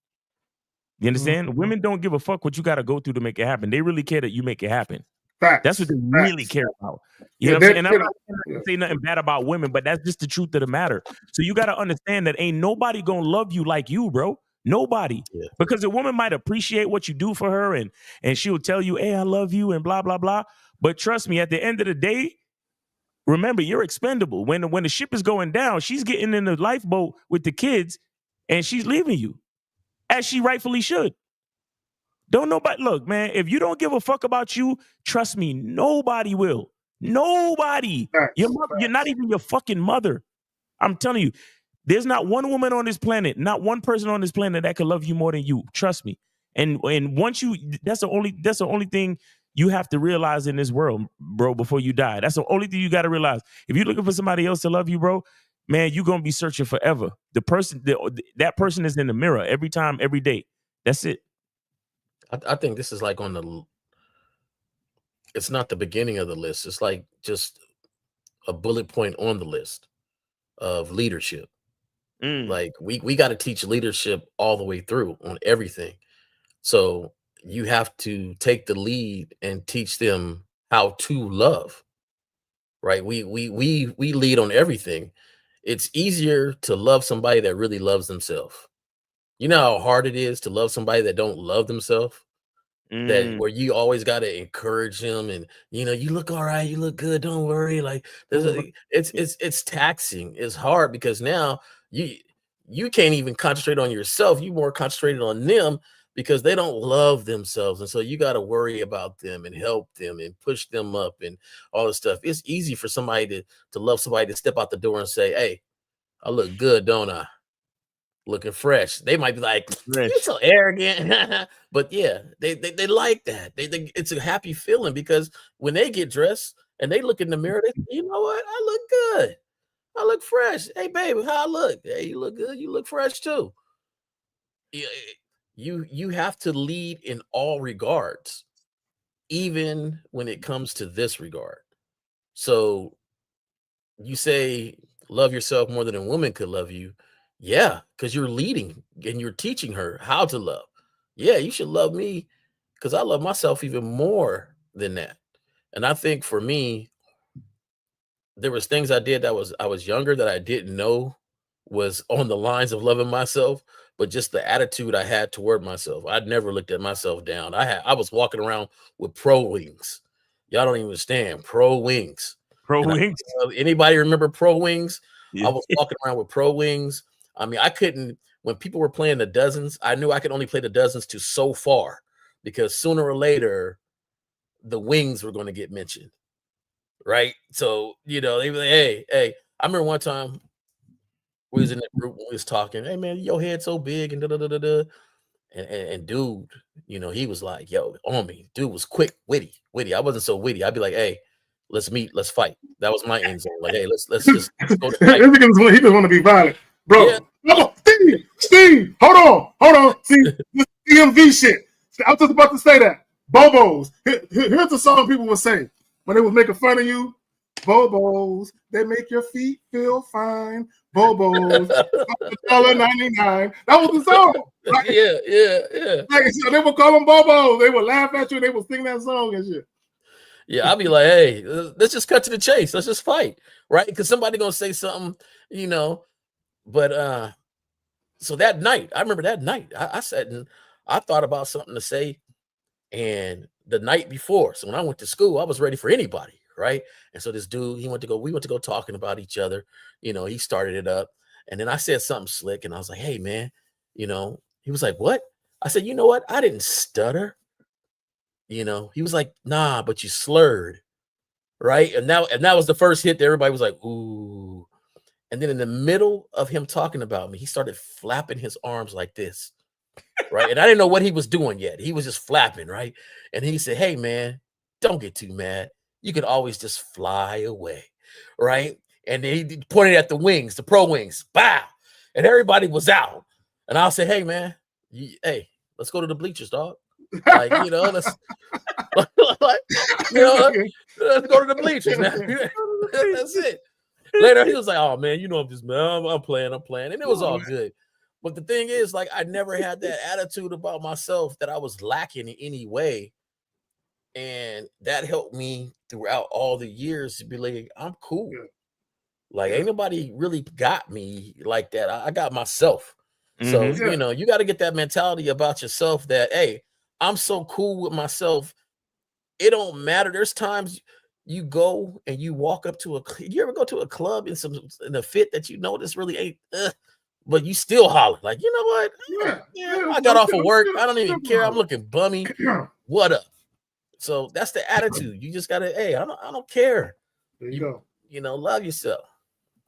You understand? Mm-hmm. Women don't give a fuck what you got to go through to make it happen. They really care that you make it happen. Facts. That's what they really care about. You know what I'm saying? And I'm not going to say nothing bad about women, but that's just the truth of the matter. So you got to understand that ain't nobody going to love you like you, bro. Nobody. Yeah. Because a woman might appreciate what you do for her and she'll tell you, hey, I love you and blah, blah, blah. But trust me, at the end of the day, remember, you're expendable. When the ship is going down, she's getting in the lifeboat with the kids and she's leaving you, as she rightfully should. Don't nobody look, man. If you don't give a fuck about you, trust me, nobody will. Nobody. Your mother, you're not even your fucking mother. I'm telling you, there's not one woman on this planet, not one person on this planet that can love you more than you. Trust me. And once you, that's the only thing you have to realize in this world, bro, before you die. That's the only thing you got to realize. If you're looking for somebody else to love you, bro, man, you're gonna be searching forever. That person is in the mirror every time, every day. That's it. I think this is like on the. It's not the beginning of the list. It's like just a bullet point on the list of leadership. Like we got to teach leadership all the way through on everything. So you have to take the lead and teach them how to love. Right? We lead on everything. It's easier to love somebody that really loves themselves. You know how hard it is to love somebody that don't love themselves? That where you always got to encourage them, and you look all right, you look good, don't worry. Like it's taxing. It's hard because now you can't even concentrate on yourself. You more concentrated on them because they don't love themselves, and so you got to worry about them and help them and push them up and all this stuff. It's easy for somebody to love somebody to step out the door and say, "Hey, I look good, don't I? Looking fresh." They might be like, "You're so arrogant," but yeah, they like that. They it's a happy feeling because when they get dressed and they look in the mirror, they say, "You know what? I look good. I look fresh. Hey, baby, how I look? Hey, you look good. You look fresh too." Yeah, you have to lead in all regards, even when it comes to this regard. So you say love yourself more than a woman could love you. Yeah, because you're leading and you're teaching her how to love. Yeah, you should love me because I love myself even more than that. And I think for me, there was things I did that I was younger that I didn't know was on the lines of loving myself, but just the attitude I had toward myself. I'd never looked at myself down. I was walking around with pro wings. Y'all don't even understand pro wings. Pro And wings. Anybody remember pro wings? Yeah. I was walking around with pro wings. I mean, I couldn't, when people were playing the dozens, I knew I could only play the dozens to so far because sooner or later the wings were going to get mentioned. Right. So, they were like, hey, I remember one time we was in the group, we was talking, "Hey man, your head so big," and da da da da da. And dude, he was like, "Yo, on me." Dude was quick, witty. I wasn't so witty. I'd be like, "Hey, let's meet, let's fight." That was my end zone. Like, "Hey, let's just go to fight." He just want to be violent, bro. Yeah. No, Steve, hold on. See, this DMV shit. I was just about to say that. Bobos. Here's the song people would say when they was making fun of you. Bobos, they make your feet feel fine. Bobos, $1.99. That was the song. Right? Yeah. Like, so they would call them Bobos. They would laugh at you. They would sing that song and shit. Yeah, I'd be like, "Hey, let's just cut to the chase. Let's just fight." Right? Because somebody gonna say something, But so that night, I remember that night, I sat and I thought about something to say. And the night before, so when I went to school, I was ready for anybody, right? And so this dude, we went to go talking about each other. He started it up. And then I said something slick and I was like, "Hey man," he was like, "What?" I said, "You know what? I didn't stutter." He was like, "Nah, but you slurred." Right. And that was the first hit that everybody was like, "Ooh." And then in the middle of him talking about me, he started flapping his arms like this. Right. And I didn't know what he was doing yet. He was just flapping. Right. And he said, "Hey, man, don't get too mad. You could always just fly away." Right. And then he pointed at the wings, the pro wings. Bow. And everybody was out. And I'll say, "Hey, man, hey, let's go to the bleachers, dog. Like, let's let's go to the bleachers, man." That's it. Later, he was like, "Oh man, I'm just man, I'm playing. And it was all good." But the thing is, like, I never had that attitude about myself that I was lacking in any way. And that helped me throughout all the years to be like, I'm cool. Like, ain't nobody really got me like that. I got myself. So, you got to get that mentality about yourself that, hey, I'm so cool with myself. It don't matter. There's times you go and you walk up to you ever go to a club in a fit that this really ain't, but you still holler like, you know what? I got off of work. I don't even care. I'm looking bummy. What up? So that's the attitude. You just gotta, hey, I don't care. There you go. You know, love yourself.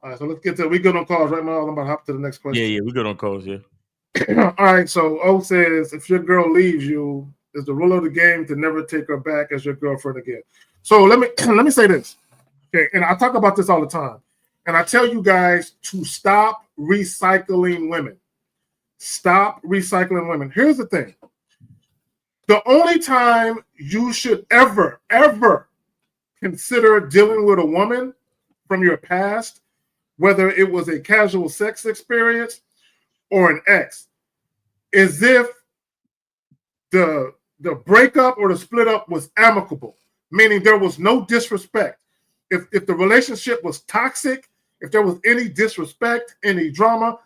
All right, so let's get to we good on calls right now. I'm about to hop to the next question. Yeah, we good on calls. Yeah. All right, so O says if your girl leaves you, is the rule of the game to never take her back as your girlfriend again. So let me say this, okay? And I talk about this all the time, and I tell you guys to stop recycling women. Stop recycling women. Here's the thing: the only time you should ever consider dealing with a woman from your past, whether it was a casual sex experience or an ex, is if the breakup or the split up was amicable, meaning there was no disrespect. If the relationship was toxic, if there was any disrespect, any drama,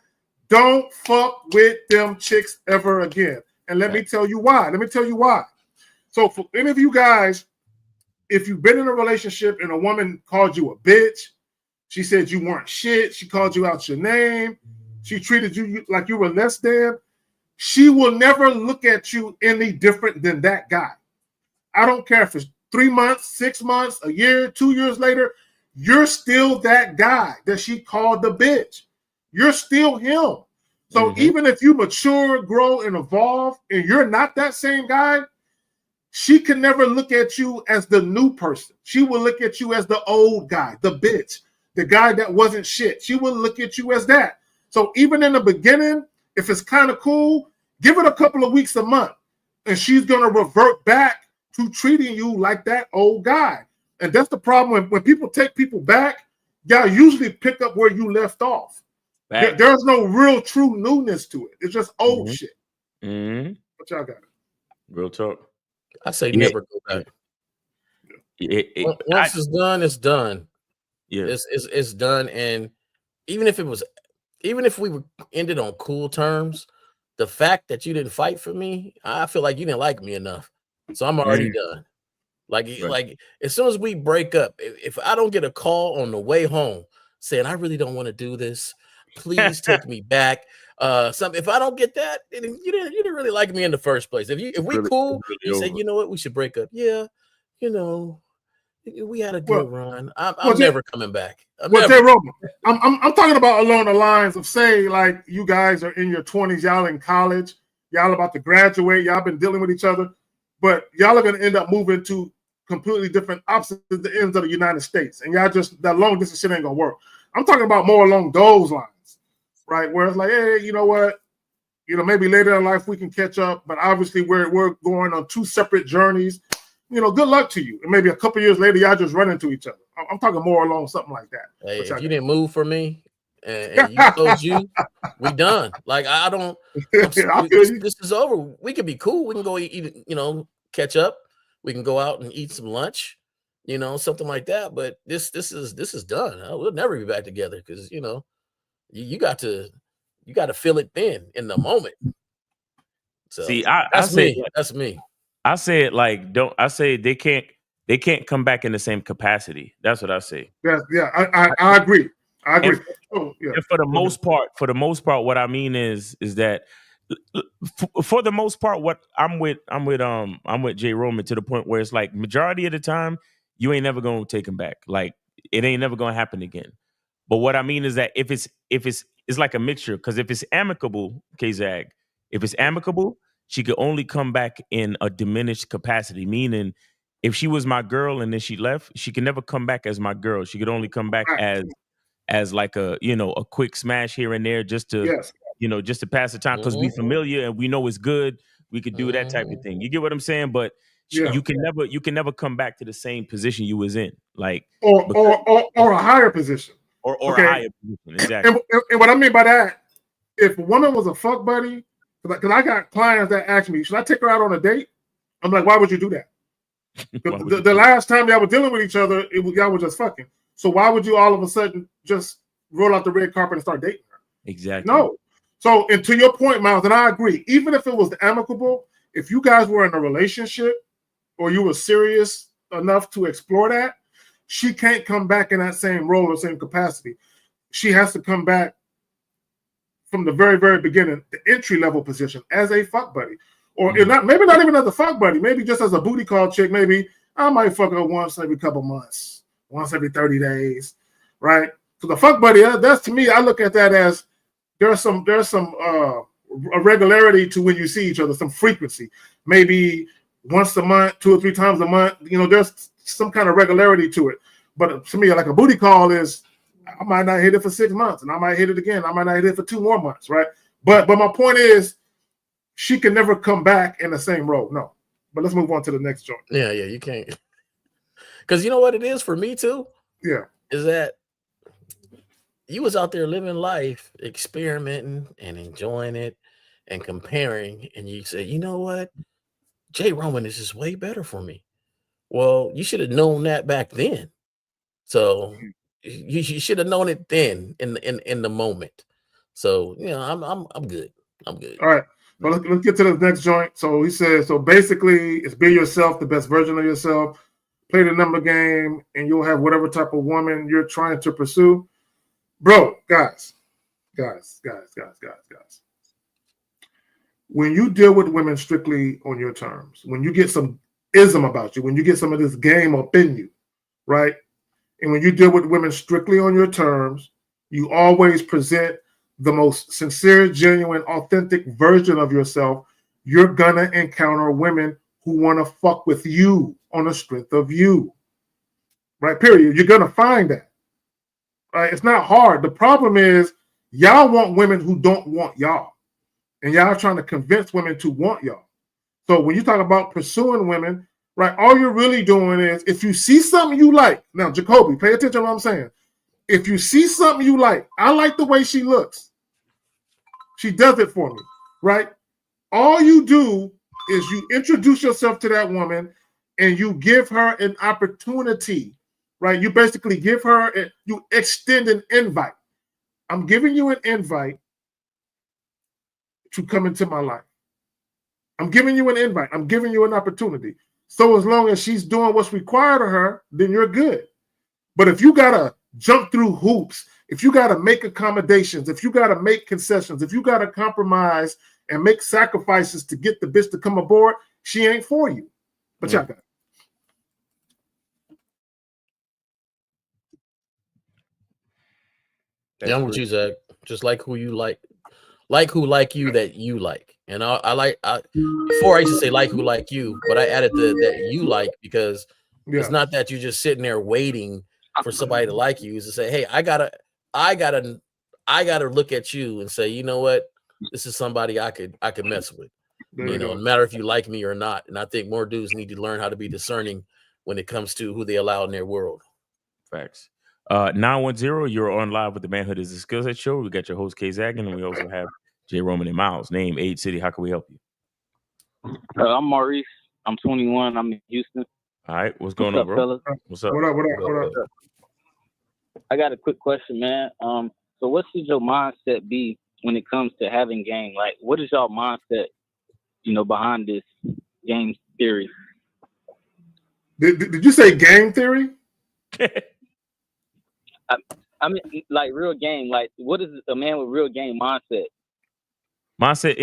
don't fuck with them chicks ever again. And let me tell you why. So for any of you guys, if you've been in a relationship and a woman called you a bitch, she said you weren't shit, she called you out your name, she treated you like you were less than, she will never look at you any different than that guy. I don't care if it's 3 months, 6 months, a year, 2 years later, you're still that guy that she called the bitch. You're still him. So even if you mature, grow, and evolve, and you're not that same guy, she can never look at you as the new person. She will look at you as the old guy, the bitch, the guy that wasn't shit. She will look at you as that. So even in the beginning, if it's kind of cool, give it a couple of weeks, a month, and she's going to revert back to treating you like that old guy. And that's the problem. When people take people back, y'all usually pick up where you left off. There's no real true newness to it. It's just old shit. What y'all got? Real talk. I say never go back. Once it's done, it's done. Yeah, it's done. And even if we were ended on cool terms, the fact that you didn't fight for me, I feel like you didn't like me enough. So I'm already done. Like as soon as we break up, if I don't get a call on the way home saying I really don't want to do this, please take me back. If I don't get that, you didn't really like me in the first place. If we really, cool, really you say, you know what, we should break up. Yeah, you know, we had a good run. I'm never coming back. Jay Roman, I'm talking about along the lines of, say, like you guys are in your 20s, y'all in college, y'all about to graduate, y'all been dealing with each other, but y'all are going to end up moving to completely different opposite ends of the United States, and y'all just, that long distance shit ain't gonna work. I'm talking about more along those lines, right? Where it's like, hey, you know what? You know, maybe later in life we can catch up, but obviously we're going on two separate journeys. You know, good luck to you. And maybe a couple years later, y'all just run into each other. I'm talking more along something like that. Hey, if you didn't move for me and you chose you, we done. Like, I don't, this is over. We could be cool. We can go eat, you know, catch up. We can go out and eat some lunch, you know, something like that. But this is done. We'll never be back together because, you know, you got to feel it then in the moment. So see, that's me. That's me. I say it like I say they can't come back in the same capacity. That's what I say. Yeah, I agree. I agree. And for the most part, what I mean is that for the most part, what I'm with Jay Roman to the point where it's like majority of the time you ain't never gonna take him back. Like it ain't never gonna happen again. But what I mean is that if it's like a mixture, because if it's amicable, K-Zag, if it's amicable, she could only come back in a diminished capacity. Meaning, if she was my girl and then she left, she could never come back as my girl. She could only come back as like a, you know, a quick smash here and there just to just to pass the time because we familiar and we know it's good. We could do that type of thing. You get what I'm saying? But you can never come back to the same position you was in, like or a higher position. Or a higher position, exactly. And what I mean by that, if a woman was a fuck buddy, because I got clients that ask me, should I take her out on a date? I'm like, why would you do that? The last time y'all were dealing with each other, y'all were just fucking. So why would you all of a sudden just roll out the red carpet and start dating her? Exactly. No. So, and to your point, Miles, and I agree, even if it was amicable, if you guys were in a relationship or you were serious enough to explore that, she can't come back in that same role or same capacity. She has to come back from the very, very beginning, the entry level position as a fuck buddy. Or maybe not even as a fuck buddy, maybe just as a booty call chick. Maybe I might fuck her once every couple months, once every 30 days, right? So the fuck buddy, that's to me, I look at that as there's some a regularity to when you see each other, some frequency. Maybe once a month, 2 or 3 times a month. There's some kind of regularity to it. But to me, like a booty call is, I might not hit it for 6 months, and I might hit it again. I might not hit it for 2 more months, right? But my point is, she can never come back in the same role. No. But let's move on to the next joint. Yeah, you can't. Because you know what it is for me too? Yeah. Is that you was out there living life, experimenting and enjoying it and comparing, and you say, you know what? Jay Roman is just way better for me. Well, you should have known that back then. So you should have known it then in the moment. So I'm good. I'm good. All right. Well, let's get to the next joint. So he says, so basically it's be yourself, the best version of yourself, play the number game, and you'll have whatever type of woman you're trying to pursue. Bro, guys. When you deal with women strictly on your terms, when you get some ism about you, when you get some of this game up in you, right? And when you deal with women strictly on your terms, you always present the most sincere, genuine, authentic version of yourself. You're gonna encounter women who want to fuck with you on the strength of you, right? Period. You're gonna find that, right? It's not hard. The problem is y'all want women who don't want y'all, and y'all trying to convince women to want y'all. So when you talk about pursuing women, right, all you're really doing is, if you see something you like, now Jacoby, pay attention to what I'm saying. If you see something you like, I like the way she looks. She does it for me, right? All you do is you introduce yourself to that woman and you give her an opportunity, right? You basically give her, you extend an invite. I'm giving you an invite to come into my life. I'm giving you an invite. I'm giving you an opportunity. So as long as she's doing what's required of her, then you're good. But if you got to jump through hoops, if you got to make accommodations, if you got to make concessions, if you got to compromise and make sacrifices to get the bitch to come aboard, she ain't for you. But y'all got it. Yeah, I'm with you, Zach. Just like who you like who like you that you like. And before I used to say like who like you, but I added that you like, because it's not that you're just sitting there waiting for somebody to like you. Is to say, hey, I gotta look at you and say, you know what, this is somebody I could mess with. No matter if you like me or not. And I think more dudes need to learn how to be discerning when it comes to who they allow in their world. Facts. 910, you're on live with the Manhood is a Skill Set Show. We got your host, Kay Zaggin, and we also have Jay Roman and Miles. Name, age, city. How can we help you? I'm Maurice. I'm 21. I'm in Houston. All right. What's going on, bro? Fellas? What's up? What up? I got a quick question, man. So what should your mindset be when it comes to having game? Like, what is y'all mindset, behind this game theory? Did you say game theory? I mean, like real game. Like, what is a man with real game mindset? Mindset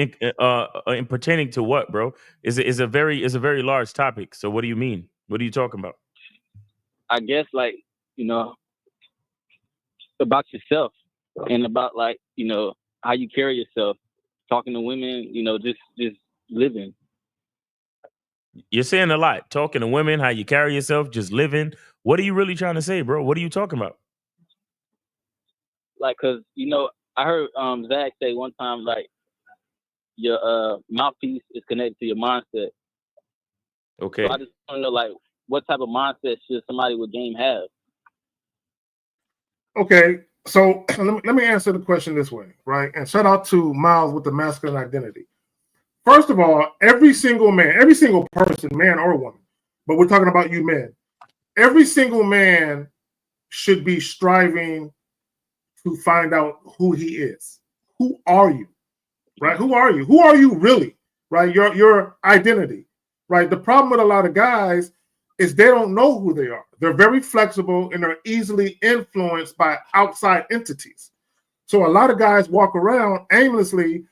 in pertaining to what, bro? Is a very large topic. So what do you mean? What are you talking about? I guess about yourself and about how you carry yourself, talking to women, just living. You're saying a lot. Talking to women, how you carry yourself, just living. What are you really trying to say, bro? What are you talking about? Like, cause I heard Zach say one time, like, your mouthpiece is connected to your mindset. Okay. So I just want to know, like, what type of mindset should somebody with game have? Okay, so let me answer the question this way, right? And shout out to Miles with the masculine identity. First of all, every single man, every single person, man or woman, but we're talking about you men, every single man should be striving to find out who he is. Who are you? Right? Who are you? Who are you really? Right? Your identity. Right? The problem with a lot of guys is they don't know who they are. They're very flexible and are easily influenced by outside entities. So a lot of guys walk around aimlessly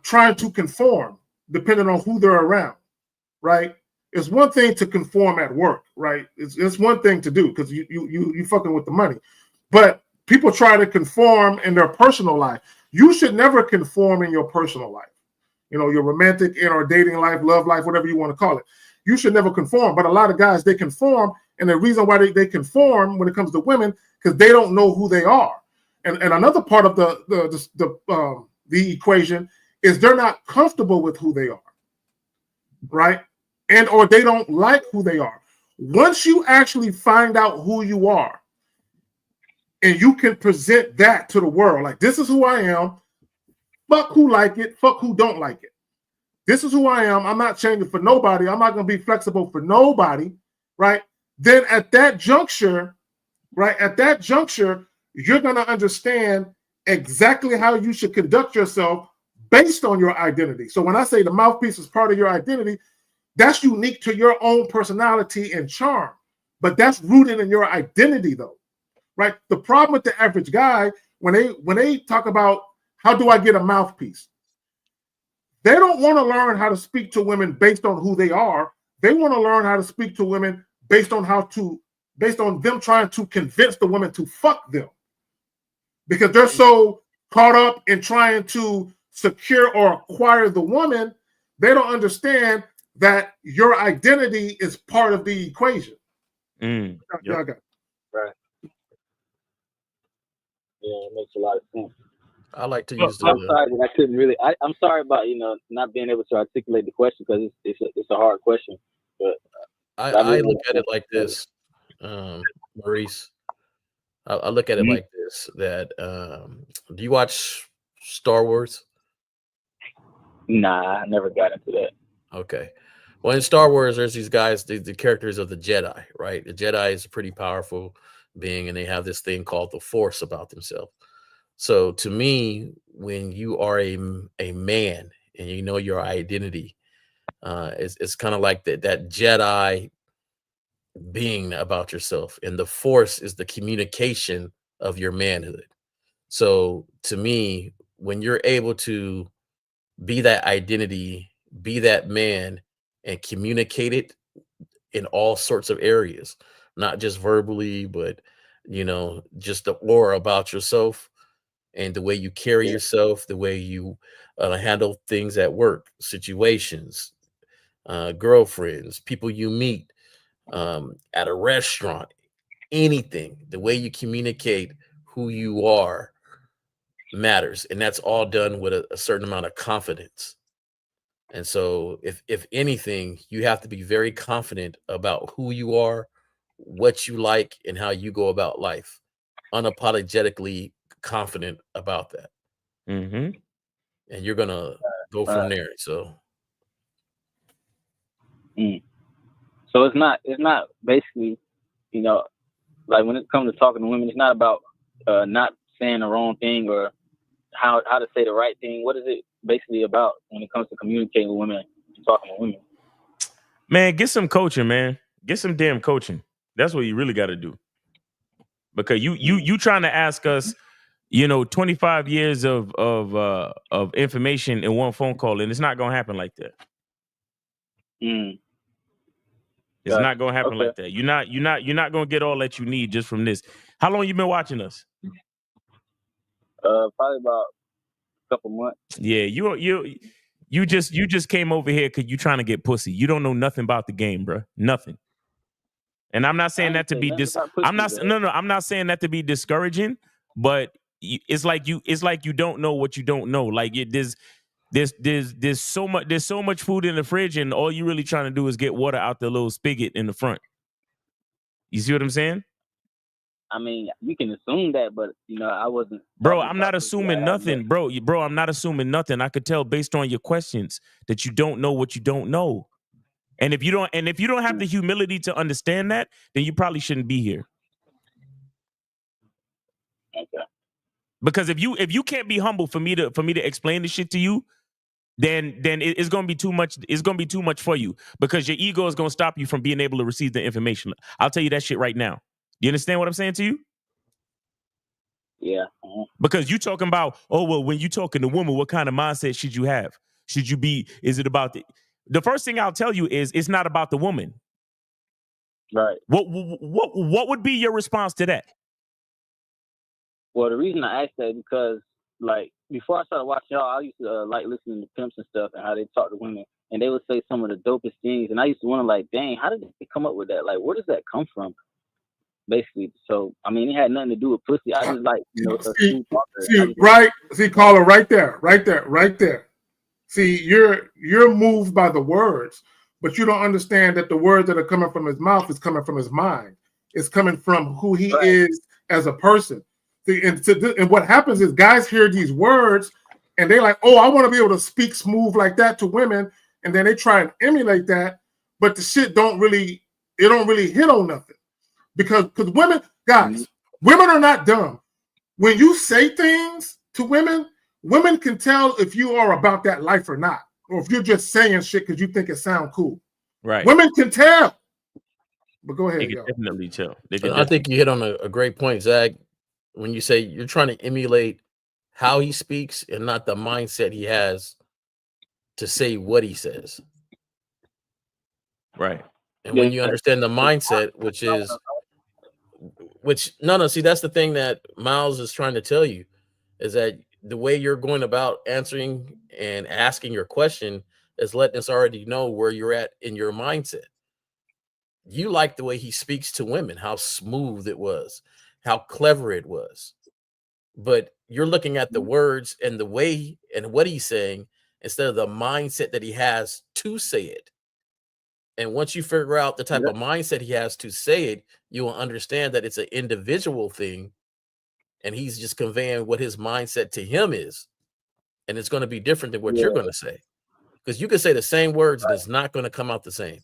trying to conform, depending on who they're around, right? It's one thing to conform at work, right? It's one thing to do because you fucking with the money. But people try to conform in their personal life. You should never conform in your personal life. You know, your romantic or dating life, love life, whatever you want to call it. You should never conform. But a lot of guys, they conform. And the reason why they conform when it comes to women, because they don't know who they are. And another part of the equation is they're not comfortable with who they are, right? And or they don't like who they are. Once you actually find out who you are, and you can present that to the world, like this is who I am. Fuck who like it. Fuck who don't like it. This is who I am. I'm not changing for nobody. I'm not going to be flexible for nobody, right? Then at that juncture, right? At that juncture, you're going to understand exactly how you should conduct yourself based on your identity. So when I say the mouthpiece is part of your identity, that's unique to your own personality and charm, but that's rooted in your identity, though, right? The problem with the average guy, when they talk about how do I get a mouthpiece, they don't want to learn how to speak to women based on who they are. They want to learn how to speak to women based on them trying to convince the women to fuck them, because they're so caught up in trying to secure or acquire the woman, they don't understand that your identity is part of the equation. Yep. Right. Yeah, it makes a lot of sense. I like to use I'm sorry that I couldn't really. I'm sorry about not being able to articulate the question because it's a hard question. But I look at it like this, Maurice. I look at it like this. That do you watch Star Wars? Nah, I never got into that. Okay. Well, in Star Wars, there's these guys, the characters of the Jedi, right? The Jedi is a pretty powerful being, and they have this thing called the Force about themselves. So to me, when you are a man and you know your identity, it's kind of like that Jedi being about yourself, and the Force is the communication of your manhood. So to me, when you're able to be that identity, be that man, and communicate it in all sorts of areas, not just verbally, but just the aura about yourself and the way you carry yourself, the way you handle things at work, situations, girlfriends, people you meet, at a restaurant, anything, the way you communicate who you are matters. And that's all done with a certain amount of confidence. And so if anything, you have to be very confident about who you are, what you like, and how you go about life. Unapologetically confident about that. Mm-hmm. And you're gonna go from there. So So it's not basically, like when it comes to talking to women, it's not about not saying the wrong thing or how to say the right thing. What is it basically about when it comes to communicating with women and talking to women? Man, get some coaching, man. Get some damn coaching. That's what you really got to do. Because you trying to ask us, 25 years of information in one phone call, and it's not gonna happen like that. It's not gonna happen like that. You're not gonna get all that you need just from this. How long you been watching us? Probably about a couple months. Yeah, you just came over here because you trying to get pussy. You don't know nothing about the game, bro. Nothing. And I'm not saying that to be I'm not saying that to be discouraging, but it's like you don't know what you don't know. Like there's so much food in the fridge, and all you really trying to do is get water out the little spigot in the front. You see what I'm saying? I mean, you can assume that, but I wasn't. Bro, I'm not assuming nothing, bro. I'm not assuming nothing. I could tell based on your questions that you don't know what you don't know. And if you don't have the humility to understand that, then you probably shouldn't be here. Okay. Because if you can't be humble for me to explain this shit to you, then it's gonna be too much. It's gonna be too much for you because your ego is gonna stop you from being able to receive the information. I'll tell you that shit right now. You understand what I'm saying to you? Yeah. Because you talking about, oh, well, when you talking to women, what kind of mindset should you have? Should you be, is it about the first thing I'll tell you is it's not about the woman. Right. What would be your response to that? Well, the reason I asked that is because, like, before I started watching y'all, I used to like listening to pimps and stuff and how they talk to women, and they would say some of the dopest things, and I used to wonder, like, dang, how did they come up with that? Like, where does that come from? Basically, so I mean, it had nothing to do with pussy. I just like, a smooth talker. See, caller, right there. See, you're moved by the words, but you don't understand that the words that are coming from his mouth is coming from his mind. It's coming from who he is as a person. See, and what happens is guys hear these words and they're like, oh, I want to be able to speak smooth like that to women, and then they try and emulate that, but the shit don't really hit on nothing. Because women, guys, women are not dumb. When you say things to women, women can tell if you are about that life or not, or if you're just saying shit because you think it sounds cool. Right. Women can tell. But go ahead. They can definitely tell. I think you hit on a great point, Zach, when you say you're trying to emulate how he speaks and not the mindset he has to say what he says. Right. And when you understand the mindset, see, that's the thing that Miles is trying to tell you, is that the way you're going about answering and asking your question is letting us already know where you're at in your mindset. You like the way he speaks to women, how smooth it was, how clever it was. But you're looking at the words and the way and what he's saying instead of the mindset that he has to say it. And once you figure out the type of mindset he has to say it, you will understand that it's an individual thing, and he's just conveying what his mindset to him is. And it's going to be different than what you're going to say. Because you can say the same words and it's not going to come out the same.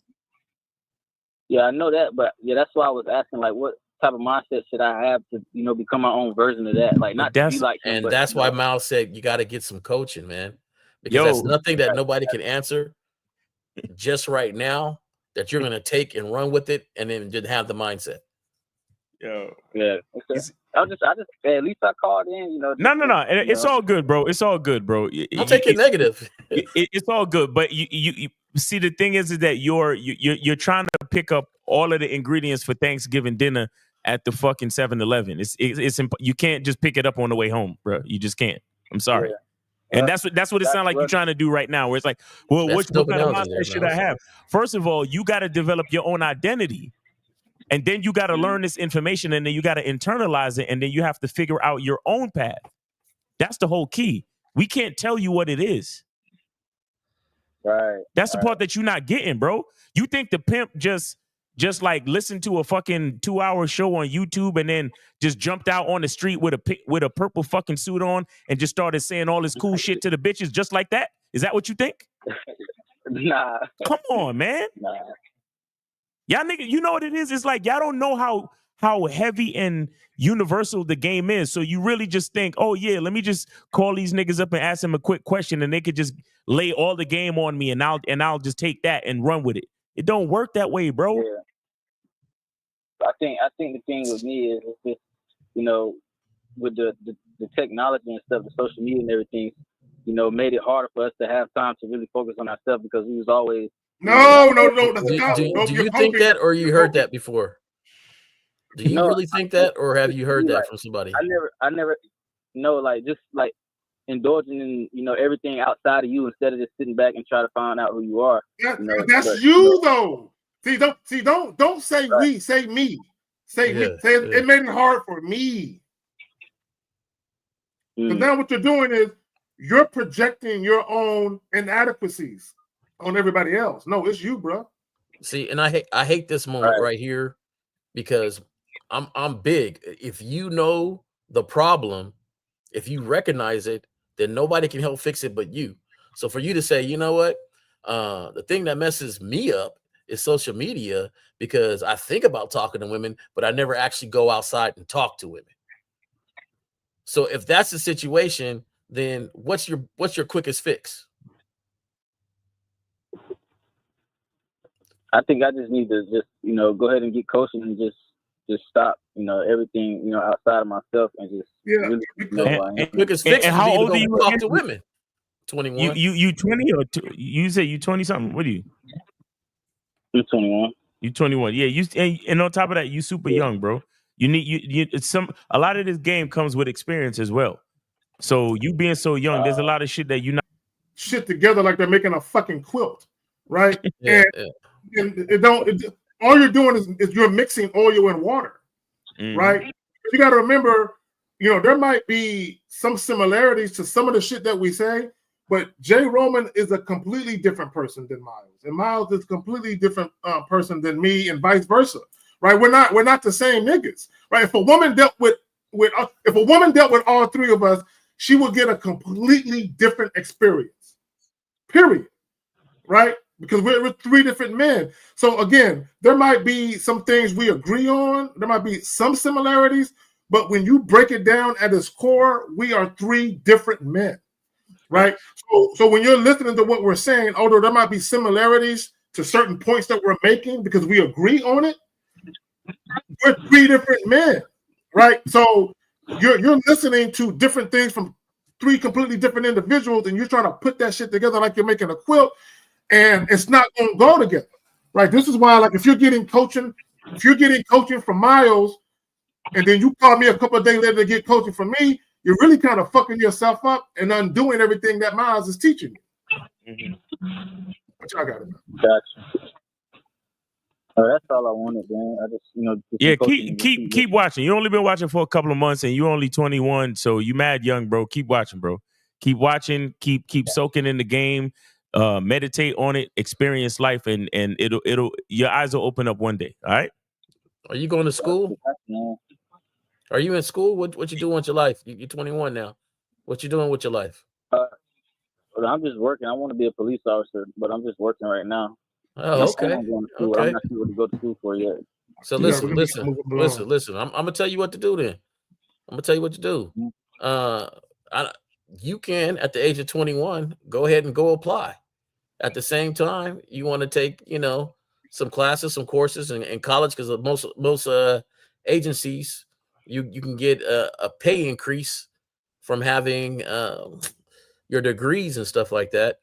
Yeah, I know that, but that's why I was asking, like, what type of mindset should I have to, become my own version of that? Like, not to be like him, but that's why Miles said you got to get some coaching, man. Because that's nothing that nobody can answer just right now, that you're going to take and run with it and then just have the mindset. Yo. Yeah. Okay. I just at least I called in, No. It's all good, bro. It's all good, bro. Don't take it negative. It's all good, but you see, the thing is that you're trying to pick up all of the ingredients for Thanksgiving dinner at the fucking 7-Eleven. It's you can't just pick it up on the way home, bro. You just can't. I'm sorry. Yeah. And that's what it sounds like you're trying to do right now, where it's like, well, what kind of mindset should I have? First of all, you got to develop your own identity. And then you got to learn this information, and then you got to internalize it, and then you have to figure out your own path. That's the whole key. We can't tell you what it is. Right. That's the part that you're not getting, bro. You think the pimp just like listened to a fucking 2-hour show on YouTube and then just jumped out on the street with a purple fucking suit on and just started saying all this cool shit to the bitches just like that? Is that what you think? Nah. Come on, man. Nah. Y'all niggas, you know what it is? It's like y'all don't know how heavy and universal the game is. So you really just think, oh yeah, let me just call these niggas up and ask them a quick question, and they could just lay all the game on me, and I'll just take that and run with it. It don't work that way, bro. Yeah. I think the thing with me is just, with the technology and stuff, the social media and everything, made it harder for us to have time to really focus on ourselves, because we was always. No. Do you think that, or you heard that before? Do you really think that, or have you heard that from somebody? I never like, just like indulging in, everything outside of you instead of just sitting back and try to find out who you are. That's you though. Don't say we, say me. Say me. Say it made it hard for me. Because now what you're doing is you're projecting your own inadequacies on everybody else. No, it's you, bro. See, and I hate this moment right here, because I'm big. If you know the problem, if you recognize it, then nobody can help fix it but you. So for you to say, you know what, the thing that messes me up is social media, because I think about talking to women, but I never actually go outside and talk to women. So if that's the situation, then what's your quickest fix? I think I just need to just, go ahead and get coaching and just just stop, everything, outside of myself and just really know who I am. Biggest fix and is how for you to old go are you talk again? to women. 21. You 20 or you say you 20 something? What are you? I'm 21. You 21. Yeah, and on top of that, you super young, bro. You need it's a lot of this game comes with experience as well. So you being so young, there's a lot of shit that you not shit together like they're making a fucking quilt, right? Yeah, and all you're doing is you're mixing oil and water, right? You got to remember, there might be some similarities to some of the shit that we say, but Jay Roman is a completely different person than Miles, and Miles is a completely different person than me, and vice versa, right? We're not the same niggas, right? If a woman dealt with all three of us, she would get a completely different experience, period, right? Because we're three different men. So again, there might be some things we agree on. There might be some similarities, but when you break it down at its core, we are three different men, right? So when you're listening to what we're saying, although there might be similarities to certain points that we're making because we agree on it, we're three different men, right? So you're listening to different things from three completely different individuals, and you're trying to put that shit together like you're making a quilt, and it's not going to go together, right? This is why, like, if you're getting coaching from Miles, and then you call me a couple of days later to get coaching from me, you're really kind of fucking yourself up and undoing everything that Miles is teaching you. What y'all got to know? Gotcha. That's all I wanted, man. I just, keep watching. You only been watching for a couple of months, and you're only 21, so you mad young, bro. Keep watching, bro. Keep watching. Keep soaking in the game. Meditate on it. Experience life, and it'll your eyes will open up one day. All right. Are you going to school? Are you in school? What you doing with your life? You're 21 now. What you doing with your life? I'm just working. I want to be a police officer, but I'm just working right now. Oh, okay. I'm going to school. Okay. I'm not sure what to go to school for yet. So listen. I'm gonna tell you what to do then. I'm gonna tell you what to do. You can, at the age of 21, go ahead and go apply. At the same time, you want to take, some classes, some courses in college, because most agencies, you can get a pay increase from having your degrees and stuff like that.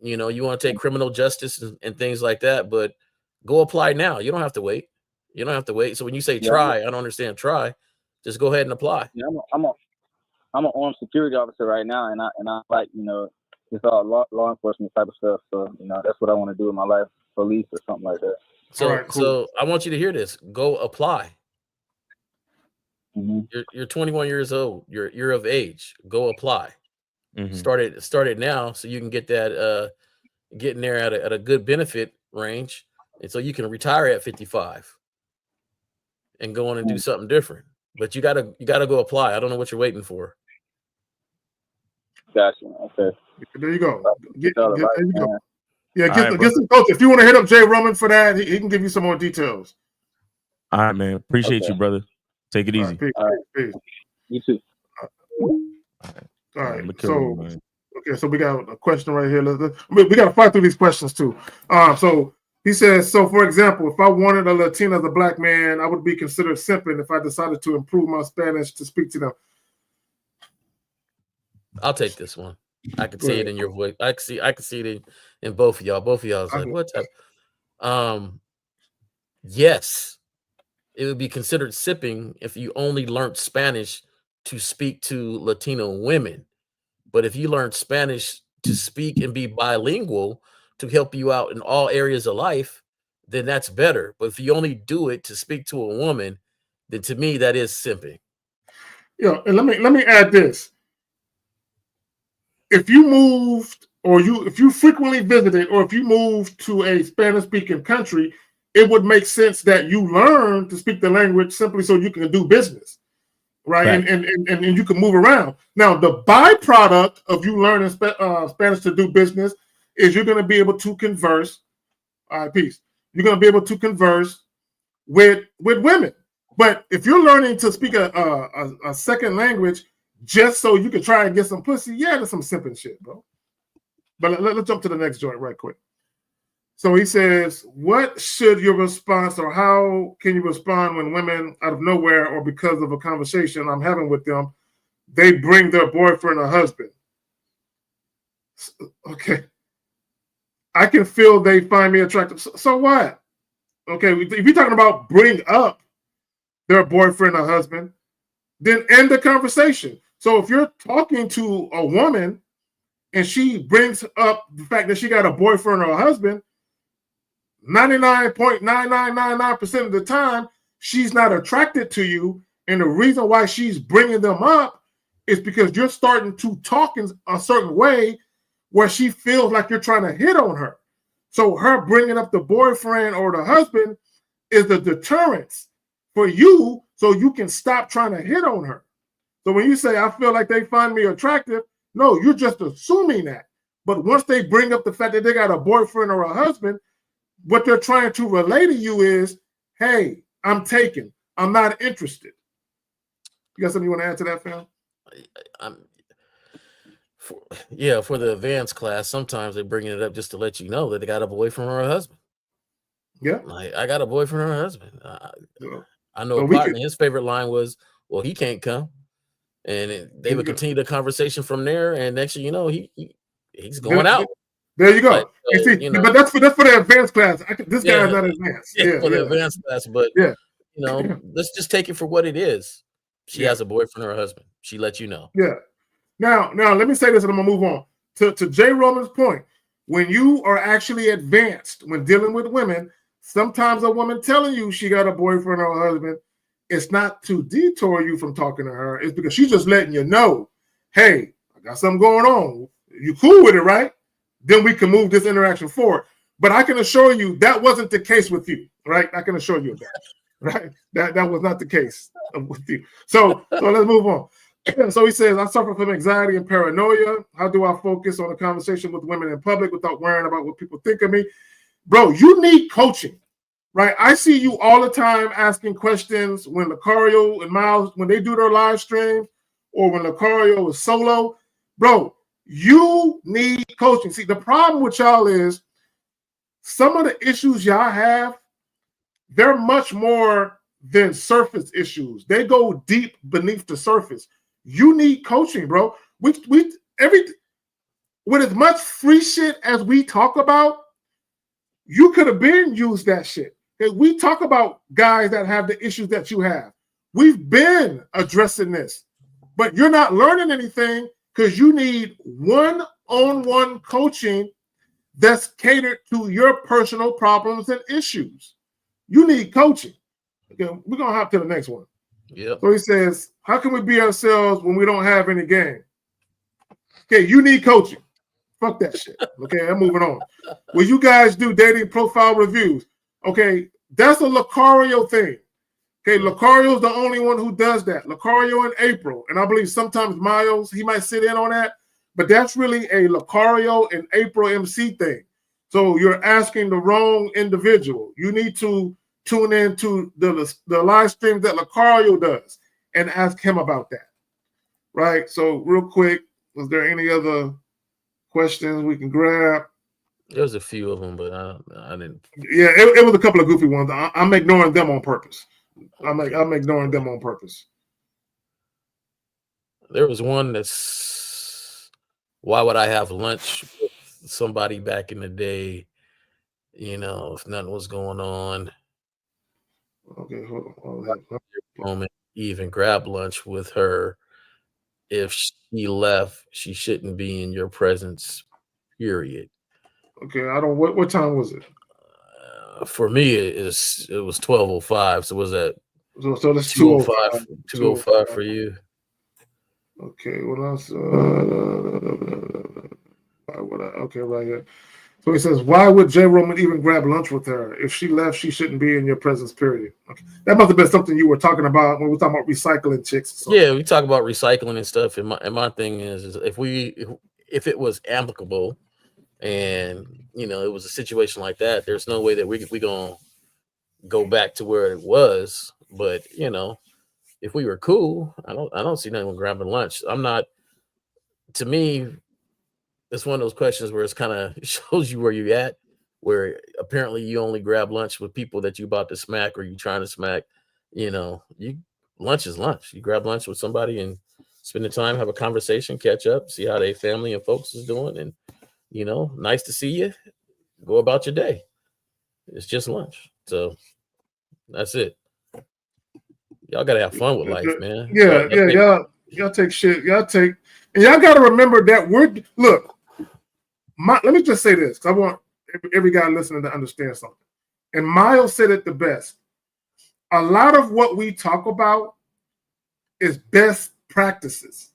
You want to take criminal justice and things like that, but go apply now. You don't have to wait. So when you say try, I don't understand try. Just go ahead and apply. Yeah, I'm an armed security officer right now, and I like, it's all law enforcement type of stuff. So, that's what I want to do in my life, police or something like that. So I want you to hear this. Go apply. Mm-hmm. You're 21 years old. You're of age. Go apply. Mm-hmm. Start it now, so you can get that getting there at a good benefit range, and so you can retire at 55 and go on and do something different. But you gotta go apply. I don't know what you're waiting for. Gotcha. Okay. There you go. There you go. Yeah, right, get some coach. If you want to hit up Jay Roman for that, he can give you some more details. All right, man. Appreciate you, brother. Take it easy. Peace. Peace. You too. All right. So we got a question right here. We got to fight through these questions too. So he says, so for example, if I wanted a Latina as a black man, I would be considered simping if I decided to improve my Spanish to speak to them. I'll take this one. I can see it in your voice. I can see it in both of y'all. Both of y'all is like, what type? Yes, it would be considered sipping if you only learned Spanish to speak to Latino women. But if you learn Spanish to speak and be bilingual to help you out in all areas of life, then that's better. But if you only do it to speak to a woman, then to me that is simping. Yeah, and let me add this. If you moved, or if you frequently visited, or if you moved to a Spanish-speaking country, it would make sense that you learn to speak the language simply so you can do business, right? And you can move around. Now, the byproduct of you learning Spanish to do business is you're going to be able to converse. All right, peace. You're going to be able to converse with women. But if you're learning to speak a second language just so you can try and get some pussy, yeah, that's some simping shit, bro. But let's jump to the next joint right quick. So he says, what should your response, or how can you respond when women out of nowhere or because of a conversation I'm having with them, they bring their boyfriend or husband? Okay. I can feel they find me attractive. So what? Okay, if you're talking about bring up their boyfriend or husband, then end the conversation. So if you're talking to a woman and she brings up the fact that she got a boyfriend or a husband, 99.9999% of the time, she's not attracted to you. And the reason why she's bringing them up is because you're starting to talk in a certain way where she feels like you're trying to hit on her. So her bringing up the boyfriend or the husband is the deterrence for you so you can stop trying to hit on her. So when you say, I feel like they find me attractive, no, you're just assuming that. But once they bring up the fact that they got a boyfriend or a husband, what they're trying to relay to you is, hey, I'm taken. I'm not interested. You got something you want to add to that, fam? For the advanced class, sometimes they're bringing it up just to let you know that they got a boyfriend or a husband. Yeah. Like, I got a boyfriend or a husband. I know So a we partner, could- his favorite line was, well, he can't come. And they would continue the conversation from there. And next thing you know, he's going out. There you go. Like, And see, you know, but that's for the advanced class. This guy's not advanced. for the advanced class. But yeah, you know, let's just take it for what it is. She Yeah. has a boyfriend or a husband. She lets you know. Yeah. Now, let me say this, and I'm gonna move on to Jay Roman's point. When you are actually advanced when dealing with women, sometimes a woman telling you she got a boyfriend or a husband, it's not to detour you from talking to her. It's because she's just letting you know, hey, I got something going on. You cool with it, right? Then we can move this interaction forward. But I can assure you that wasn't the case with you, right? I can assure you of that, right? That was not the case with you. So let's move on. So he says, I suffer from anxiety and paranoia. How do I focus on a conversation with women in public without worrying about what people think of me? Bro, you need coaching, right? I see you all the time asking questions when Lucario and Miles, when they do their live streams, or when Lucario is solo. Bro, you need coaching. See, the problem with y'all is some of the issues y'all have, they're much more than surface issues. They go deep beneath the surface. You need coaching, bro. With as much free shit as we talk about, you could have been used that shit. We talk about guys that have the issues that you have. We've been addressing this, but you're not learning anything because you need one-on-one coaching that's catered to your personal problems and issues. You need coaching. Okay, we're gonna hop to the next one. Yeah. So he says, how can we be ourselves when we don't have any game? Okay, you need coaching. Fuck that shit. Okay, I'm moving on. Will you guys do dating profile reviews? Okay, that's a Lucario thing. Okay, Lucario's the only one who does that. Lucario and April. And I believe sometimes Miles, he might sit in on that. But that's really a Lucario and April MC thing. So you're asking the wrong individual. You need to tune into the live stream that Lucario does and ask him about that. Right? So real quick, was there any other questions we can grab? There's a few of them, but I didn't. Yeah, it was a couple of goofy ones. I'm ignoring them on purpose. I'm ignoring them on purpose. There was one that's, why would I have lunch with somebody back in the day? You know, if nothing was going on. Okay, hold on. Moment, even grab lunch with her. If she left, she shouldn't be in your presence. Period. Okay, I don't. What time was it? For me, it was 12:05. So was that? So that's 2:05. 2:05 for you. Okay, what else? Okay, right here. So he says, why would J. Roman even grab lunch with her? If she left, she shouldn't be in your presence, period. Okay. That must have been something you were talking about when we were talking about recycling chicks. So. Yeah, we talk about recycling and stuff. And my thing is if it was applicable and, you know, it was a situation like that, there's no way that we going to go back to where it was. But, you know, if we were cool, I don't see nothing with grabbing lunch. To me, it's one of those questions where it's kind of shows you where you're at. where apparently you only grab lunch with people that you about to smack or you trying to smack. Lunch is lunch. You grab lunch with somebody and spend the time, have a conversation, catch up, see how they family and folks is doing, and nice to see you. Go about your day. It's just lunch. So that's it. Y'all gotta have fun with life, man. Y'all take shit. And y'all gotta remember that let me just say this, because I want every guy listening to understand something. And Miles said it the best. A lot of what we talk about is best practices.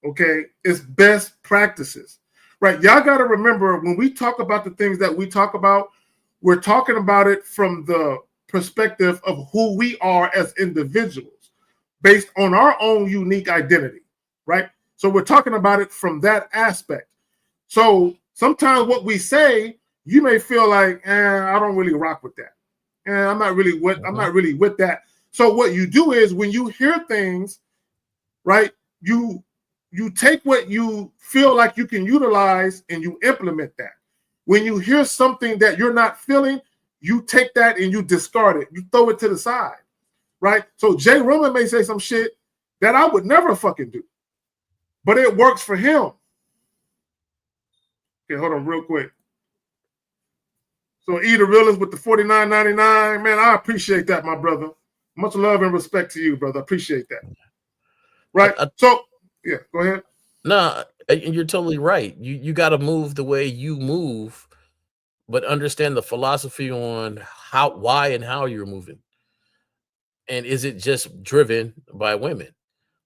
Okay? It's best practices. Right? Y'all got to remember, when we talk about the things that we talk about, we're talking about it from the perspective of who we are as individuals, based on our own unique identity. Right? So we're talking about it from that aspect. So sometimes what we say, you may feel like, I don't really rock with that. I'm not really with that. So what you do is, when you hear things, right, you take what you feel like you can utilize and you implement that. When you hear something that you're not feeling, you take that and you discard it. You throw it to the side, right? So Jay Roman may say some shit that I would never fucking do, but it works for him. Okay, hold on real quick. So E the realist with the $49.99, man, I appreciate that, my brother. Much love and respect to you, brother. I appreciate that. Right. So yeah, go ahead. No, you're totally right. You got to move the way you move, but understand the philosophy on why and how you're moving. And is it just driven by women?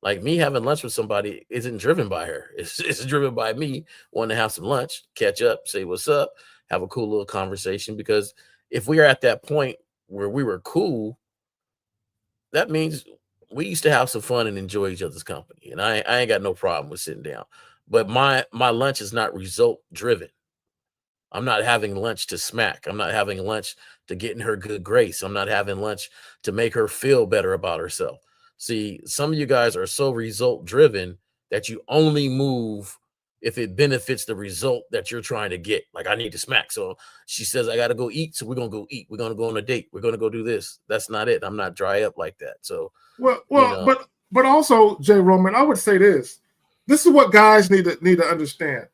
Like me having lunch with somebody isn't driven by her. It's driven by me wanting to have some lunch, catch up, say what's up, have a cool little conversation. Because if we are at that point where we were cool, that means we used to have some fun and enjoy each other's company. And I ain't got no problem with sitting down. But my lunch is not result driven. I'm not having lunch to smack. I'm not having lunch to get in her good grace. I'm not having lunch to make her feel better about herself. See, some of you guys are so result driven that you only move if it benefits the result that you're trying to get. Like, I need to smack. So she says, I got to go eat. So we're going to go eat. We're going to go on a date. We're going to go do this. That's not it. I'm not dry up like that. So, but also, Jay Roman, I would say this. This is what guys need to understand.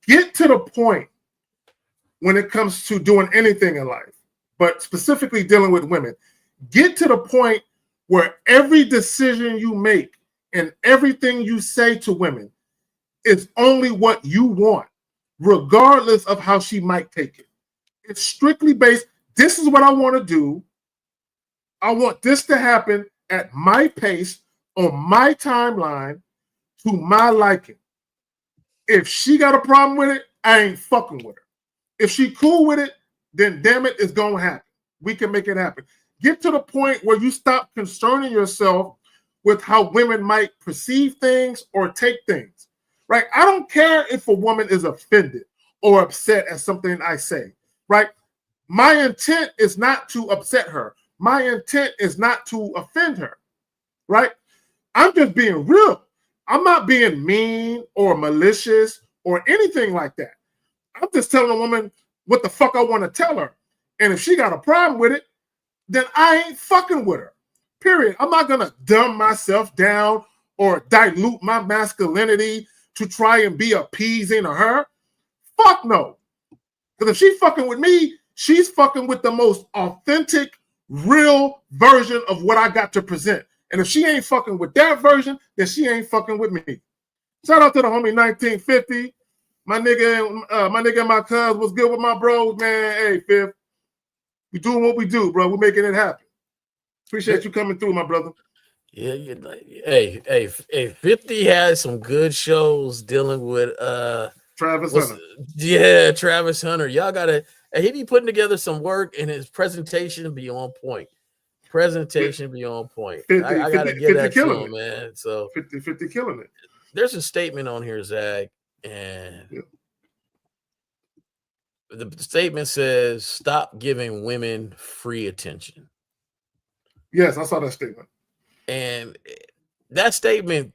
Get to the point when it comes to doing anything in life, but specifically dealing with women. Get to the point where every decision you make and everything you say to women is only what you want, regardless of how she might take it. It's strictly based, this is what I want to do. I want this to happen at my pace, on my timeline, to my liking. If she got a problem with it, I ain't fucking with her. If she cool with it, then damn it, it's going to happen. We can make it happen. Get to the point where you stop concerning yourself with how women might perceive things or take things, right? I don't care if a woman is offended or upset at something I say, right? My intent is not to upset her. My intent is not to offend her, right? I'm just being real. I'm not being mean or malicious or anything like that. I'm just telling a woman what the fuck I want to tell her. And if she got a problem with it, then I ain't fucking with her. Period. I'm not going to dumb myself down or dilute my masculinity to try and be appeasing to her. Fuck no. Because if she's fucking with me, she's fucking with the most authentic, real version of what I got to present. And if she ain't fucking with that version, then she ain't fucking with me. Shout out to the homie 1950. My nigga and my cuz was good with my bros, man. Hey, Fifth. We doing what we do, bro. We're making it happen. Appreciate you coming through, my brother. Yeah, hey, 50 has some good shows dealing with Travis Hunter. Yeah, Travis Hunter. Y'all gotta he be putting together some work and his presentation be on point. Be on point. 50, I gotta 50, give 50 that to killing him, it. man. So 50 killing it. There's a statement on here, Zach, and the statement says, stop giving women free attention. Yes, I saw that statement. And that statement,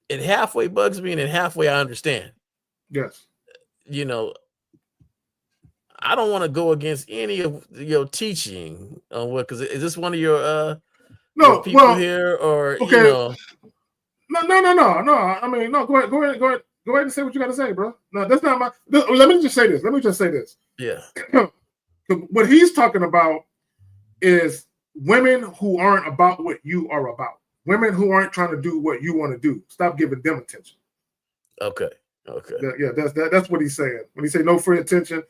it halfway bugs me and it halfway I understand. Yes. You know, I don't want to go against any of your teaching on what, because is this one of your No, people well, here, or okay. No. I mean, no. Go ahead and say what you got to say, bro. No, that's not my. Let me just say this. Yeah. What he's talking about is women who aren't about what you are about. Women who aren't trying to do what you want to do. Stop giving them attention. Okay. Yeah, that's what he's saying. When he say no free attention,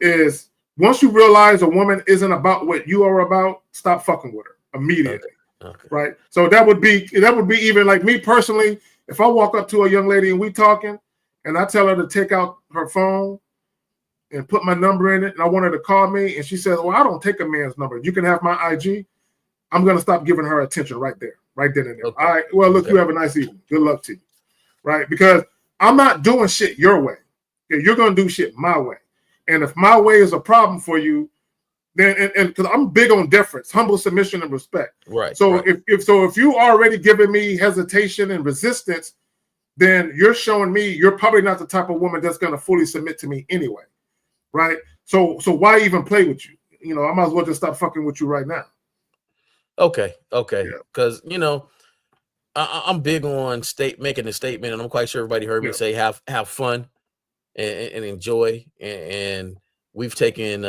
is once you realize a woman isn't about what you are about, stop fucking with her immediately. Okay. Right. So that would be even like me personally. If I walk up to a young lady and we talking, and I tell her to take out her phone and put my number in it, and I want her to call me, and she says, "Well, I don't take a man's number. You can have my IG." I'm gonna stop giving her attention right there, right then and there. Okay. All right. Well, look, you have a nice evening. Good luck to you. Right? Because I'm not doing shit your way. Okay? You're gonna do shit my way, and if my way is a problem for you, then and because I'm big on deference, humble submission, and respect. Right. So right. if you already giving me hesitation and resistance, then you're showing me you're probably not the type of woman that's gonna fully submit to me anyway. Right? So why even play with you? You know, I might as well just stop fucking with you right now. Okay. Because I'm big on making a statement, and I'm quite sure everybody heard me say have fun and enjoy. And we've taken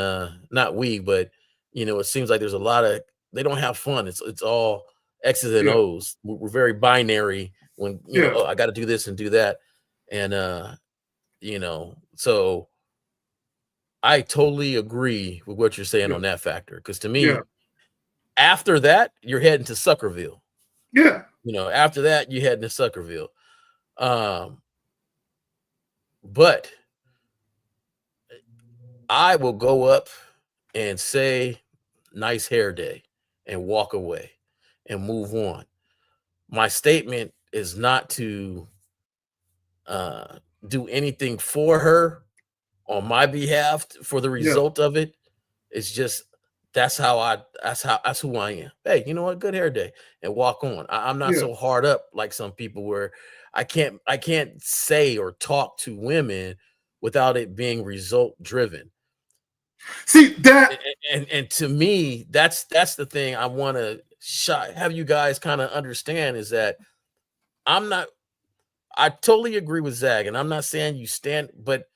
not we, but it seems like there's a lot of they don't have fun. It's all X's and O's. We're very binary when oh, I got to do this and do that, and so I totally agree with what you're saying on that factor, because to me, after that, you're heading to Suckerville. Yeah. After that, you head to Suckerville. But I will go up and say, nice hair day, and walk away and move on. My statement is not to do anything for her on my behalf for the result of it. It's just that's who I am. Hey, you know what? Good hair day, and walk on. I'm not so hard up like some people where I can't say or talk to women without it being result driven. See that, and to me, that's the thing I want to have you guys kind of understand, is that I totally agree with Zag, and I'm not saying you stand, but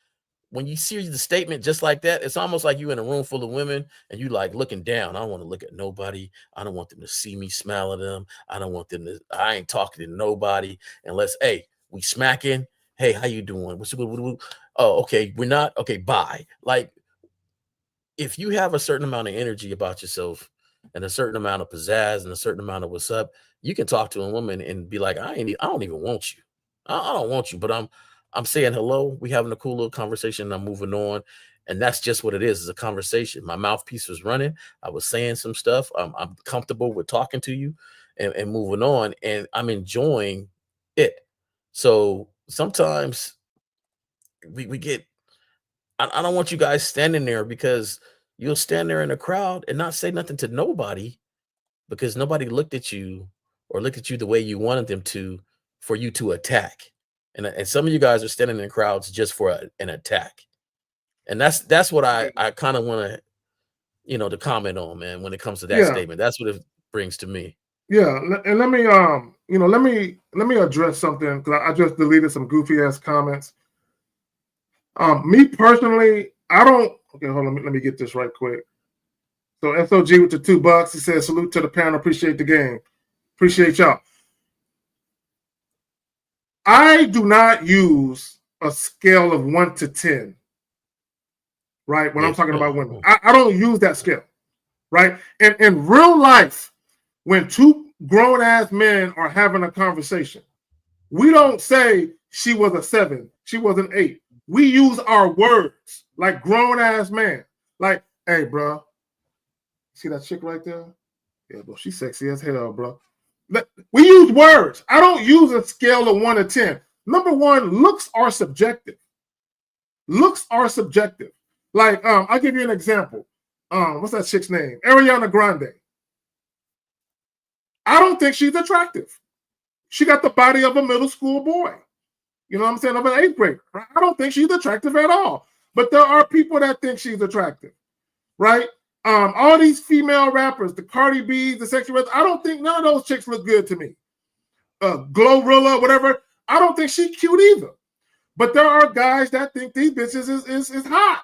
when you see the statement just like that, it's almost like you in a room full of women and you like looking down. I don't want to look at nobody. I don't want them to see me smile at them. I ain't talking to nobody unless, hey, we smacking. Hey, how you doing? What's good? Oh, okay. We're not. Okay, bye. Like, if you have a certain amount of energy about yourself and a certain amount of pizzazz and a certain amount of what's up, you can talk to a woman and be like, I don't even want you. I don't want you, but I'm saying hello. We having a cool little conversation. And I'm moving on, and that's just what it is. It's a conversation. My mouthpiece was running. I was saying some stuff. I'm comfortable with talking to you and moving on, and I'm enjoying it. So sometimes we get. I don't want you guys standing there, because you'll stand there in a crowd and not say nothing to nobody because nobody looked at you or looked at you the way you wanted them to, for you to attack. And some of you guys are standing in crowds just for an attack. And that's what I kind of want to, to comment on, man, when it comes to that statement. That's what it brings to me. Yeah. And let me, let me address something, because I just deleted some goofy ass comments. Me personally, I don't, okay, hold on. Let me get this right quick. So SOG with the $2, he says, salute to the panel. Appreciate the game. Appreciate y'all. I do not use a scale of 1 to 10, right? When I'm talking about women, I don't use that scale, right? And in real life, when two grown ass men are having a conversation, we don't say she was a 7, she was an 8. We use our words like grown ass man. Like, hey, bro, see that chick right there? Yeah, bro, she's sexy as hell, bro. We use words. I don't use a scale of 1 to 10. Number one, looks are subjective. Looks are subjective. Like, I'll give you an example. What's that chick's name? Ariana Grande. I don't think she's attractive. She got the body of a middle school boy. You know what I'm saying? Of an 8th grader. I don't think she's attractive at all. But there are people that think she's attractive, right? All these female rappers, the Cardi B's, the sexual, I don't think none of those chicks look good to me. Glorilla, whatever, I don't think she's cute either. But there are guys that think these bitches is hot.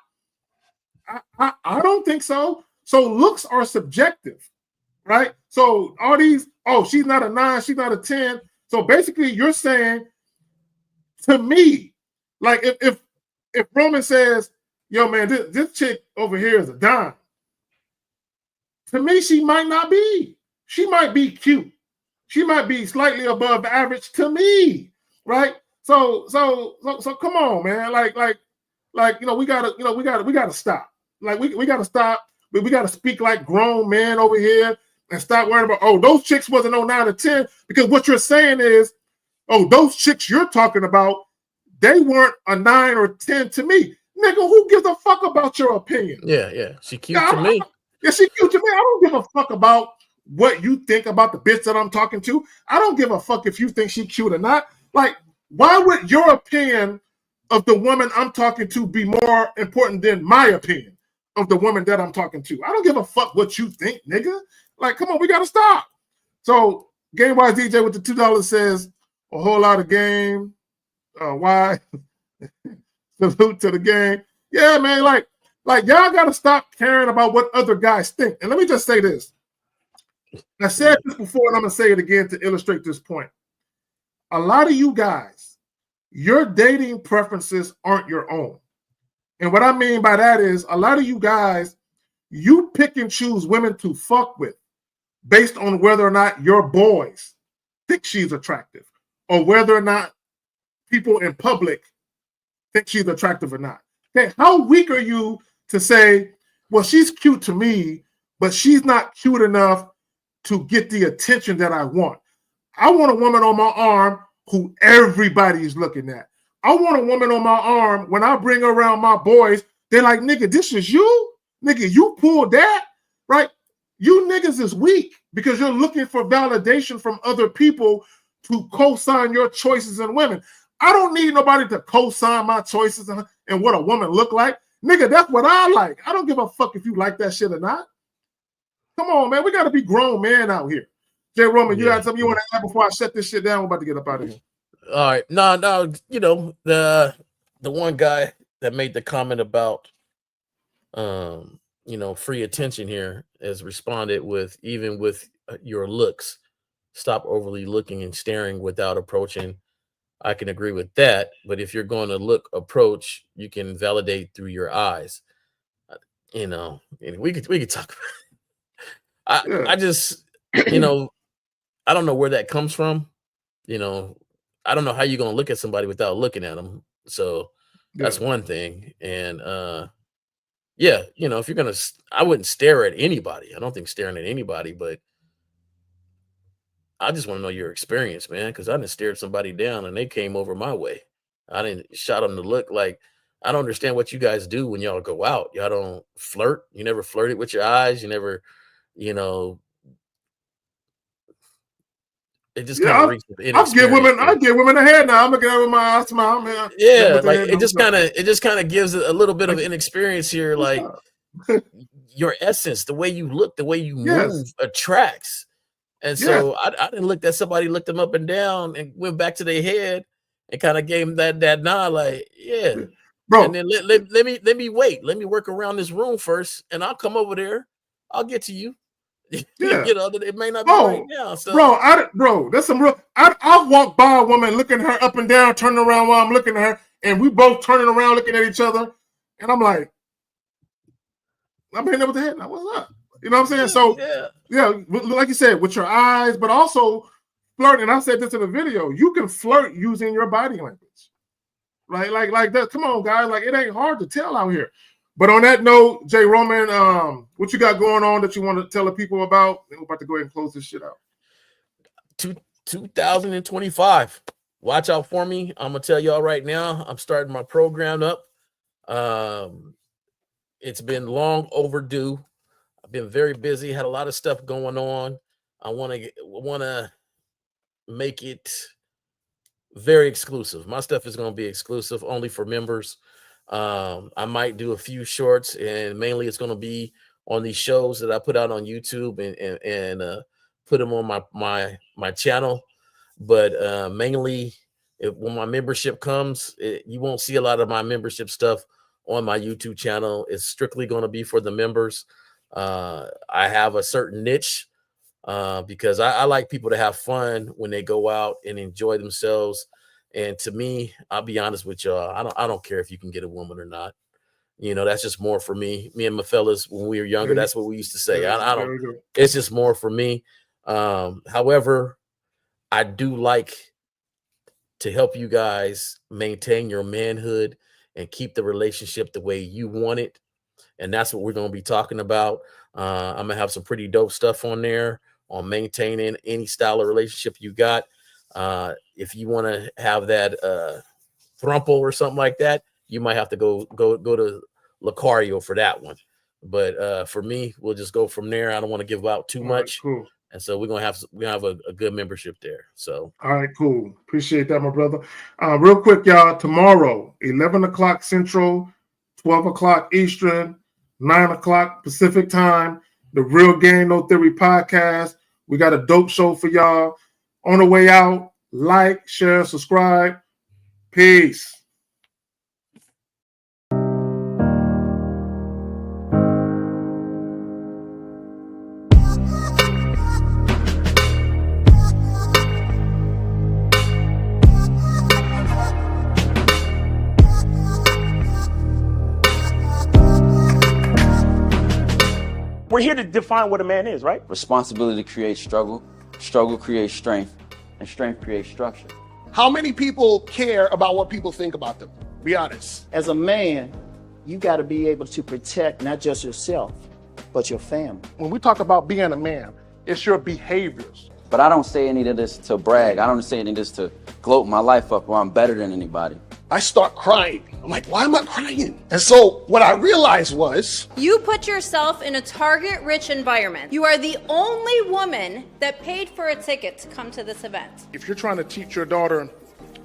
I don't think so. So looks are subjective, right? So all these, oh, she's not a 9, she's not a 10. So basically, you're saying to me, like if Roman says, yo, man, this chick over here is a dime. To me, she might not be. She might be cute. She might be slightly above average to me, right? So come on, man. Like, we gotta stop. Like, we gotta stop. We gotta speak like grown men over here and stop worrying about, oh, those chicks wasn't no 9 or 10, because what you're saying is, oh, those chicks you're talking about, they weren't a 9 or 10 to me. Nigga, who gives a fuck about your opinion? Yeah. She cute to me. Yeah, she cute to me. I don't give a fuck about what you think about the bitch that I'm talking to. I don't give a fuck if you think she's cute or not. Like, why would your opinion of the woman I'm talking to be more important than my opinion of the woman that I'm talking to? I don't give a fuck what you think, nigga. Like, come on, we gotta stop. So, Game Wise DJ with the $2 says, a whole lot of game. Why? Salute to the game. Yeah, man, like y'all gotta stop caring about what other guys think. And let me just say this. I said this before, and I'm gonna say it again to illustrate this point. A lot of you guys, your dating preferences aren't your own. And what I mean by that is, a lot of you guys, you pick and choose women to fuck with based on whether or not your boys think she's attractive, or whether or not people in public think she's attractive or not. Okay, how weak are you to say, well, she's cute to me, but she's not cute enough to get the attention that I want? I want a woman on my arm who everybody's looking at. I want a woman on my arm, when I bring her around my boys, they're like, nigga, this is you? Nigga, you pulled that? Right? You niggas is weak because you're looking for validation from other people to co-sign your choices in women. I don't need nobody to co-sign my choices and what a woman look like. Nigga, that's what I like. I don't give a fuck if you like that shit or not. Come on, man. We got to be grown men out here. Jay Roman, you got something you want to add before I shut this shit down? We're about to get up out of here. All right. No, you know, the one guy that made the comment about free attention here has responded with, even with your looks, stop overly looking and staring without approaching. I can agree with that, but if you're going to approach, you can validate through your eyes. And we could talk about it. I just, I don't know where that comes from. I don't know how you're going to look at somebody without looking at them. So that's one thing. And if you're going to, I wouldn't stare at anybody. I don't think staring at anybody, but I just want to know your experience, man, because I didn't stare somebody down and they came over my way. I didn't shot them to look. Like, I don't understand what you guys do when y'all go out. Y'all don't flirt. You never flirted with your eyes. You never, it just kind of reeks with inexperience. I give women a head now. I'm looking at her with my eyes, smile, man. Yeah, like it just kind of gives a little bit of inexperience here. Like, your essence, the way you look, the way you move attracts. And so I didn't look at somebody, looked them up and down and went back to their head and kind of gave them that nod, like, bro. And then let me wait. Let me work around this room first, and I'll come over there. I'll get to you. It may not be right now. So. Bro, that's some real. I'll walk by a woman looking at her up and down, turning around while I'm looking at her, and we both turning around looking at each other, and I'm like, I'm hitting up with the head now. What's up? You know what I'm saying? So like you said, with your eyes, but also flirting. And I said this in the video. You can flirt using your body language, right? Like that. Come on, guys. Like, it ain't hard to tell out here. But on that note, Jay Roman, what you got going on that you want to tell the people about? And we're about to go ahead and close this shit out. 2025. Watch out for me. I'm gonna tell y'all right now. I'm starting my program up. It's been long overdue. I've been very busy, had a lot of stuff going on. I want to make it very exclusive. My stuff is going to be exclusive only for members. I might do a few shorts, and mainly it's going to be on these shows that I put out on YouTube and put them on my channel. But mainly, when my membership comes, you won't see a lot of my membership stuff on my YouTube channel. It's strictly going to be for the members. I have a certain niche because I like people to have fun when they go out and enjoy themselves. And to me, I'll be honest with y'all, I don't care if you can get a woman or not. You know, that's just more for me. Me and my fellas, when we were younger, that's what we used to say. I don't. It's just more for me. However, I do like to help you guys maintain your manhood and keep the relationship the way you want it. And that's what we're going to be talking about. I'm going to have some pretty dope stuff on there on maintaining any style of relationship you got. If you want to have that thrumple or something like that, you might have to go to Lucario for that one. But for me, we'll just go from there. I don't want to give out too much. Right, cool. And so we're gonna have a good membership there. So all right, cool. Appreciate that, my brother. Real quick, y'all. Tomorrow, 11 o'clock Central, 12 o'clock Eastern, 9 o'clock Pacific time. The Real Game No Theory podcast. We got a dope show for y'all. On the way out, like, share, subscribe. Peace. We're here to define what a man is, right? Responsibility creates struggle, struggle creates strength, and strength creates structure. How many people care about what people think about them? Be honest. As a man, you got to be able to protect not just yourself, but your family. When we talk about being a man, it's your behaviors. But I don't say any of this to brag. I don't say any of this to gloat my life up or I'm better than anybody. I start crying. I'm like, why am I crying? And so what I realized was, you put yourself in a target-rich environment. You are the only woman that paid for a ticket to come to this event. if you're trying to teach your daughter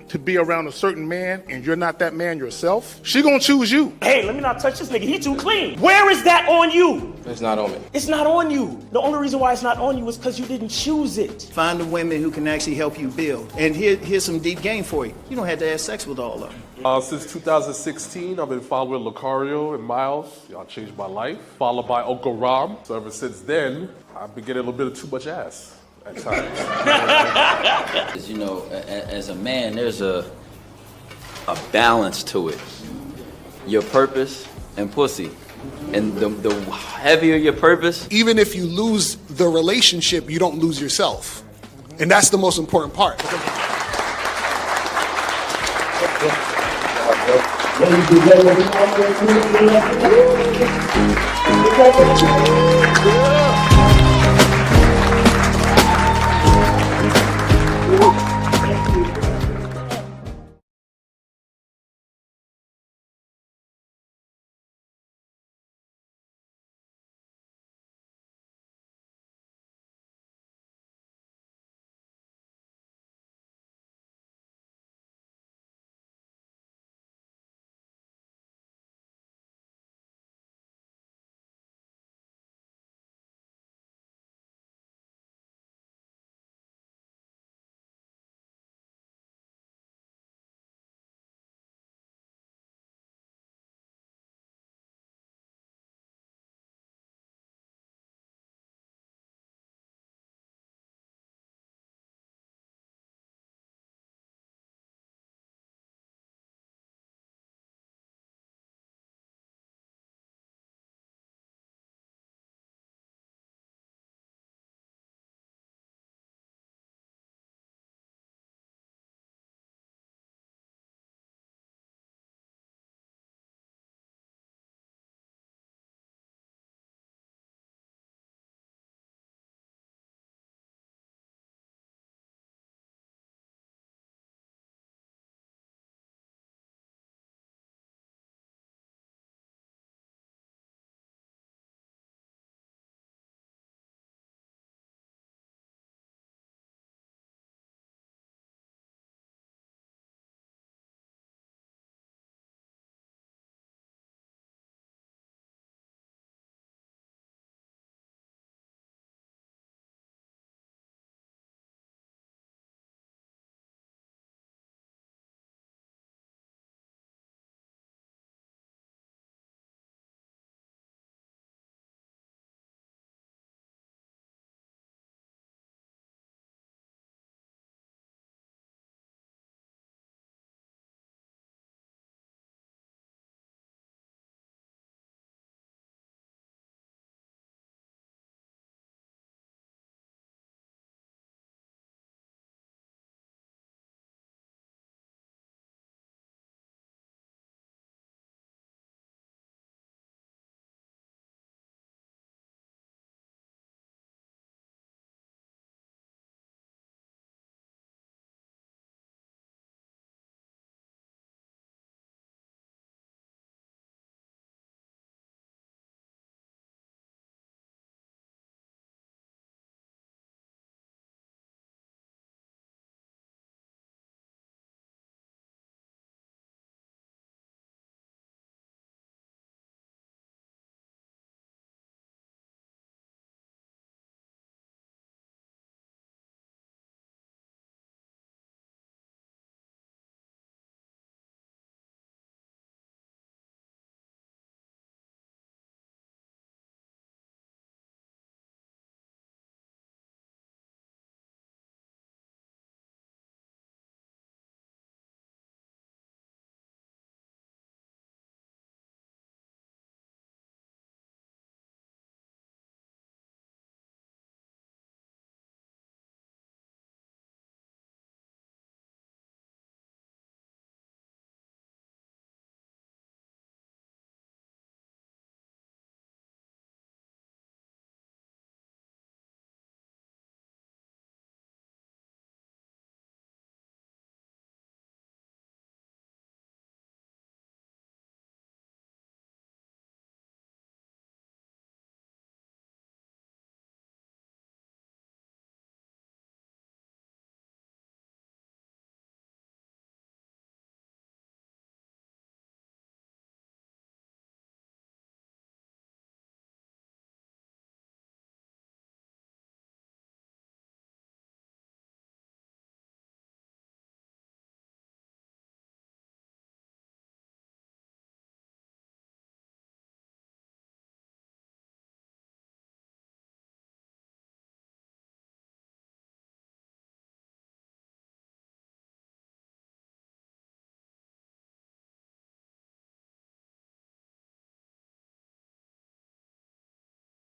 to be around a certain man and you're not that man yourself, she gonna choose you. Hey, let me not touch this nigga. He too clean. Where is that on you? It's not on me. It's not on you. The only reason why it's not on you is because you didn't choose it. Find the women who can actually help you build. And here's some deep game for you. You don't have to have sex with all of them. Since 2016, I've been following Lucario and Miles. Y'all changed my life. Followed by Uncle Ram. So ever since then, I've been getting a little bit of too much ass at times. You know, as a man, there's a balance to it. Your purpose and pussy. And the heavier your purpose. Even if you lose the relationship, you don't lose yourself. And that's the most important part. Ladies and gentlemen,